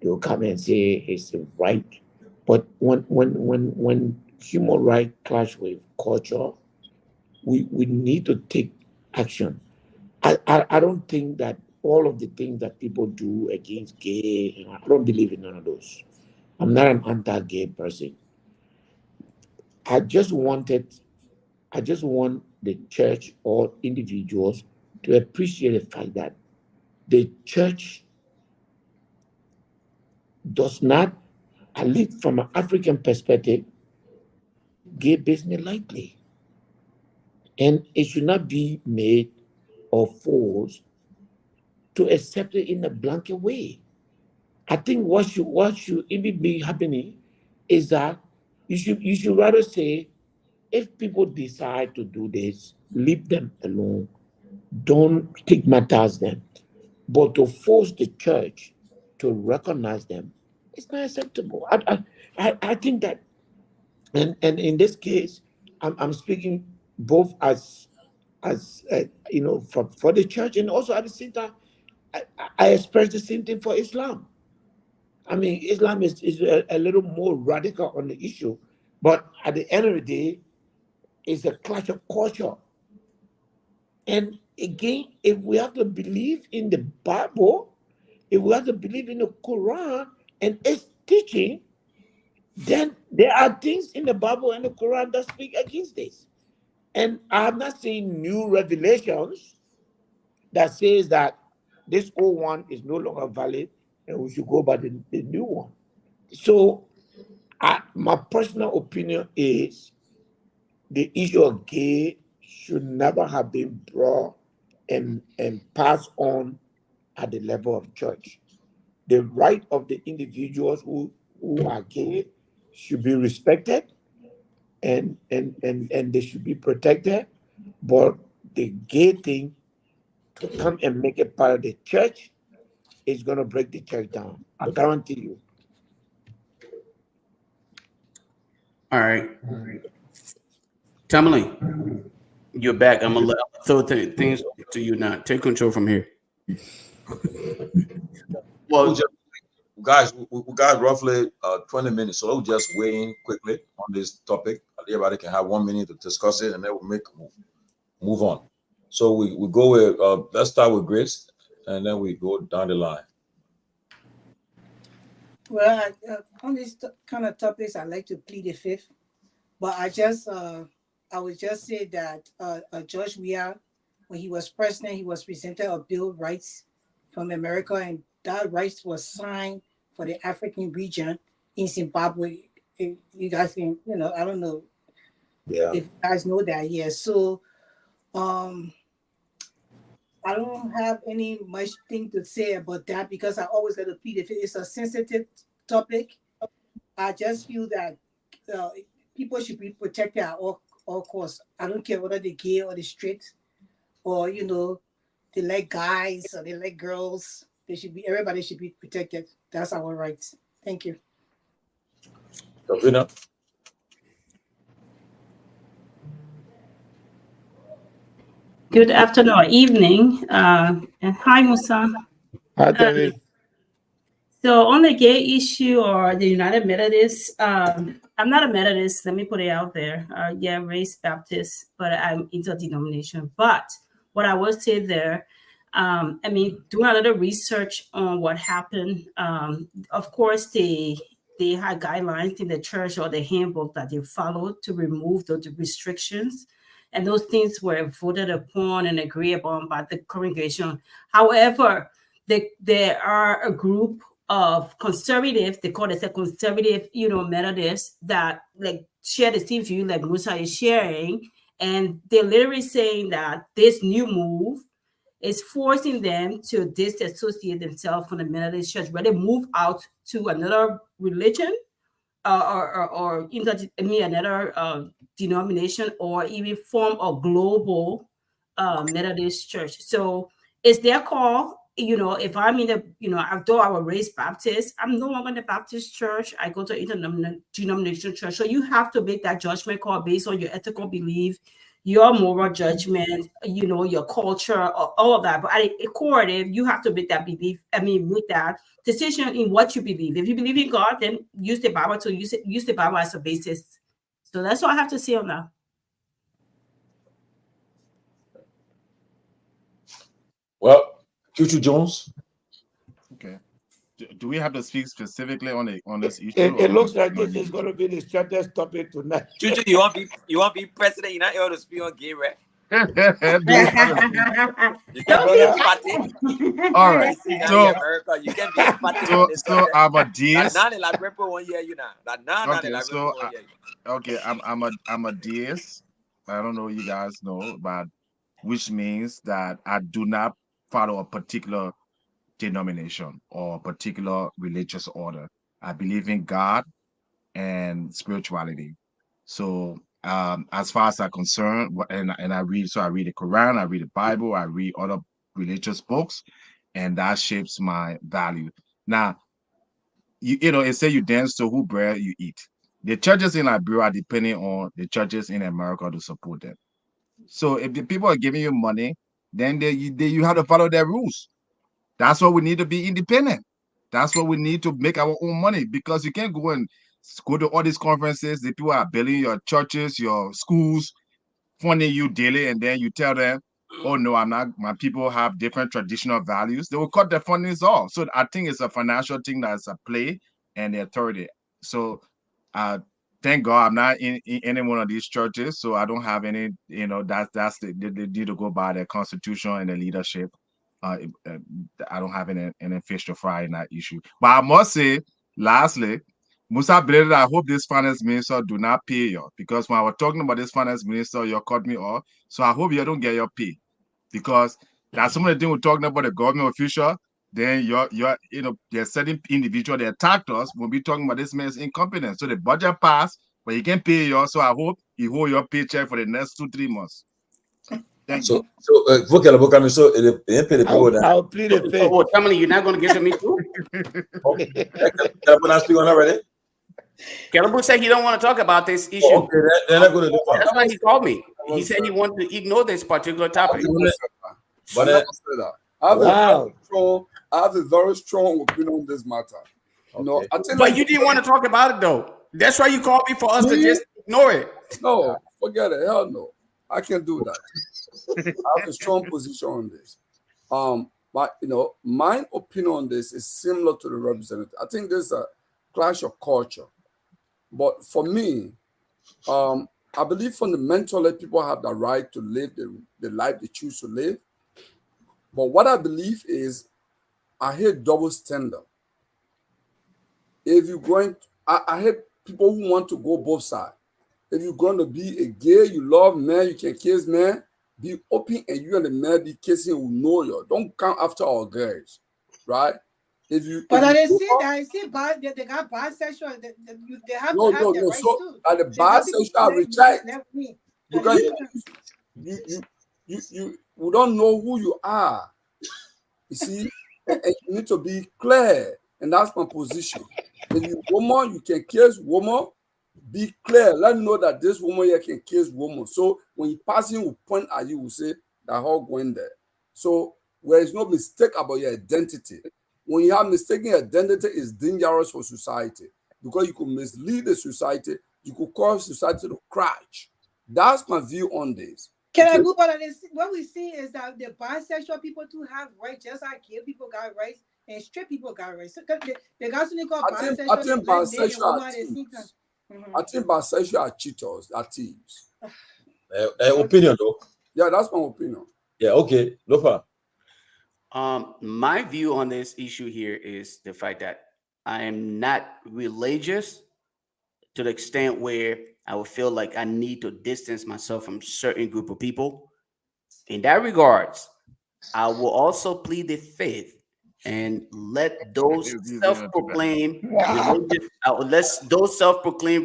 they will come and say it's the right. But when human rights clash with culture, we need to take action. I don't think that all of the things that people do against gay, I don't believe in none of those. I'm not an anti-gay person. I just want the church or individuals to appreciate the fact that the church does not, at least from an African perspective, gay business lightly. And it should not be made or forced to accept it in a blanket way. I think what should even be happening is that you should rather say, if people decide to do this, leave them alone. Don't stigmatize them. But to force the church to recognize them, it's not acceptable. I think that, and in this case, I'm speaking both as for the church, and also at the same time, I express the same thing for Islam. I mean, Islam is a little more radical on the issue, but at the end of the day, it's a clash of culture. And again, if we have to believe in the Bible, if we have to believe in the Quran and its teaching, then there are things in the Bible and the Quran that speak against this. And I have not seen new revelations that says that this old one is no longer valid and we should go by the new one. So my personal opinion is the issue of gay should never have been brought and passed on at the level of church. The right of the individuals who are gay should be respected and they should be protected. But the gay thing, to come and make it part of the church, is going to break the church down. I guarantee you. All right. Tamale, you're back. I'm going to throw things to you now. Take control from here. Well, guys, we got roughly 20 minutes, so we'll just weigh in quickly on this topic. Everybody can have 1 minute to discuss it, and then we'll move on. So we go with, let's start with Grace, and then we go down the line. Well, on these kind of topics, I like to plead the fifth, but I would just say that George Weah, when he was president, he was presented a Bill of Rights from America, and that rights was signed for the African region in Zimbabwe. If you guys can, I don't know if you guys know that. Yeah. So I don't have any much thing to say about that because I always got to plead if it's a sensitive topic. I just feel that people should be protected at all costs. I don't care whether they're gay or they're straight, or they like guys or they like girls. Everybody should be protected. That's our rights. Thank you. Good afternoon or evening. And hi, Musa. Hi, Terry. So on the gay issue or the United Methodists, I'm not a Methodist. Let me put it out there. Yeah, raised Baptist, but I'm interdenomination. But what I will say there, I mean, doing a little research on what happened. Of course, they had guidelines in the church or the handbook that they followed to remove those restrictions, and those things were voted upon and agreed upon by the congregation. However, there are a group of conservative, they call it a conservative, Methodists that like share the same view like Musa is sharing, and they're literally saying that this new move is forcing them to disassociate themselves from the Methodist Church, where they move out to another religion or another denomination, or even form a global Methodist church. So it's their call. If I'm in although I was raised Baptist, I'm no longer in the Baptist church. I go to interdenominational church. So you have to make that judgment call based on your ethical belief, your moral judgment, your culture, all of that. But at a core, you have to make that make that decision in what you believe. If you believe in God, then use the Bible use the Bible as a basis. So that's what I have to say on that. Well, Chuchu Jones. Okay. Do we have to speak specifically on this issue? It looks like this is going to be the shortest topic tonight. Chuchu, you want to be president? You're not able to speak on gay, right? All right. So you can be emphatic on this so I'm a deist. Okay, I'm a deist. I don't know you guys know, but which means that I do not follow a particular denomination or a particular religious order. I believe in God and spirituality. So as far as I'm concerned, and I read the Quran, I read the Bible, I read other religious books, and that shapes my value. Now, it say you dance to who bread you eat. The churches in Liberia are depending on the churches in America to support them. So if the people are giving you money, then you have to follow their rules. That's why we need to be independent. That's what we need to make our own money, because you can't go to all these conferences. The people are billing your churches, your schools, funding you daily, and then you tell them, oh no, I'm not, my people have different traditional values. They will cut their fundings off. So I think it's a financial thing that's a play and the authority. So thank God I'm not in any one of these churches, so I don't have any, that's they need to go by the constitution and the leadership. I don't have any fish to fry in that issue. But I must say, lastly, Musa Breda, I hope this finance minister do not pay you, because when I was talking about this finance minister, you cut me off. So I hope you don't get your pay, because that's some of the things we're talking about the government official. Then there's certain individual that attacked us when we talking about this man's incompetence. So the budget passed, but he can't pay you. So I hope you hold your paycheck for the next 2-3 months. So they pay the people that. I'll plead the fifth. Oh, tell me you're not going to give to me too? Okay. Can I speak on that already? Kelebu said he don't want to talk about this issue. Oh, okay, they're not going to do that. That's why he called me. He said he wanted to ignore this particular topic. But I have a very strong opinion on this matter. But you didn't want to talk about it though. That's why you called me, for us to just ignore it. No, forget it. Hell no. I can't do that. I have a strong position on this. But my opinion on this is similar to the representative. I think there's a clash of culture. But for me, I believe fundamentally people have the right to live the life they choose to live. But what I believe is, I hate double standard. If you're going, I hate people who want to go both sides. If you're going to be a gay, you love men, you can kiss men, be open, and you and the man be kissing who know you. Don't come after our girls, right? They got bisexual. They have to have the right too. At the bisexual reject, because you don't know who you are. You see, and you need to be clear, and that's my position. If you woman, you can kiss woman. Be clear. Let them know that this woman here can kiss woman. So when you passing, will point at you, will say that how going there. So there is no mistake about your identity. when you have mistaken identity, is dangerous for society because you could mislead the society. You could cause society to crash. That's my view on this. Can I move on to this? What we see is that the bisexual people too have rights, just like gay people got rights and straight people got rights. So they got something called bisexual. I think bisexual are thieves. I think bisexual are cheaters, are thieves. Opinion though. Yeah, that's my opinion. Yeah, okay. Lofa. My view on this issue here is the fact that I am not religious to the extent where I would feel like I need to distance myself from certain group of people. In that regards, I will also plead the fifth and let those self-proclaimed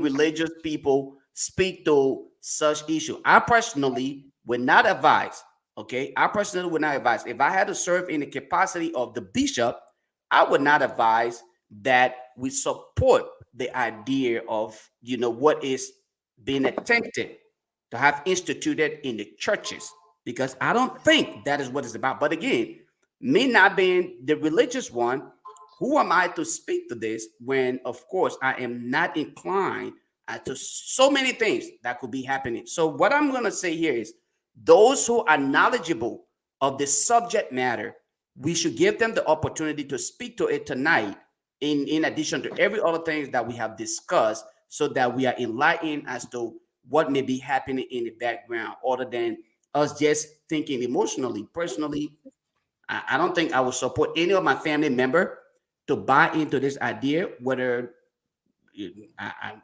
religious people speak to such issue. I personally would not advise. Okay, I personally would not advise. If I had to serve in the capacity of the bishop, I would not advise that we support the idea of, you know, what is being attempted to have instituted in the churches, because I don't think that is what it's about. But again, me not being the religious one, who am I to speak to this when, of course, I am not inclined to so many things that could be happening. So what I'm going to say here is, those who are knowledgeable of the subject matter, we should give them the opportunity to speak to it tonight, in addition to every other things that we have discussed, so that we are enlightened as to what may be happening in the background, other than us just thinking emotionally. Personally, I don't think I would support any of my family member to buy into this idea, whether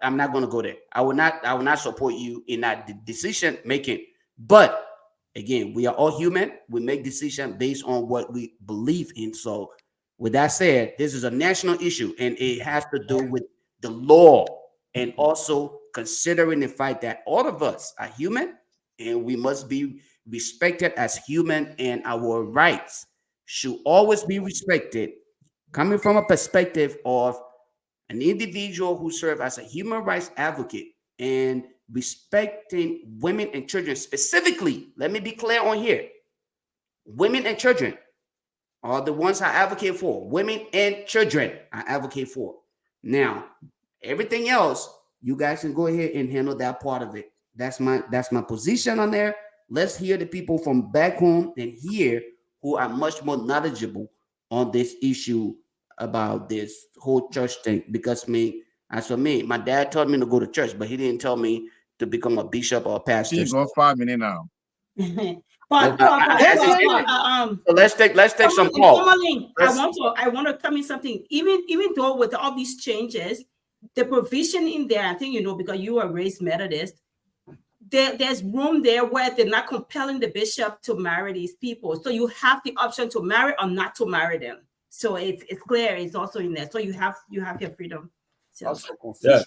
I'm not going to go there. I will not support you in that decision making. But again, we are all human. We make decisions based on what we believe in. So with that said, this is a national issue, and it has to do with the law, and also considering the fact that all of us are human and we must be respected as human, and our rights should always be respected, coming from a perspective of an individual who serves as a human rights advocate and respecting women and children specifically. Let me be clear on here. Women and children are the ones I advocate for. Women and children I advocate for. Now, everything else, you guys can go ahead and handle that part of it. That's my position on there. Let's hear the people from back home and here who are much more knowledgeable on this issue about this whole church thing. Because as for me, my dad told me to go to church, but he didn't tell me to become a bishop or a pastor. You go 5 minutes now. So let's take some calls. I want to come in something. Even though with all these changes, the provision in there, I think, you know, because you are raised Methodist, there's room there where they're not compelling the bishop to marry these people. So you have the option to marry or not to marry them. So it's clear, it's also in there. So you have your freedom. So. Yeah,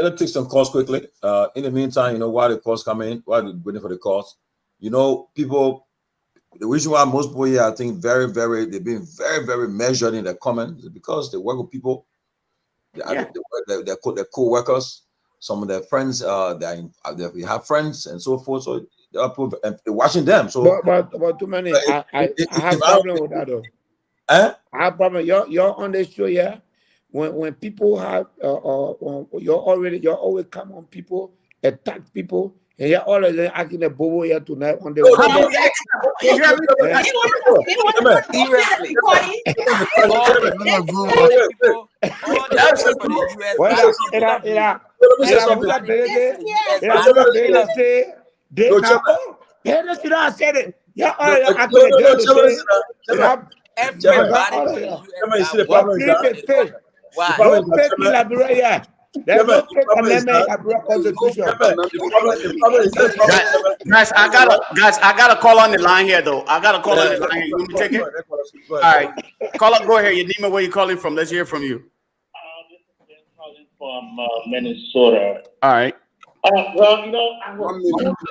let's take some calls quickly. In the meantime, you know, while the calls come in, while we're waiting for the calls, you know, people, the reason why most people here, I think, they've been very, very measured in their comments is because they work with people, they're co-workers, some of their friends, they have friends and so forth. So they're watching them. So, but too many. I have problem with that though. I have problem. You're on the show, yeah. When people have you're always come on people, attack people, and you're always acting a bobo here tonight on the there's no fake amendment that broke constitution. Guys, I got a call on the line here though. I got a call on the line here. You want me to take it? All right, call up. Go ahead. Your name and where you calling from. Let's hear from you. This is Ben calling from Minnesota. All right. Well, you know, I was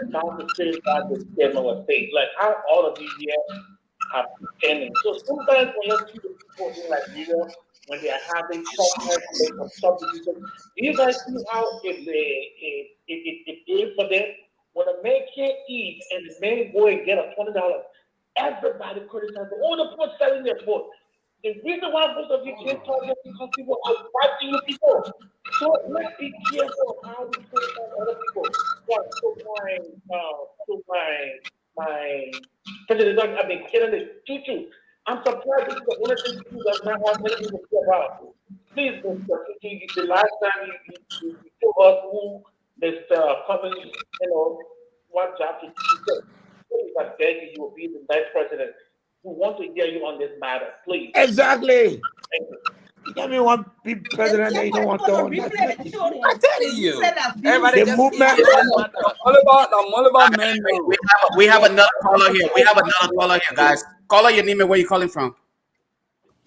about to say about the similar thing, like how all of these years have ended. So sometimes when you see the people like when they are having some subdivision, do you guys see how it is for them? When a man can't eat and the man go and get a $20, everybody criticizes, oh, the poor selling their food. The reason why most of you can't talk is because people are watching you people. So let's be careful of how we criticize other people. My president, I've been killing it. Tutu, I'm surprised this is the only thing Tutu does not have many people to care about. Please, Mr. Tutu, the last time you told us who Mr. Cummings, what job to do. Please, I beg you will be the next president. We want to hear you on this matter, please. Exactly. Thank you. You got me one big president that you don't want to own. I'm telling you. Everybody The just movement. keep on this matter. I'm all about men now. We have another caller here. We have another caller here, guys. Caller your name and where you calling from.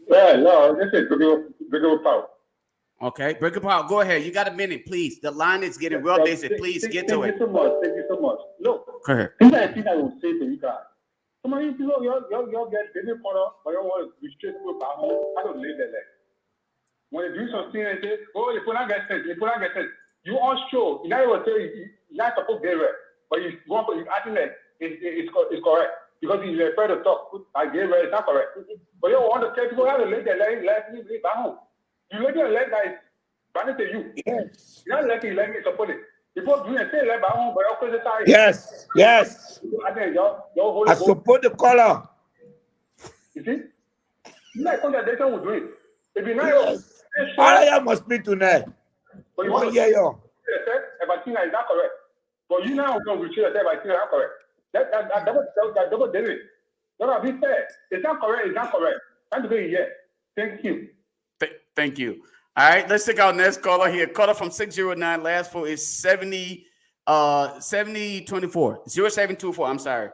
Yeah, no, this is Brigadier Power. Okay, Brigadier Power, go ahead. You got a minute, please. The line is getting real busy. Please get to it. Thank you so much. Look, Go ahead. these are the things I will say to you guys. Some of you people, y'all get busy corner, but you want to restrict people back home. I don't live that way. When you do something and say, oh, you put on get sent, you all show. You know what say you're not supposed to get red, but you acting like it's correct. Because he's afraid to talk. I get red, it's not correct. But you want to tell people how to live their life, live back home. You live your life that is running to you. Yes. You're not letting let me support it. People do say live back home, but you're criticizing. Yes. Yes. I think y'all I support the caller. You see? You like contradiction will do it. If you know Yes. All of y'all must be tonight. but you One want year, to yo. Evatina is not correct. But you now going to retrieve that Evatina is not correct. That double did it. Don't be fair. It's not correct. It's not correct. Time to be here. Thank you. Thank you. All right, let's take our next caller here. Caller from 609. Last four is 7024. 0724. I'm sorry.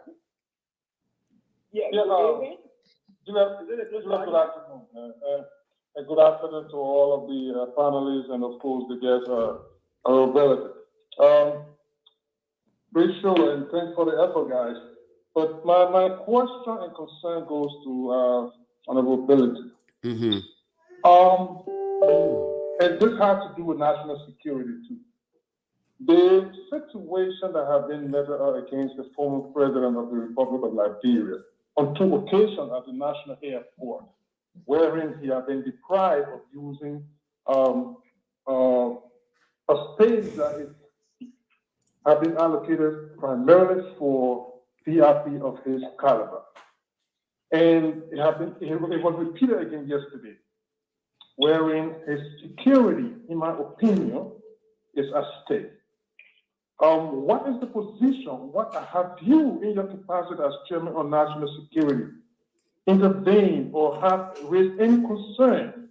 Good afternoon. And good afternoon to all of the panelists and, of course, the guests, our relatives. Great show, and thanks for the effort, guys. But my question and concern goes to Honorable Billington. Mm-hmm. And this has to do with national security, too. The situation that have been meted against the former president of the Republic of Liberia on 2 occasions at the national airport, wherein he had been deprived of using a space that is have been allocated primarily for VIP of his caliber. And it was repeated again yesterday, wherein his security, in my opinion, is at stake. What is the position? What have you, in your capacity as chairman of national security, intervened or have raised any concern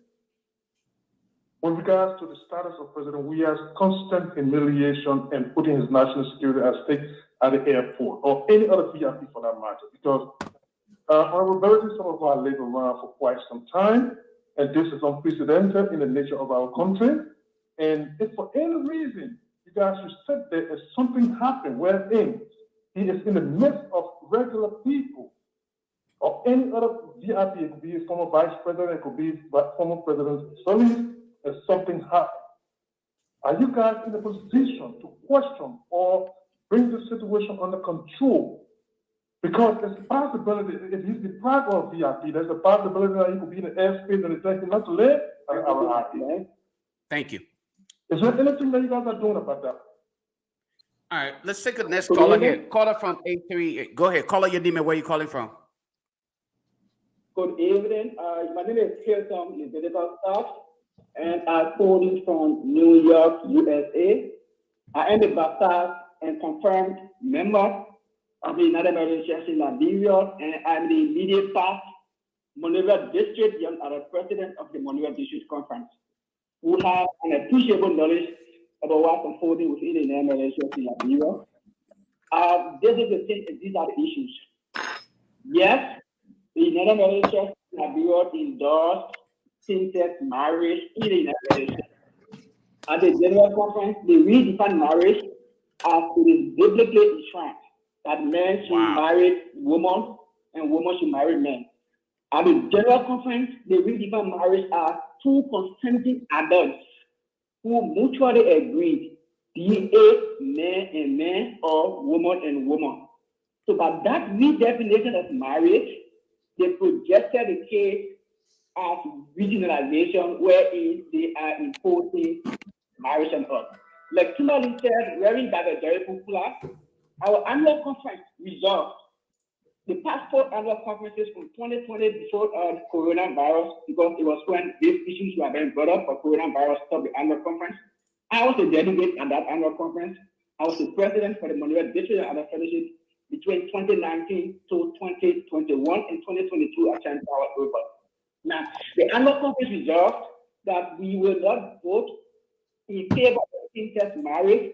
with regards to the status of President Weah's constant humiliation and putting his national security at stake at the airport or any other VIP for that matter? Because Honorable Billington, some of us live around for quite some time, and this is unprecedented in the nature of our country. And if for any reason you guys should sit there and something happened wherein he is in the midst of regular people or any other VIP, it could be his former vice president, it could be former president's son, and something happened. Are you guys in a position to question or bring the situation under control? Because there's a possibility, if he's deprived of VIP, there's a possibility that he could be in the airspace and it's like not to live. Thank you. Is there anything that you guys are doing about that? All right, let's take the next caller here. Caller from 838. Go ahead. Caller your name and where you calling from. Good evening. My name is Kirtan Libidical Staff, and I called in from New York, USA. I am a baptized and confirmed member of the United Methodist Church in Liberia, and I'm the immediate past Monrovia District Young Adult President of the Monrovia District Conference, who have an appreciable knowledge about what's unfolding within the United Methodist Church in Liberia. These are the issues. Yes, the United Methodist Church in Liberia endorsed same-sex marriage in the United States. At the General Conference, they redefined marriage as it is biblically enshrined that men should marry women and women should marry men. At the General Conference, they redefined marriage as 2 consenting adults who mutually agreed, be it man and man or woman and woman. So by that redefinition of marriage, they projected the case as regionalization, wherein they are imposing marriage and all. Like Kimberly said, wearing that a very popular, our annual conference resolved the past 4 annual conferences from 2020 before coronavirus, because it was when these issues were being brought up for coronavirus stopped the annual conference. I was a delegate at that annual conference. I was the president for the Monroe District and the Fellowship between 2019 to 2021 and 2022 at China Power Global. Now, the annual conference resolved that we will not vote in favor of same-sex marriage.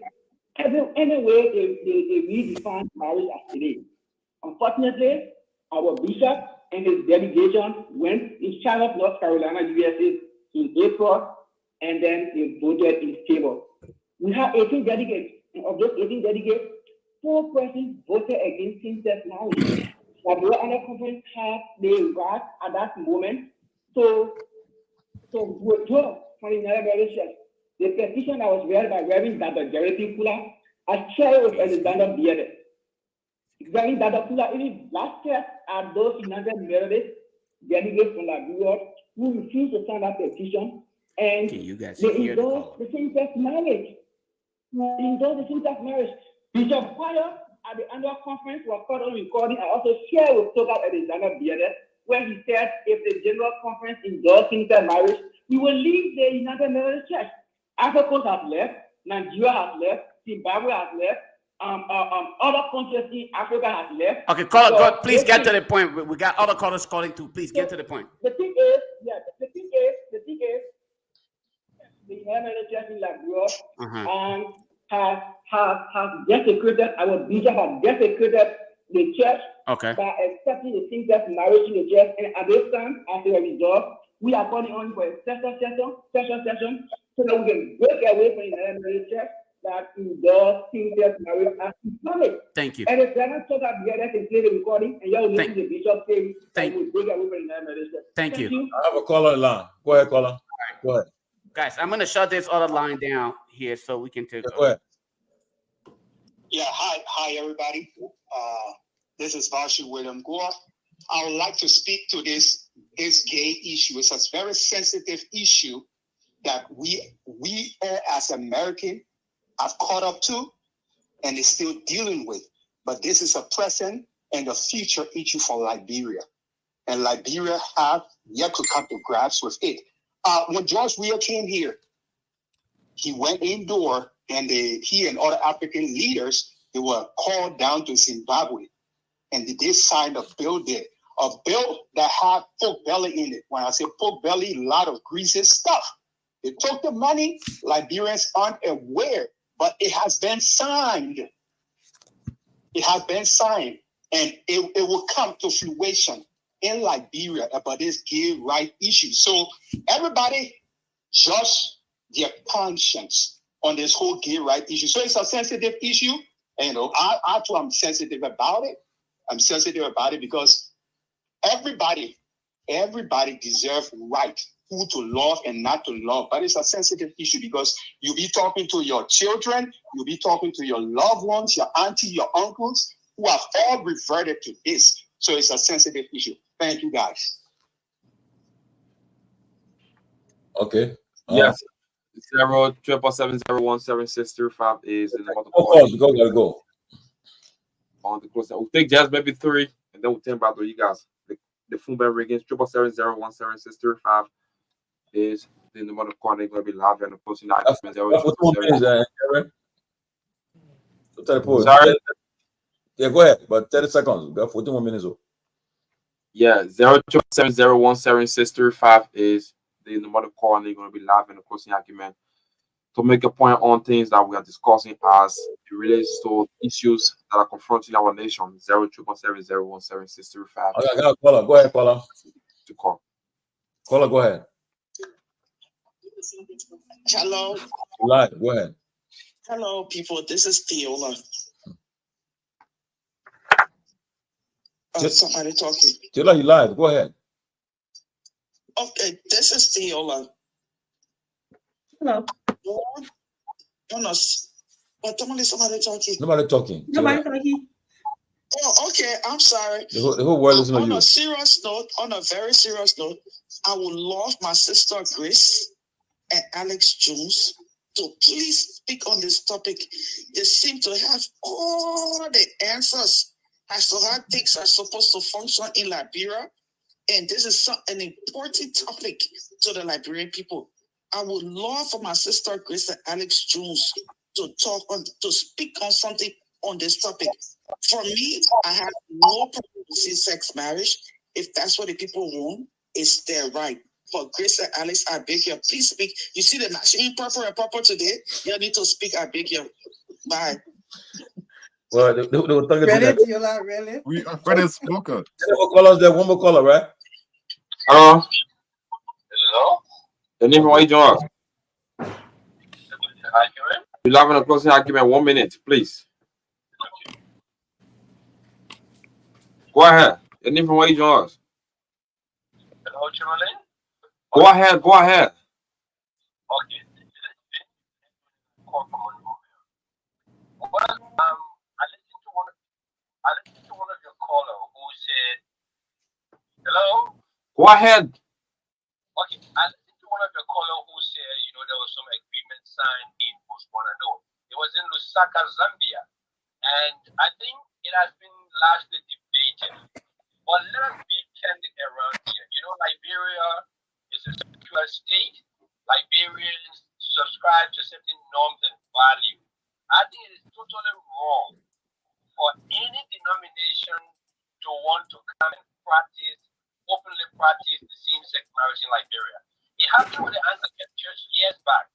Anyway, they redefine marriage as today. Unfortunately, our bishop and his delegation went in Charlotte, North Carolina, USA in April, and then they voted in favor. We have 18 delegates, and of those 18 delegates, 4 persons voted against same-sex marriage. The annual conference had the right at that moment to withdraw from the United Methodist Church. The petition that was read by Reverend Dr. Jerry P. Fuller, as chair of Alexander Bearded. Reverend Dr. Fuller, even last year, at those United Methodist delegates from Liberia who refused to sign that petition, and they endorsed the same-sex marriage. They endorsed the same-sex marriage. Bishop Fire at the annual conference was caught on recording. I also shared with Dr. Alexander Bearded, where he said if the General Conference endorsed same-sex marriage, we will leave the United Methodist Church. Africa has left, Nigeria has left, Zimbabwe has left, other countries in Africa has left. Okay, caller, please get to the point. We got other callers calling too. Please get to the point. The thing is, the United Methodist Church in Liberia has desecrated, our bishop has desecrated the church by accepting the same-sex marriage in the church. And at this time, as a result, we are calling on for a special session, so that we can break away from the United Methodist Church that endorse same-sex marriage as Islamic. Thank you. And if they're not so that the other can play the recording, and you'll listen to the bishop saying that we break away from the United Methodist Church. Thank you. I have a caller line. Go ahead, caller. Go ahead. Guys, I'm gonna shut this other line down here so we can take. Go ahead. Yeah, hi everybody. This is Varshu William Gore. I would like to speak to this gay issue. It's a very sensitive issue that we all as Americans have caught up to and is still dealing with. But this is a present and a future issue for Liberia. And Liberia have yet to come to grasp with it. When George Weah came here, he went indoor and he and other African leaders, they were called down to Zimbabwe. And they signed a bill there. A bill that had pork belly in it. When I say pork belly, a lot of greasy stuff. They took the money, Liberians aren't aware, but it has been signed. It has been signed, and it will come to fruition in Liberia about this gay right issue. So everybody judge their conscience on this whole gay right issue. So it's a sensitive issue, and I'm sensitive about it. I'm sensitive about it because everybody deserves right who to love and not to love. But it's a sensitive issue because you'll be talking to your children, you'll be talking to your loved ones, your auntie, your uncles, who have all reverted to this. So it's a sensitive issue. Thank you, guys. Okay. Yes. 077701763 is the number to call. Go. On the close. We'll take just maybe 3, and then we'll think about you guys. The phone bell ringing 777017635 is the number to call. They're going to be live and posting that. Sorry. Yeah, go ahead. But 30 seconds. We got 14 more minutes. Yeah, 077017635 is the number to call, and they're going to be live in the closing argument to make a point on things that we are discussing as it relates to issues that are confronting our nation. 07770176335. Okay, I got a caller. Go ahead, caller. To call. Caller, go ahead. Hello. Live. Go ahead. Hello, people. This is Theola. Somebody talking. Theola, you live. Go ahead. Okay, this is Theola. Hello. But somebody talking. Nobody talking. Nobody talking. Oh, okay. I'm sorry. The whole world listen to On you. a serious note, on a very serious note, I would love my sister Grace and Alex Jones to please speak on this topic. They seem to have all the answers as to how things are supposed to function in Liberia. And this is an important topic to the Liberian people. I would love for my sister Grace and Alex Jones to speak on something on this topic. For me, I have no problem with same-sex marriage. If that's what the people want, it's their right. But Grace and Alex, I beg you, please speak. You see the national improper and proper today? You need to speak, I beg you. Bye. Well, they were talking Really, about Tiola, really? We already spoken. One more caller, right? Hello? Hello? Your name, why you join us? You're having a closing argument. 1 minute, please. Go ahead. Your name, from where you join us? Hello, Chimale? Go ahead. Go ahead. Okay. Well, I listened to one of your caller who said, hello? Go ahead. Okay, I listened to one of your caller who said, there was some agreement signed in Botswana. It was in Lusaka, Zambia. And I think it has been largely debated. But let us be candid around here. Liberia is a secular state. Liberians subscribe to certain norms and values. I think it is totally wrong for any denomination to want to come and openly practice the same-sex marriage in Liberia. It happened with the Anglican Church years back.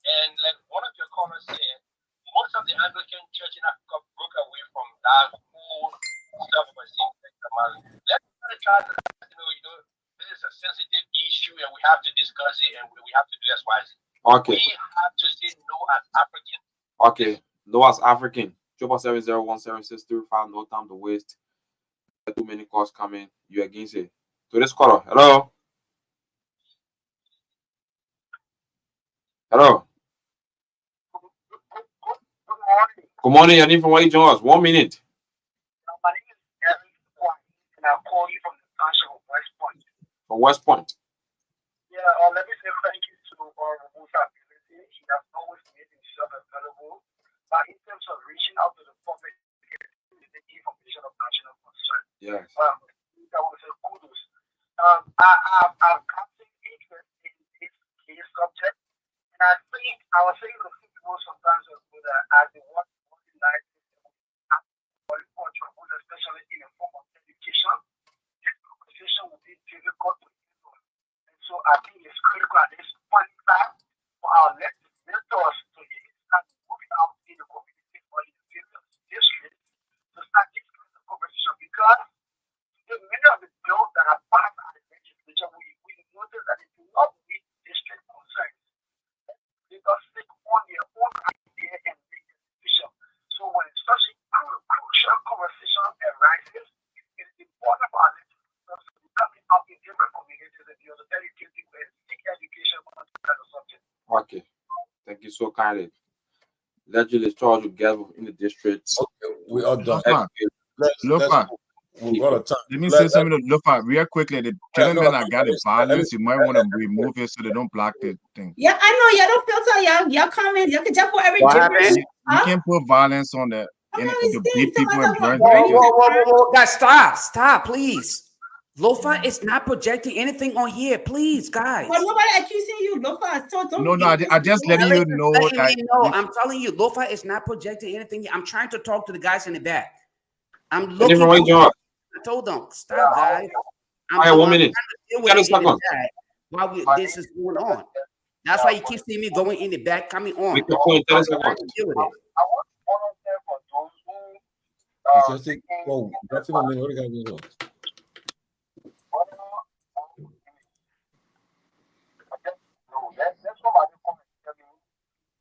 And like one of your callers said, most of the Anglican Church in Africa broke away from that whole stuff of same-sex marriage. Let's try to, this is a sensitive issue and we have to discuss it and we have to do as wise. Okay. We have to say no as Africans. Okay. No as African. 770-17635. No time to waste. Too many calls coming. You against it. To this caller. Hello. Hello. Good morning. Your name from where you join us? 1 minute. My name is Evan White, and I'm calling you from the township of West Point. From West Point. Yeah, let me say thank you to Musa Ability. He has always made himself available. But in terms of reaching out to the public, the information of national concern. Yes. I want to say kudos. I've gotten interest in this case subject, and I think I was saying to people sometimes that as they watch night, especially in a form of education, this conversation will be difficult to handle. And so I think it's critical at this point in time for our mentors to even start moving out in the community or in the various districts to start this kind of conversation, because many of the bills that are passed at the legislature, we notice that it do not meet district concerns. They just take on their own idea and make a decision. So when such a crucial conversation arises, it is important for our legislators to be coming up in different communities and be educating and seek education on this kind of subject. Okay. Thank you so kindly. Legislators together in the districts. Okay, we are done. Lofa. We've got a time. Let me say something to Lofa real quickly. The gentlemen that got the violence, you might want to remove it so they don't block the thing. Yeah, I know. Y'all don't filter. Y'all comment. Y'all can jump on every What different. happened? You can't put violence on the beat people and burn Whoa, guys, stop, please. Lofa is not projecting anything on here, please, guys. But nobody accusing you, Lofa. So don't. No, I just letting you know that. I'm telling you, Lofa is not projecting anything. I'm trying to talk to the guys in the back. I'm Your name looking. from where you join us? I told them, stop, guys. All right, 1 minute. While this is going on. That's why you keep seeing me going in the back, coming on. Make your point. 30 seconds. Deal with it.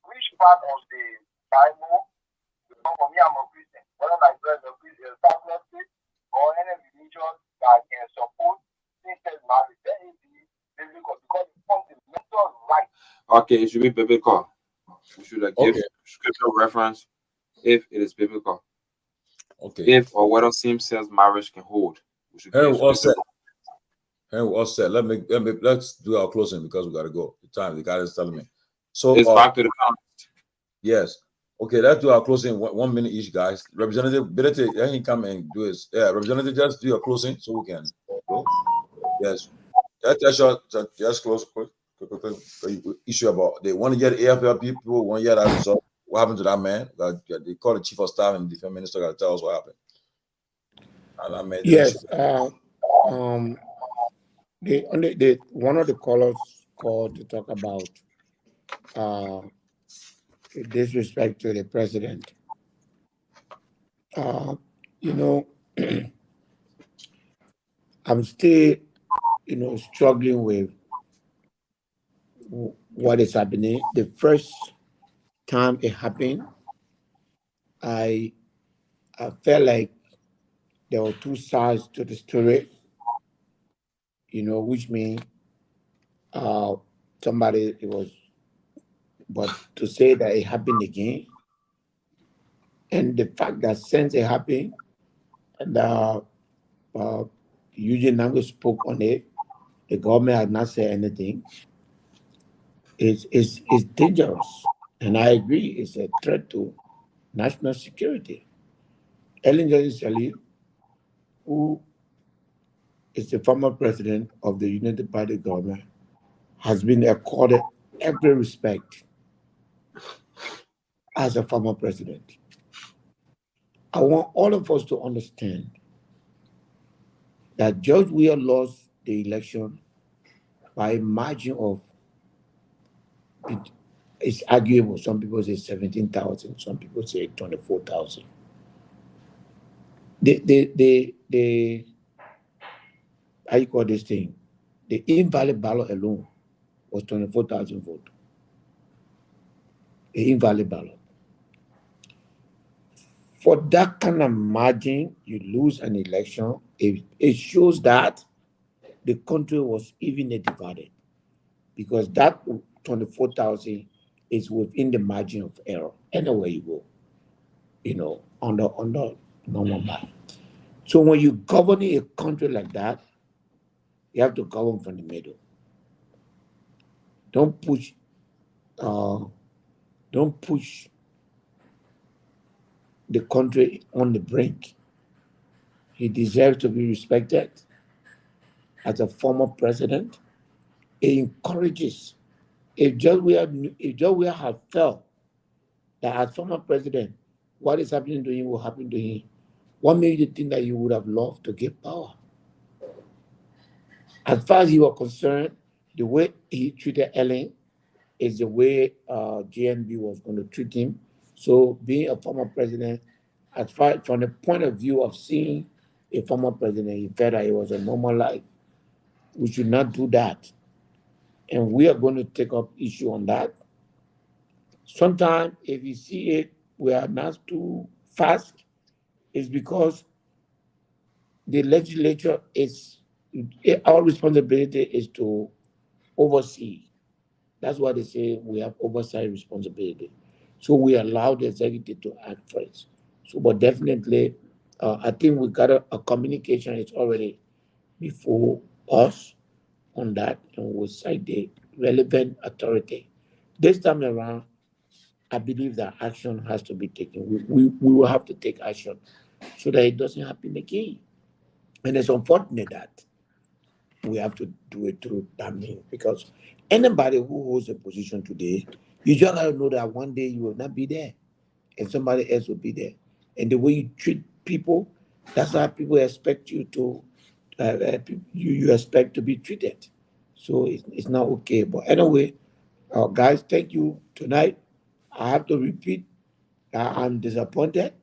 Which part of the Bible, for me, I'm a Christian, whether my brother is a Christian, or any religion that can support same-sex marriage, that is biblical, because it's fundamental right. Okay, it should be biblical. We should give scripture reference if it is biblical. Okay. If or whether same-sex marriage can hold. We should Henry, give all set. Henry, all set. Let's do our closing because we gotta go. The time the guy is telling me. So it's back to the comments. Yes. Okay, let's do our closing. 1 minute each, guys. Representative Bilete, let him come and do his. Yeah, Representative, just do your closing so we can go. Yes. That's your just close quick issue about they want to get AFL people, want to get that result. What happened to that man? They called the chief of staff and the defense minister got to tell us what happened. And that man Yes. One of the callers called to talk about disrespect to the president. You know, I'm still, struggling with what is happening. The first time it happened, I felt like there were two sides to the story, which means somebody but to say that it happened again, and the fact that since it happened, and Eugene Nango spoke on it, the government has not said anything. It's dangerous, and I agree. It's a threat to national security. Ellen Johnson Sirleaf, who is the former president of the United Party government, has been accorded every respect as a former president. I want all of us to understand that George Weah lost the election by a margin of, it's arguable. Some people say 17,000, some people say 24,000. The how you call this thing? The invalid ballot alone was 24,000 votes. The invalid ballot. For that kind of margin, you lose an election. It shows that the country was evenly divided, because that 24,000 is within the margin of error. Anywhere you go, under normal margin. So when you govern a country like that, you have to govern from the middle. Don't push the country on the brink. He deserves to be respected as a former president. It encourages. If George Weah had felt that as former president, what is happening to him will happen to him, what made you think that you would have loved to get power? As far as he was concerned, the way he treated Ellen is the way GNB was going to treat him. So being a former president, as far from the point of view of seeing a former president, he felt that it was a normal life. We should not do that. And we are going to take up issue on that. Sometimes if you see it, we are not too fast, it's because the legislature our responsibility is to oversee. That's why they say we have oversight responsibility. So we allow the executive to act first. So, but definitely, I think we got a communication is already before us on that, and we'll cite the relevant authority. This time around, I believe that action has to be taken. We will have to take action so that it doesn't happen again. And it's unfortunate that we have to do it through that means, because anybody who holds a position today, you just gotta know that one day you will not be there and somebody else will be there. And the way you treat people, that's how people expect you to you expect to be treated. So it's not okay. But anyway, guys, thank you tonight. I have to repeat that I'm disappointed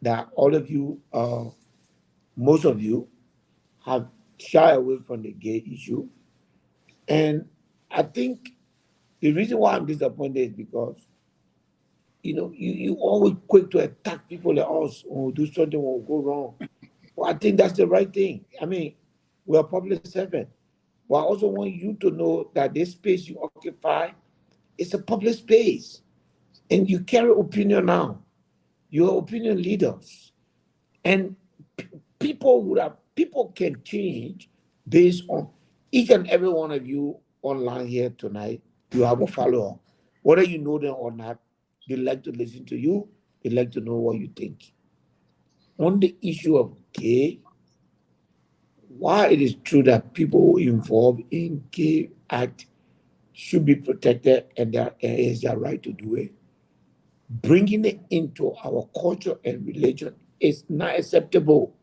that all of you, most of you, have shied away from the gay issue. And I think the reason why I'm disappointed is because, you always quick to attack people like us when we do something will go wrong. Well, I think that's the right thing. I mean, we're a public servant. But I also want you to know that this space you occupy is a public space. And you carry opinion now. You're opinion leaders. And people can change based on each and every one of you online here tonight. You have a follower, whether you know them or not. They like to listen to you. They like to know what you think. On the issue of gay, while it is true that people involved in gay act should be protected and there is their right to do it, bringing it into our culture and religion is not acceptable.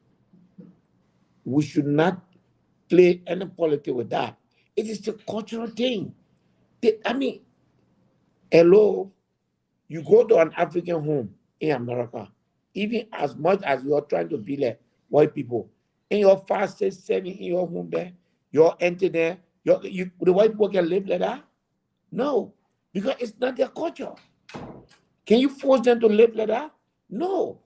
We should not play any politics with that. It is the cultural thing. Hello, you go to an African home in America, even as much as you are trying to be like white people, in your 5, 6, 7 in your home there, you're enter there, the white people can live like that? No, because it's not their culture. Can you force them to live like that? No.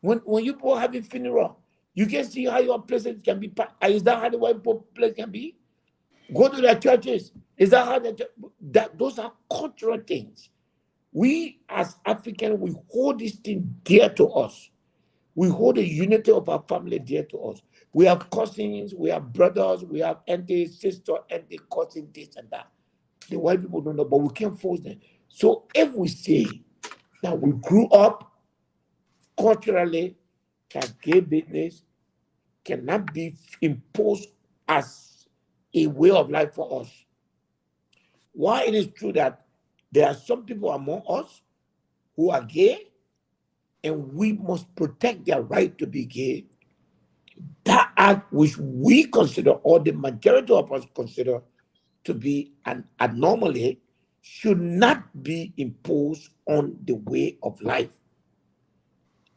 When you people having funeral, you can see how your places can be. Is that how the white people place can be? Go to their churches. Is that how those are cultural things? We as Africans, we hold this thing dear to us. We hold the unity of our family dear to us. We have cousins, we have brothers, we have auntie, sister, auntie, cousin, this and that. The white people don't know, but we can't force them. So if we say that we grew up culturally that gay business cannot be imposed as a way of life for us, while it is true that there are some people among us who are gay, and we must protect their right to be gay, that act which we consider, or the majority of us consider, to be an anomaly should not be imposed on the way of life.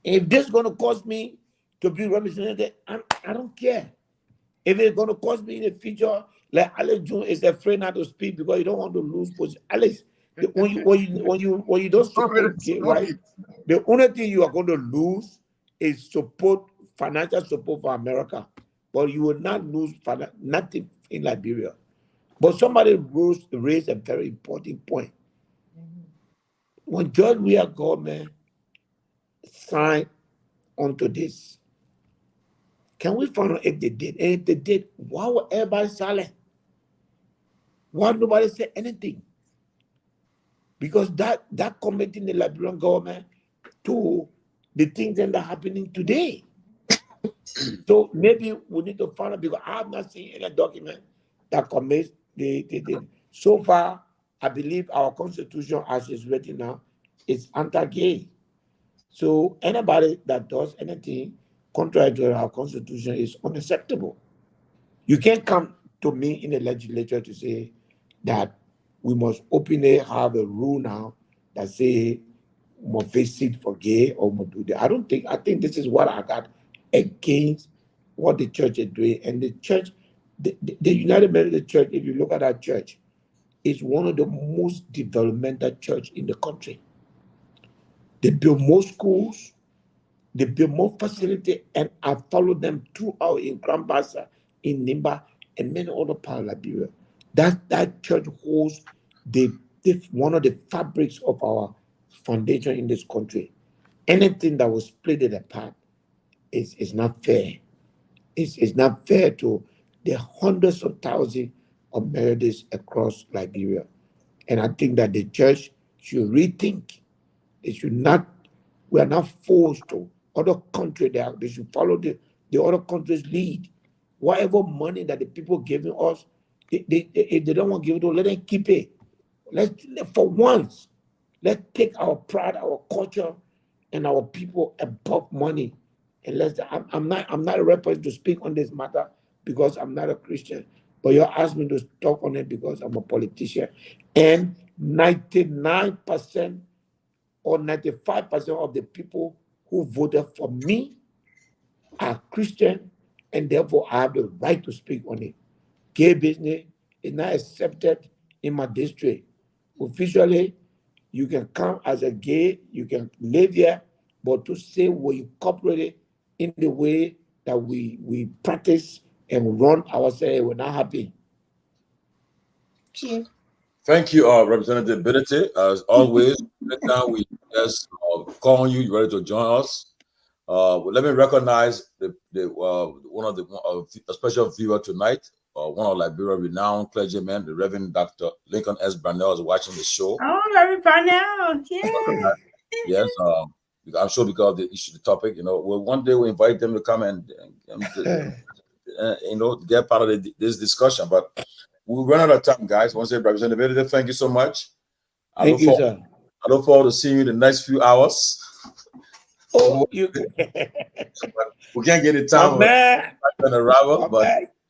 If this is going to cause me to be represented, I don't care. If it's going to cause me in the future, like Alex Jones is afraid not to speak because you don't want to lose position. Alex, when you don't support gay rights, the only thing you are going to lose is financial support for America, but you will not lose nothing in Liberia. But somebody raised a very important point. When George Weah government signed onto this, can we find out if they did? And if they did, why were everybody silent? Why nobody said anything? Because that committing the Liberian government to the things that are happening today. So maybe we need to find out, because I have not seen any document that commits so far. I believe our constitution as it's written now is anti-gay. So anybody that does anything contrary to our constitution is unacceptable. You can't come to me in the legislature to say that we must openly have a rule now that say we must face it for gay or we must do that. I think this is what I got against what the church is doing. And the church, the United Methodist Church, if you look at that church, is one of the most developmental church in the country. They build more schools, they build more facility, and I followed them throughout in Grand Bassa, in Nimba, and many other parts of Liberia. That church holds one of the fabrics of our foundation in this country. Anything that was split it apart is not fair. It's not fair to the hundreds of thousands of Methodists across Liberia. And I think that the church should rethink. We are not forced to other countries. They should follow the other countries' lead. Whatever money that the people giving us, if they don't want to give it, let them keep it. For once, let's take our pride, our culture, and our people above money. And I'm not a representative to speak on this matter because I'm not a Christian. But you asked me to talk on it because I'm a politician. And 99% or 95% of the people who voted for me are Christian, and therefore I have the right to speak on it. Gay business is not accepted in my district. Officially, you can come as a gay, you can live here, but to say we incorporate it in the way that we practice and run ourselves, we're not happy. Thank you, Representative Benete. As always, next time we just call on you, you're ready to join us. Let me recognize one of a special viewer tonight. One of Liberia renowned clergymen, the Reverend Dr. Lincoln S. Brownell, is watching the show. Oh, Reverend Brownell, yeah. Yes, I'm sure because of the issue, the topic, one day we invite them to come and get part of this discussion. But we run out of time, guys. Once again, Representative, thank you so much. I look forward to seeing you in the next few hours. Oh, you we can't get the time. Man,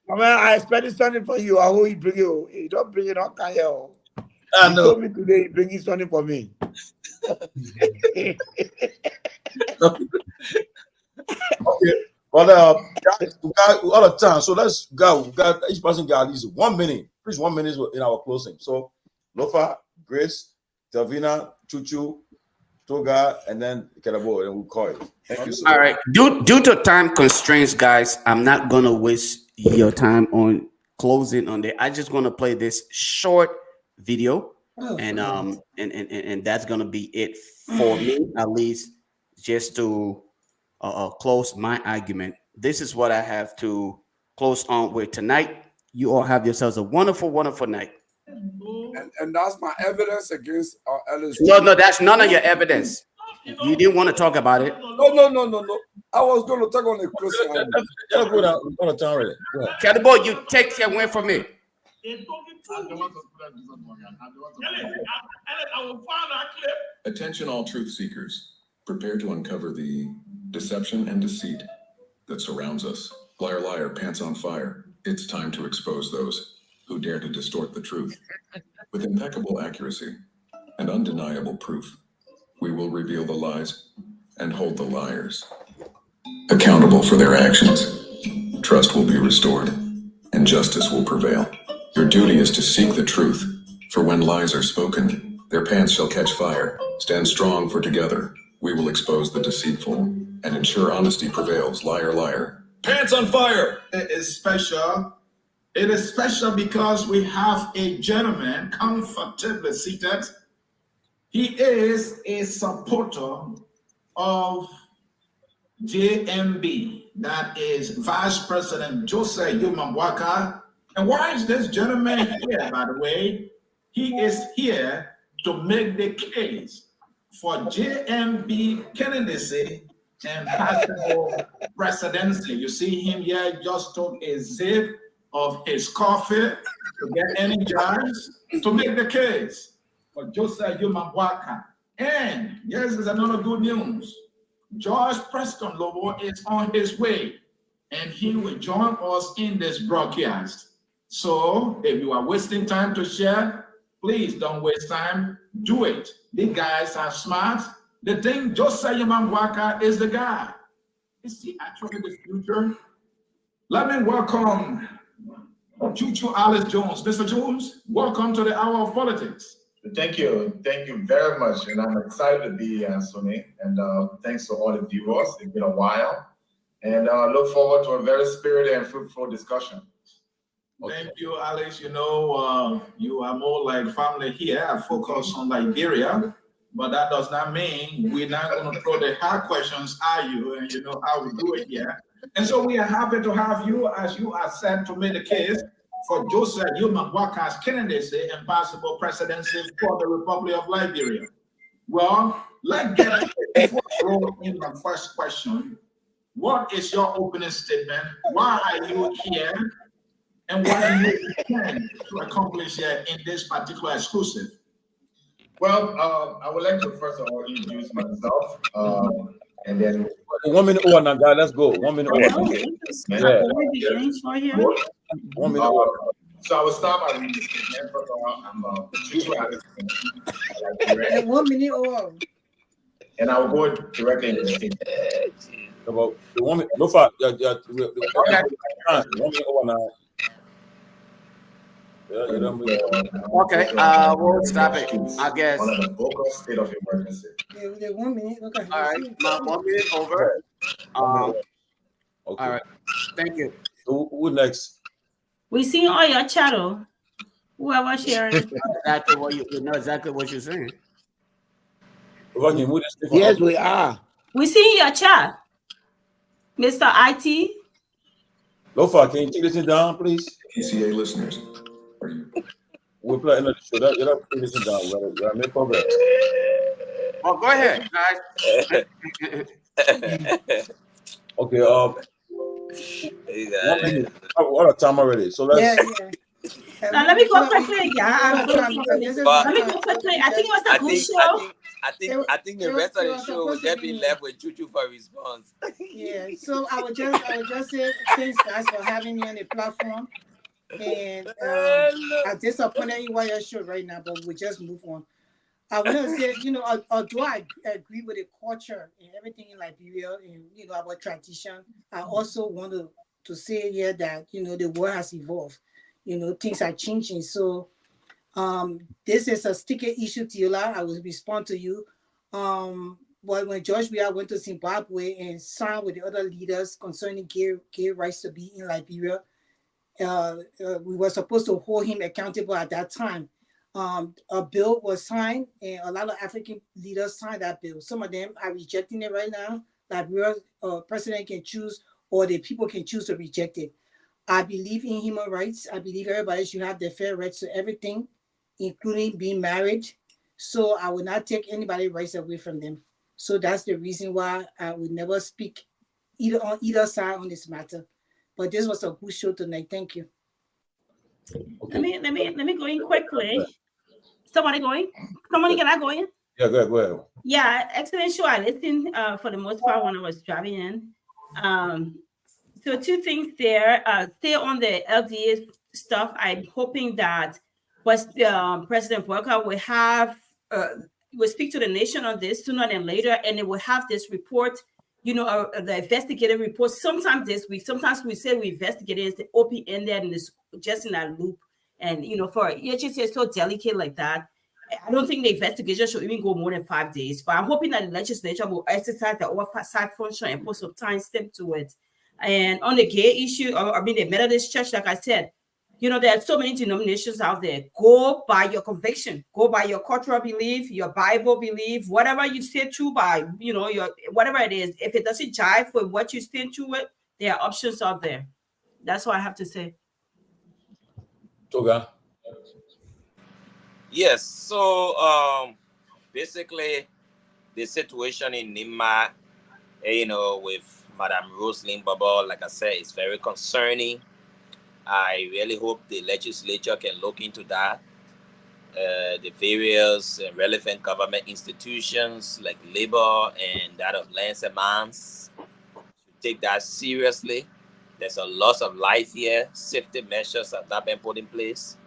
I expected something for you. I hope he bring you. He don't bring it on Kanye. I He know. told me today he bringing something for me. Okay. But guys, we got all the time. So let's go. We got each person got at least 1 minute. Please 1 minute in our closing. So Lofa, Grace, Delvina, Chuchu, Toga, and then Kelabo, and we'll call it. Thank you so much. All right. Due to time constraints, guys, I'm not gonna waste your time on closing on there. I'm just gonna play this short video, and that's gonna be it for me, at least, just to close my argument. This is what I have to close on with tonight. You all have yourselves a wonderful, wonderful night. And that's my evidence against Ellis. No, that's none of your evidence. You didn't want to talk about it. No. I was going to talk on the closing. Cannibal, you take your win from me. Attention all truth seekers. Prepare to uncover the deception and deceit that surrounds us. Liar, liar, pants on fire. It's time to expose those who dare to distort the truth. With impeccable accuracy and undeniable proof, we will reveal the lies and hold the liars accountable for their actions. Trust will be restored and justice will prevail. Your duty is to seek the truth, for when lies are spoken, their pants shall catch fire. Stand strong, for together we will expose the deceitful and ensure honesty prevails. Liar, liar. Pants on fire! It is special. It is special because we have a gentleman comfortably seated. He is a supporter of JMB, that is Vice President Joseph Yumabwaka. And why is this gentleman here, by the way? He is here to make the case for JMB candidacy and possible presidency. You see him here, just took a sip of his coffee to get energized to make the case for Joseph Yumabwaka. And yes, there's another good news. George Preston Lobo is on his way, and he will join us in this broadcast. So if you are wasting time to share, please don't waste time. Do it. The guys are smart. They think Joseph Yumabwaka is the guy. Is he actually the future? Let me welcome Chuchu Alice Jones. Mr. Jones, welcome to the Hour of Politics. Thank you very much, and I'm excited to be here, Sonny. And thanks to all the viewers. It's been a while, and look forward to a very spirited and fruitful discussion. Thank you, Alex. You know, you are more like family here. I focus on Liberia, but that does not mean we're not going to throw the hard questions at you, and you know how we do it here. And so we are happy to have you, as you are said, to make the case for Joseph Yumabwaka's candidacy and possible presidency for the Republic of Liberia. Well, let's get to it. Before I go in my first question, what is your opening statement? Why are you here? And what do you intend to accomplish here in this particular exclusive? Well, I would like to first of all introduce myself, and then 1 minute over now, guys. Let's go. 1 minute over. Yeah. 1 minute over. So I will start by reading the statement. First of all, I'm Chuchu Alice. 1 minute over. And I will go directly into the statement. About the woman, no far. Okay. 1 minute over now. Yeah, you don't Okay, we'll stop it, I guess. On a vocal state of emergency. Yeah, 1 minute. Okay. All right, 1 minute over. Okay. All right, thank you. Who next? We see all your channel. Whoever sharing. Exactly what you know exactly what you're saying. Yes, we are. We see your chat. Mr. IT. Lofa, can you take this thing down, please? TCA listeners, are you? We're playing the show. You don't take this thing down. We're make progress. Oh, go ahead, guys. Okay. 1 minute. What a time already. So let's. Now let me go quickly. Let me go quickly. I think it was a good show. I think the rest of the show will just be left with Chuchu for response. Yeah, so I would just say thanks guys for having me on the platform. And I'm disappointed in what your show right now, but we just move on. I want to say, although I agree with the culture and everything in Liberia and our tradition, I also want to say here that the world has evolved. Things are changing. So this is a sticky issue, Tiola. I will respond to you. But when George Weah went to Zimbabwe and signed with the other leaders concerning gay rights to be in Liberia, we were supposed to hold him accountable at that time. A bill was signed, and a lot of African leaders signed that bill. Some of them are rejecting it right now. Liberia's president can choose, or the people can choose to reject it. I believe in human rights. I believe everybody should have their fair rights to everything, including being married. So I will not take anybody's rights away from them. So that's the reason why I would never speak on either side on this matter. But this was a good show tonight. Thank you. Let me go in quickly. Somebody going? Somebody can I go in? Yeah, go ahead. Yeah, excellent show. I listened for the most part when I was driving in. So two things there. Still on the LDA stuff, I'm hoping that President Walker will have will speak to the nation on this sooner than later, and it will have this report, the investigative report sometime this week. Sometimes we say we investigated, it's the open-ended and it's just in that loop. And for EHS is so delicate like that, I don't think the investigation should even go more than 5 days. But I'm hoping that the legislature will exercise the oversight function and put some time stamp to it. And on the gay issue, the Methodist Church, like I said, there are so many denominations out there. Go by your conviction. Go by your cultural belief, your Bible belief, whatever you stay true by, your whatever it is. If it doesn't jive with what you stay true with, there are options out there. That's what I have to say. Toga. Yes. So basically, the situation in Nimba, with Madam Rosalyn Baba, like I said, is very concerning. I really hope the legislature can look into that. The various relevant government institutions like Labor and that of Lands and Mines should take that seriously. There's a loss of life here. Safety measures have not been put in place.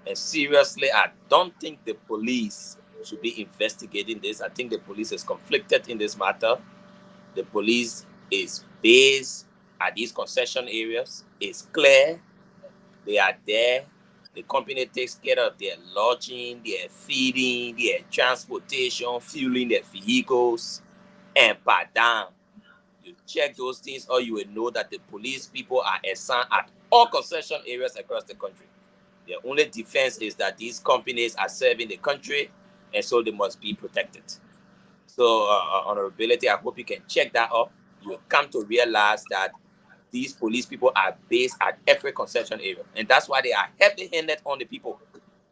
And seriously, I don't think the police should be investigating this. I think the police is conflicted in this matter. The police is based at these concession areas. It's clear. They are there. The company takes care of their lodging, their feeding, their transportation, fueling their vehicles, and pardon. You check those things, or you will know that the police people are assigned at all concession areas across the country. Their only defense is that these companies are serving the country, and so they must be protected. So, honorability, I hope you can check that up. You will come to realize that these police people are based at every concession area, and that's why they are heavy-handed on the people.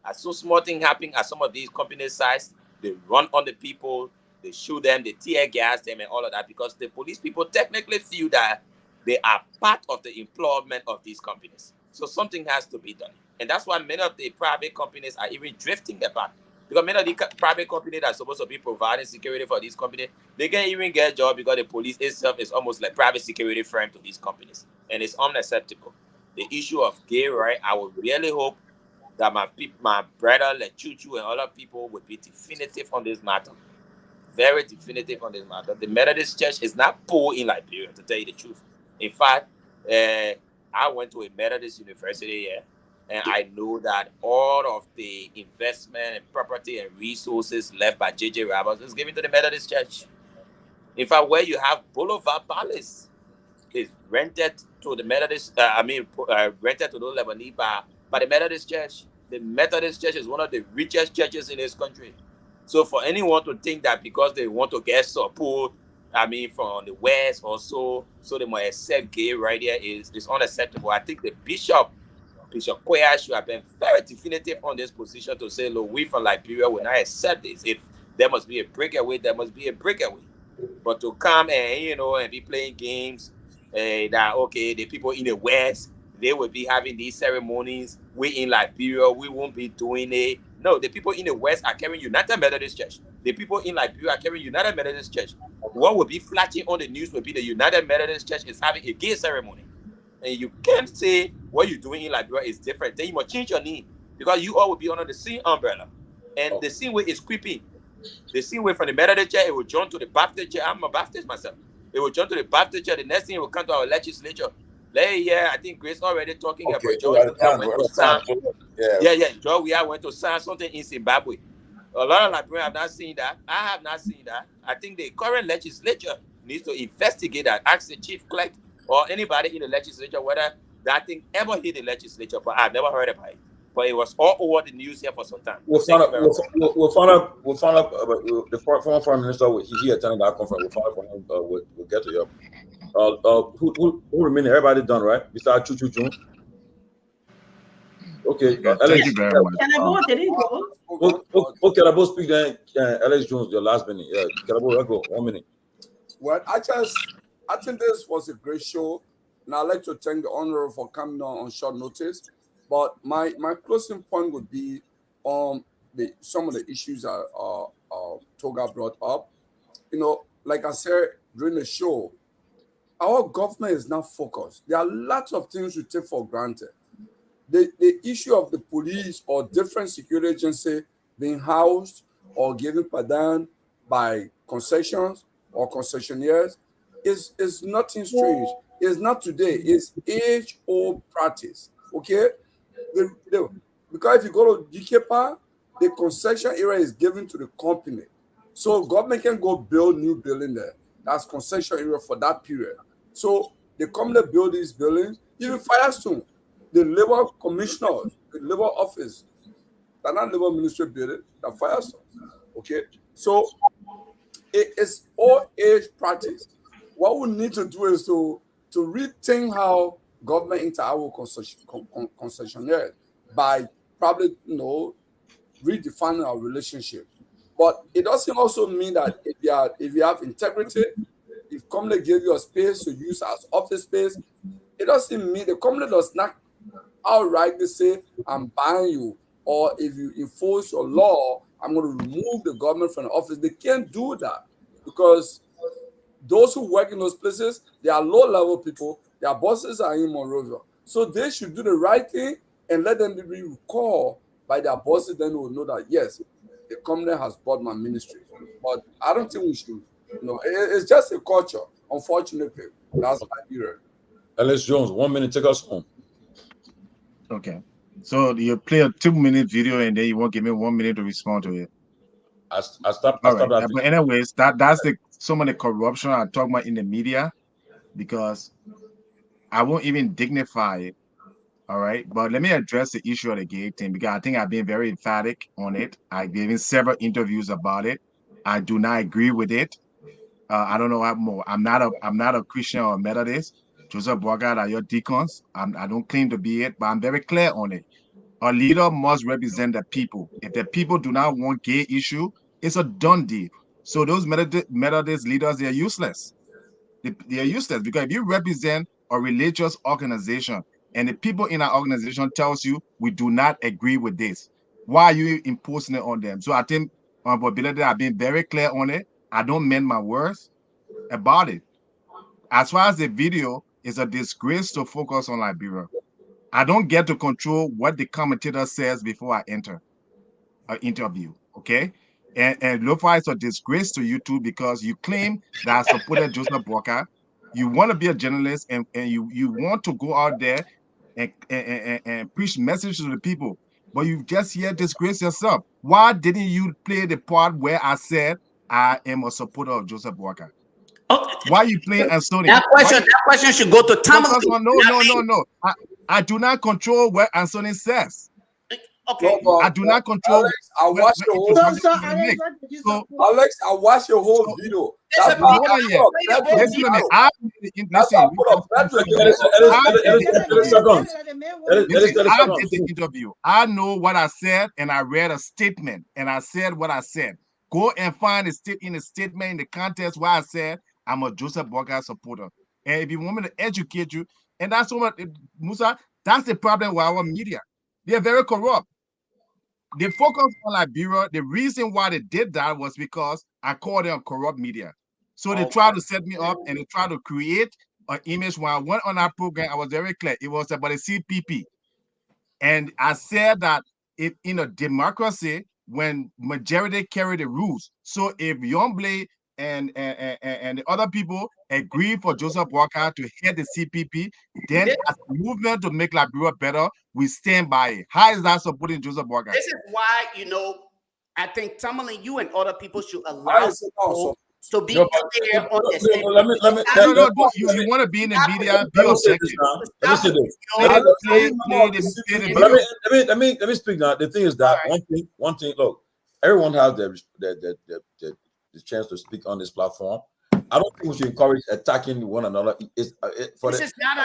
As so small thing happening at some of these companies' sites, they run on the people, they shoot them, they tear gas them, and all of that, because the police people technically feel that they are part of the employment of these companies. So something has to be done, and that's why many of the private companies are even drifting apart. Because many of the private companies that are supposed to be providing security for these companies, they can't even get a job because the police itself is almost like private security firm to these companies. And it's unacceptable. The issue of gay rights, I would really hope that my brother, like Chuchu and other people would be definitive on this matter. Very definitive on this matter. The Methodist Church is not poor in Liberia, to tell you the truth. In fact, I went to a Methodist university here. And I know that all of the investment and property and resources left by J.J. Roberts is given to the Methodist Church. In fact, where you have Boulevard Palace is rented to the Methodist, rented to those Lebanese by the Methodist Church. The Methodist Church is one of the richest churches in this country. So for anyone to think that because they want to get support, from the West or so they might accept gay right here is unacceptable. I think the Bishop Quayle should have been very definitive on this position to say, look, we from Liberia will not accept this. If there must be a breakaway, there must be a breakaway. But to come and and be playing games that okay, the people in the West, they will be having these ceremonies. We in Liberia, we won't be doing it. No, the people in the West are carrying United Methodist Church. The people in Liberia are carrying United Methodist Church. What will be flashing on the news will be the United Methodist Church is having a gay ceremony. And you can't say what you're doing in Liberia is different. Then you must change your name because you all will be under the same umbrella. And the same way is creeping. The same way from the Methodist Church, it will join to the Baptist Church. I'm a Baptist myself. It will join to the Baptist Church. The next thing it will come to our legislature. I think Grace already talking about George. George, we went to sign something in Zimbabwe. A lot of Liberians have not seen that. I have not seen that. I think the current legislature needs to investigate that. Ask the chief clerk or anybody in the legislature whether that thing ever hit the legislature. But I've never heard about it. But it was all over the news here for some time. We'll find out. We'll find out. The former Foreign Minister. He attended that conference. We'll find out. We'll get to you. Who remaining? Everybody done, right? Besides Chuchu June. Okay. Thank you very much. Can I go? Did he go? Okay, I both speak then. Alex Jones, your last minute. Yeah, can I go? 1 minute. Well, I think this was a great show, and I'd like to thank the honorable for coming on short notice. But my closing point would be on some of the issues that Toga brought up. Like I said during the show, our government is not focused. There are lots of things we take for granted. The issue of the police or different security agencies being housed or given pardon by concessions or concessionaires is nothing strange. It's not today. It's age-old practice. Okay? Because if you go to GKPA, the concession area is given to the company. So government can go build new building there. That's concession area for that period. So the company build these buildings, even Firestone, the labor commissioners, the labor office, they're not labor ministry building, they're Firestone. Okay? So it's all age practice. What we need to do is to rethink how government interact with concessionaires by probably redefining our relationship. But it doesn't also mean that if you have integrity, if company give you a space to use as office space, it doesn't mean the company does not outrightly say, I'm buying you, or if you enforce your law, I'm going to remove the government from the office. They can't do that because those who work in those places, they are low-level people. Their bosses are in Monrovia. So they should do the right thing and let them be recalled by their bosses. Then they will know that, yes, the company has bought my ministry. But I don't think we should. It's just a culture, unfortunately. That's my view. Alex Jones, 1 minute, take us home. Okay. So you play a 2-minute video and then you won't give me 1 minute to respond to it. I stop But that. anyways, that's some of the corruption I talk about in the media, because I won't even dignify it. All right. But let me address the issue of the gay thing, because I think I've been very emphatic on it. I've given several interviews about it. I do not agree with it. I don't know what more. I'm not a Christian or a Methodist. Joseph Boakai are your deacons. I don't claim to be it, but I'm very clear on it. A leader must represent the people. If the people do not want gay issue, it's a done deal. So those Methodist leaders, they're useless. They are useless because if you represent a religious organization and the people in that organization tells you we do not agree with this, why are you imposing it on them? So I think Honorable I've been very clear on it. I don't mend my words about it. As far as the video, it's a disgrace to focus on Liberia. I don't get to control what the commentator says before I enter an interview, okay? And Lofa is a disgrace to you too, because you claim that I supported Joseph Boakai. You want to be a journalist and you want to go out there and preach message to the people, but you just here disgrace yourself. Why didn't you play the part where I said I am a supporter of Joseph Boakai? Why are you playing Anthony? That question should go to Thomas. No. I do not control what Anthony says. Okay. I do not control. Alex, I watched your whole So, video. Alex, what did you So, support? Alex, I watched your whole video. Listen That's to me. why I put a Listen to me. That's why I put a bet Listen, I did the interview. I know what I said, and I read a statement, and I said what I said. Go and find a statement in the context where I said I'm a Joseph Boakai supporter. And if you want me to educate you, and that's what Musa, that's the problem with our media. They're very corrupt. They focus on Liberia. The reason why they did that was because I called them corrupt media. So they tried to set me up and they tried to create an image. When I went on that program, I was very clear. It was about the CPP. And I said that if in a democracy, when majority carry the rules, so if Youngblade and the other people agree for Joseph Boakai to head the CPP, then as a movement to make Liberia better, we stand by it. How is that supporting Joseph Boakai? This is why, I think Tamale, you and other people should allow people to be clear on the statement. You want to be in the media, be objective. Let me speak now. The thing is that one thing. Look, everyone has the chance to speak on this platform. I don't think we should encourage attacking one another. This is not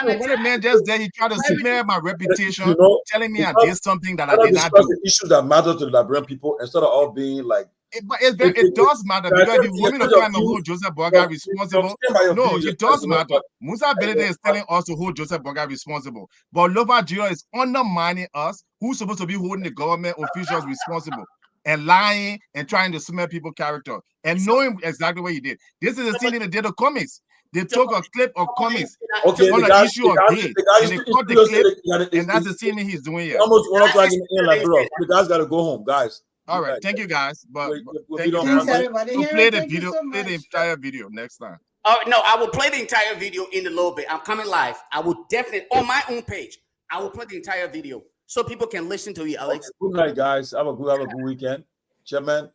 an attack. What a man just there, he tried to smear my reputation, telling me I did something that I did not do. do. Issues that matter to the Liberian people instead of all being like. It does matter because if you want me to try to hold Joseph Boakai responsible, no, it does matter. Musa Belede is telling us to hold Joseph Boakai responsible, but Lova Gio is undermining us, who's supposed to be holding the government officials responsible, and lying and trying to smear people's character and knowing exactly what he did. This is the thing they did to comics. They took a clip of comics on the issue of gay, and they cut the clip, and that's the scene he's doing here. The guys got to go home, guys. All right, thank you guys. But Thanks, everybody. play the video, play the entire video next time. Oh no, I will play the entire video in a little bit. I'm coming live. I will definitely on my own page. I will play the entire video so people can listen to you, Alex. Good night, guys. Have a good weekend. Chairman,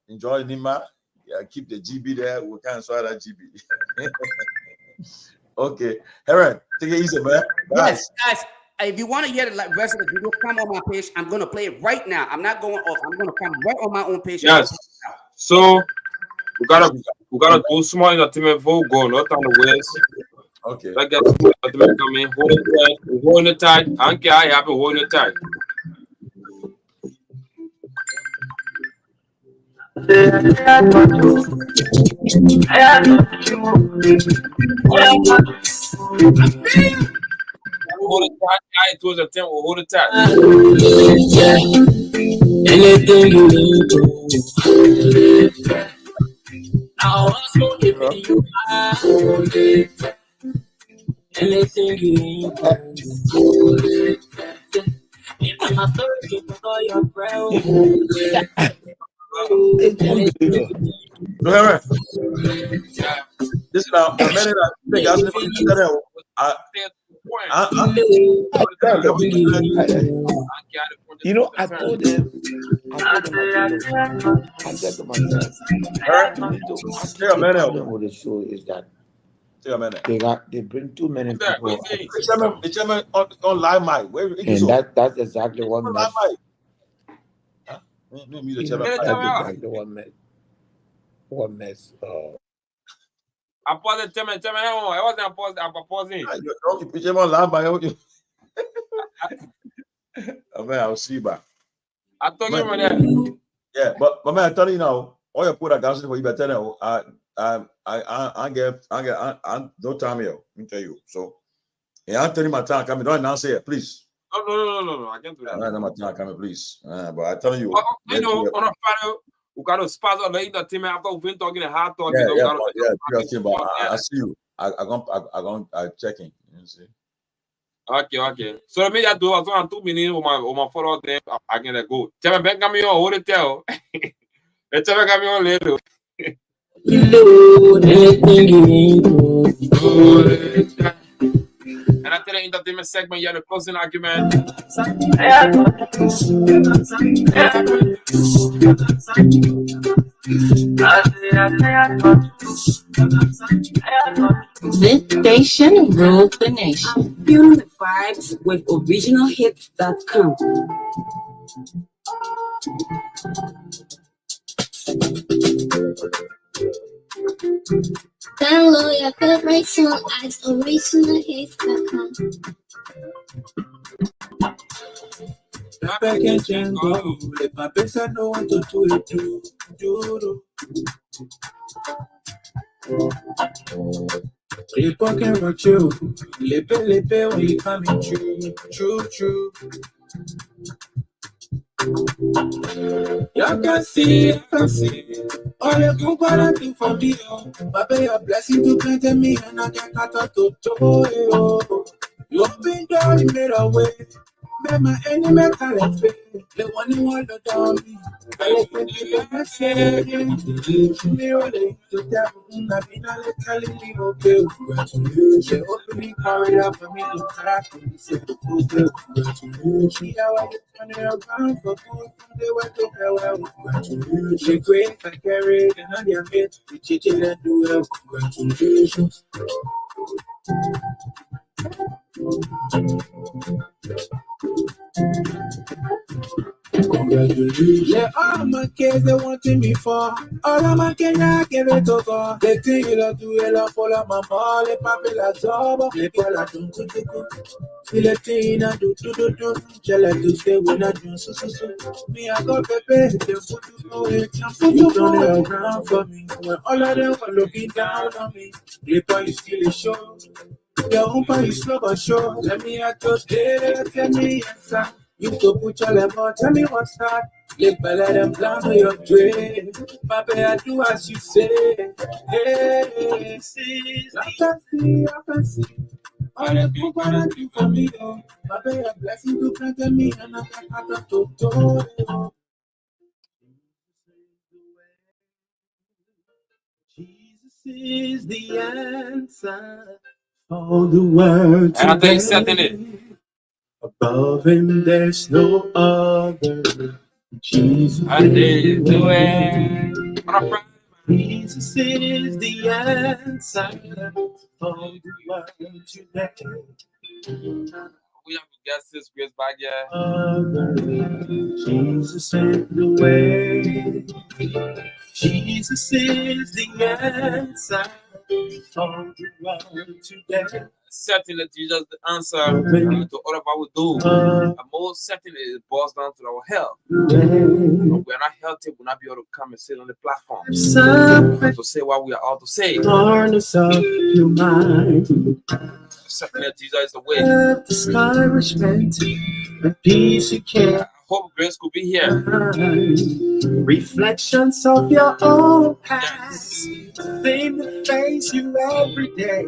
enjoy Nima. Yeah, keep the GB there. We can't sort that GB. Okay, Heron, take it easy, man. Yes, guys. If you want to hear the rest of the video, come on my page. I'm gonna play it right now. I'm not going off. I'm gonna come right on my own page. Yes. So we gotta do small entertainment for go, not on the west. Okay. Let's get small entertainment coming. Hold it tight. I don't care how you have to hold it tight. Hold it tight. I told the team, hold it tight. Anything you need to. I'll also give you my hold it. Anything you need to. Hold it. I'm a thirsty for your brown. This is now a minute. I told them, I said to myself, the problem with the show is that they bring too many people. It's on live mic. And that's exactly what mess. What mess. I paused it, I wasn't pausing. I'll see you back. I told you, man. Yeah, but man, I tell you now, all you put a gas for you, but tell I get no time here. Let me tell you. So, yeah, I'm telling you my time coming. Don't announce it, please. No. I can't do that. No, my time coming, please. But I tell you, you know, on a final. We got to spaz on the team after we've been talking and hard talking. I see you. I checking. You see. Okay. So let me just do 2 minutes on my follow them. I can go. Tell me, Ben, come here. Hold it, tell. Let's have a come here later. And after the entertainment segment, you have the closing argument. This station rules the nation. Feel the vibes with originalhits.com. Download your favorite song at originalhits.com. Back in Django, let my best I know what to do. Clip on camera, true. Lipe when you coming true. You can see. All the good what I do for me, oh. Baba, your blessing to plant me, and I can cut out to oh. You open door, you made a way. Make my enemy talent fail. The one who want to down me. I let me be the same. Me only to tell me, I've been telling me, okay, congratulations. They open the corridor for me to crack me. Say, okay, congratulations. See how I turn around for good. They went to farewell. Congratulations. They great, I carry it, and I am it. We teach it and do well. Congratulations. Congratulations. Yeah, all my kids they wanting me for. All of my kids I give it to God. They think you love to yell for la mama, le papi la zoba, le pala dun. See the thing I do. Tell her to stay when I do so. Me I got pepe, they put you away. You turn it around for me. When all of them were looking down on me, le pa you still a show. Your umpa is slow but sure. Let me at your day, tell me answer. You to put your lemon, tell me what's that. Let me let them plan on your dream. Papa, I do as you say. Hey, I can see. All the good what I do for me, oh. Papa, your blessing to plant me, and I can cut to do. Jesus is the answer. All the world And I think setting it. above him, there's no other. Jesus I did do it. Jesus is the answer. All the world today. We have to guess this Grace back here. Jesus is the way. Jesus is the answer. All the world today. Certainly, Jesus the answer to all of our do. And most certainly, it boils down to our health. If we're not healthy, we'll not be able to come and sit on the platform to say what we are out to say. Your mind. Certainly, Jesus is the way. Discouragement, the peace you care. I hope Grace could be here. Reflections of your own past. Thing that face you every day.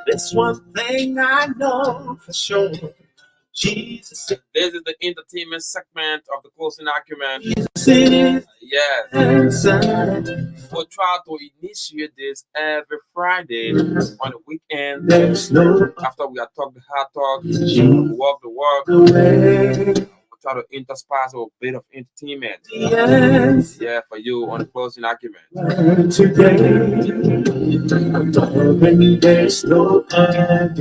This one thing I know for sure. Jesus. This is the entertainment segment of the closing argument. Yes. We'll try to initiate this every Friday on the weekend. After we have talked the hard talk, walk the walk. We'll try to intersperse a bit of entertainment. Yes. Yeah, for you on the closing argument. Today, there's no other.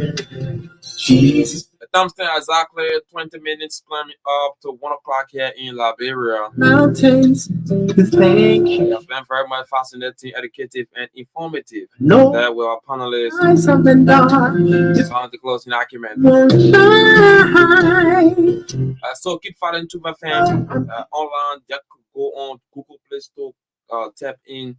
Jesus. The time stand exactly 20 minutes climbing up to 1 o'clock here in Liberia. Mountains to thank you. It has been very much fascinating, educative, and informative. No. There with our panelists. Something dark. On the closing argument. So keep following Tuba FM online. Just go on Google Play Store, tap in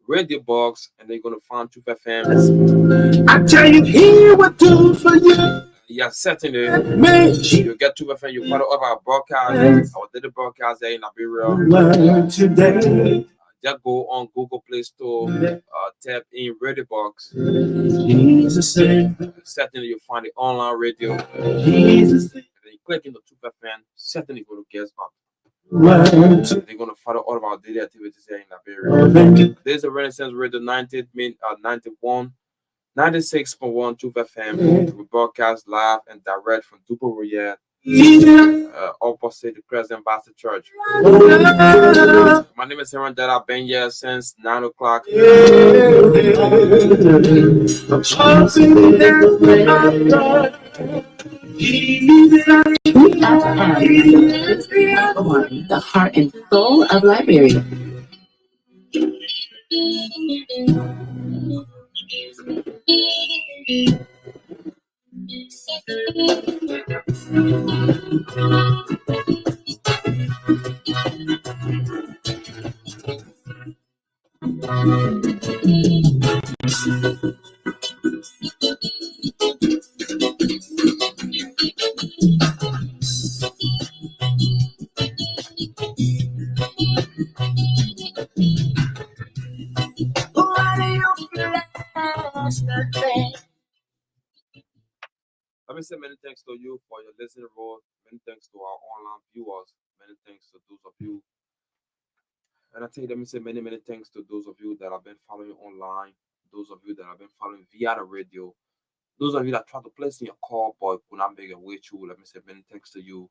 Radio Box, and they're gonna find Tuba FM. I tell you, he will do for you. Yes, certainly. You get Tuba FM. You follow up our broadcast, our daily broadcast there in Liberia. Today. Just go on Google Play Store, tap in Radio Box. Jesus. Certainly, you'll find the online radio. Jesus. And then you click in the Tuba FM. Certainly, go to guest up. They're going to follow all of our daily activities here in Liberia. There's a Renaissance Radio 91, 96.1 Tuba FM. We broadcast live and direct from Dupo Royale, opposite the Crescent Baptist Church. My name is Aaron Dada. I've been here since 9 o'clock. The heart and soul of Liberia. Let me say many thanks to you for your listening role. Many thanks to our online viewers. Many thanks to those of you. And I tell you, let me say many thanks to those of you that have been following online, those of you that have been following via the radio, those of you that tried to place in your call but could not make a way through. Let me say many thanks to you.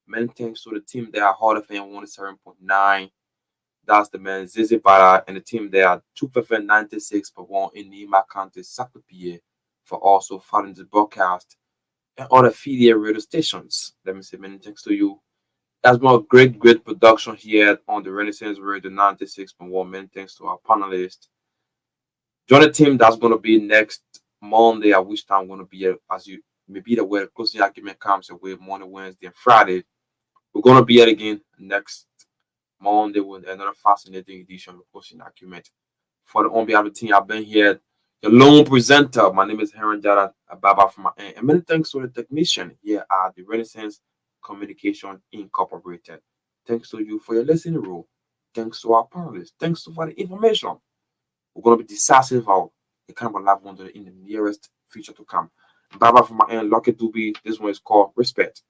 Many thanks to the team there at Hall of Fame 107.9. That's the man Zizi Bada and the team there at 296.1 in Nima County, Sakopie, for also following the broadcast and other affiliate radio stations. Let me say many thanks to you. That's been a great production here on the Renaissance Radio 96.1. Many thanks to our panelists. Join the team that's going to be next Monday, at which time I'm going to be, as you may be aware, closing argument comes away Monday, Wednesday, and Friday. We're going to be here again next Monday with another fascinating edition of closing argument. For the on behalf of the team, I've been here, your lone presenter. My name is Heron Jada Ababa from my end. And many thanks to the technician here at the Renaissance Communication Incorporated. Thanks to you for your listening role. Thanks to our panelists. Thanks for the information. We're going to be decisive about the kind of life wonder in the nearest future to come. Baba from my end, Lucky Doobie. This one is called Respect.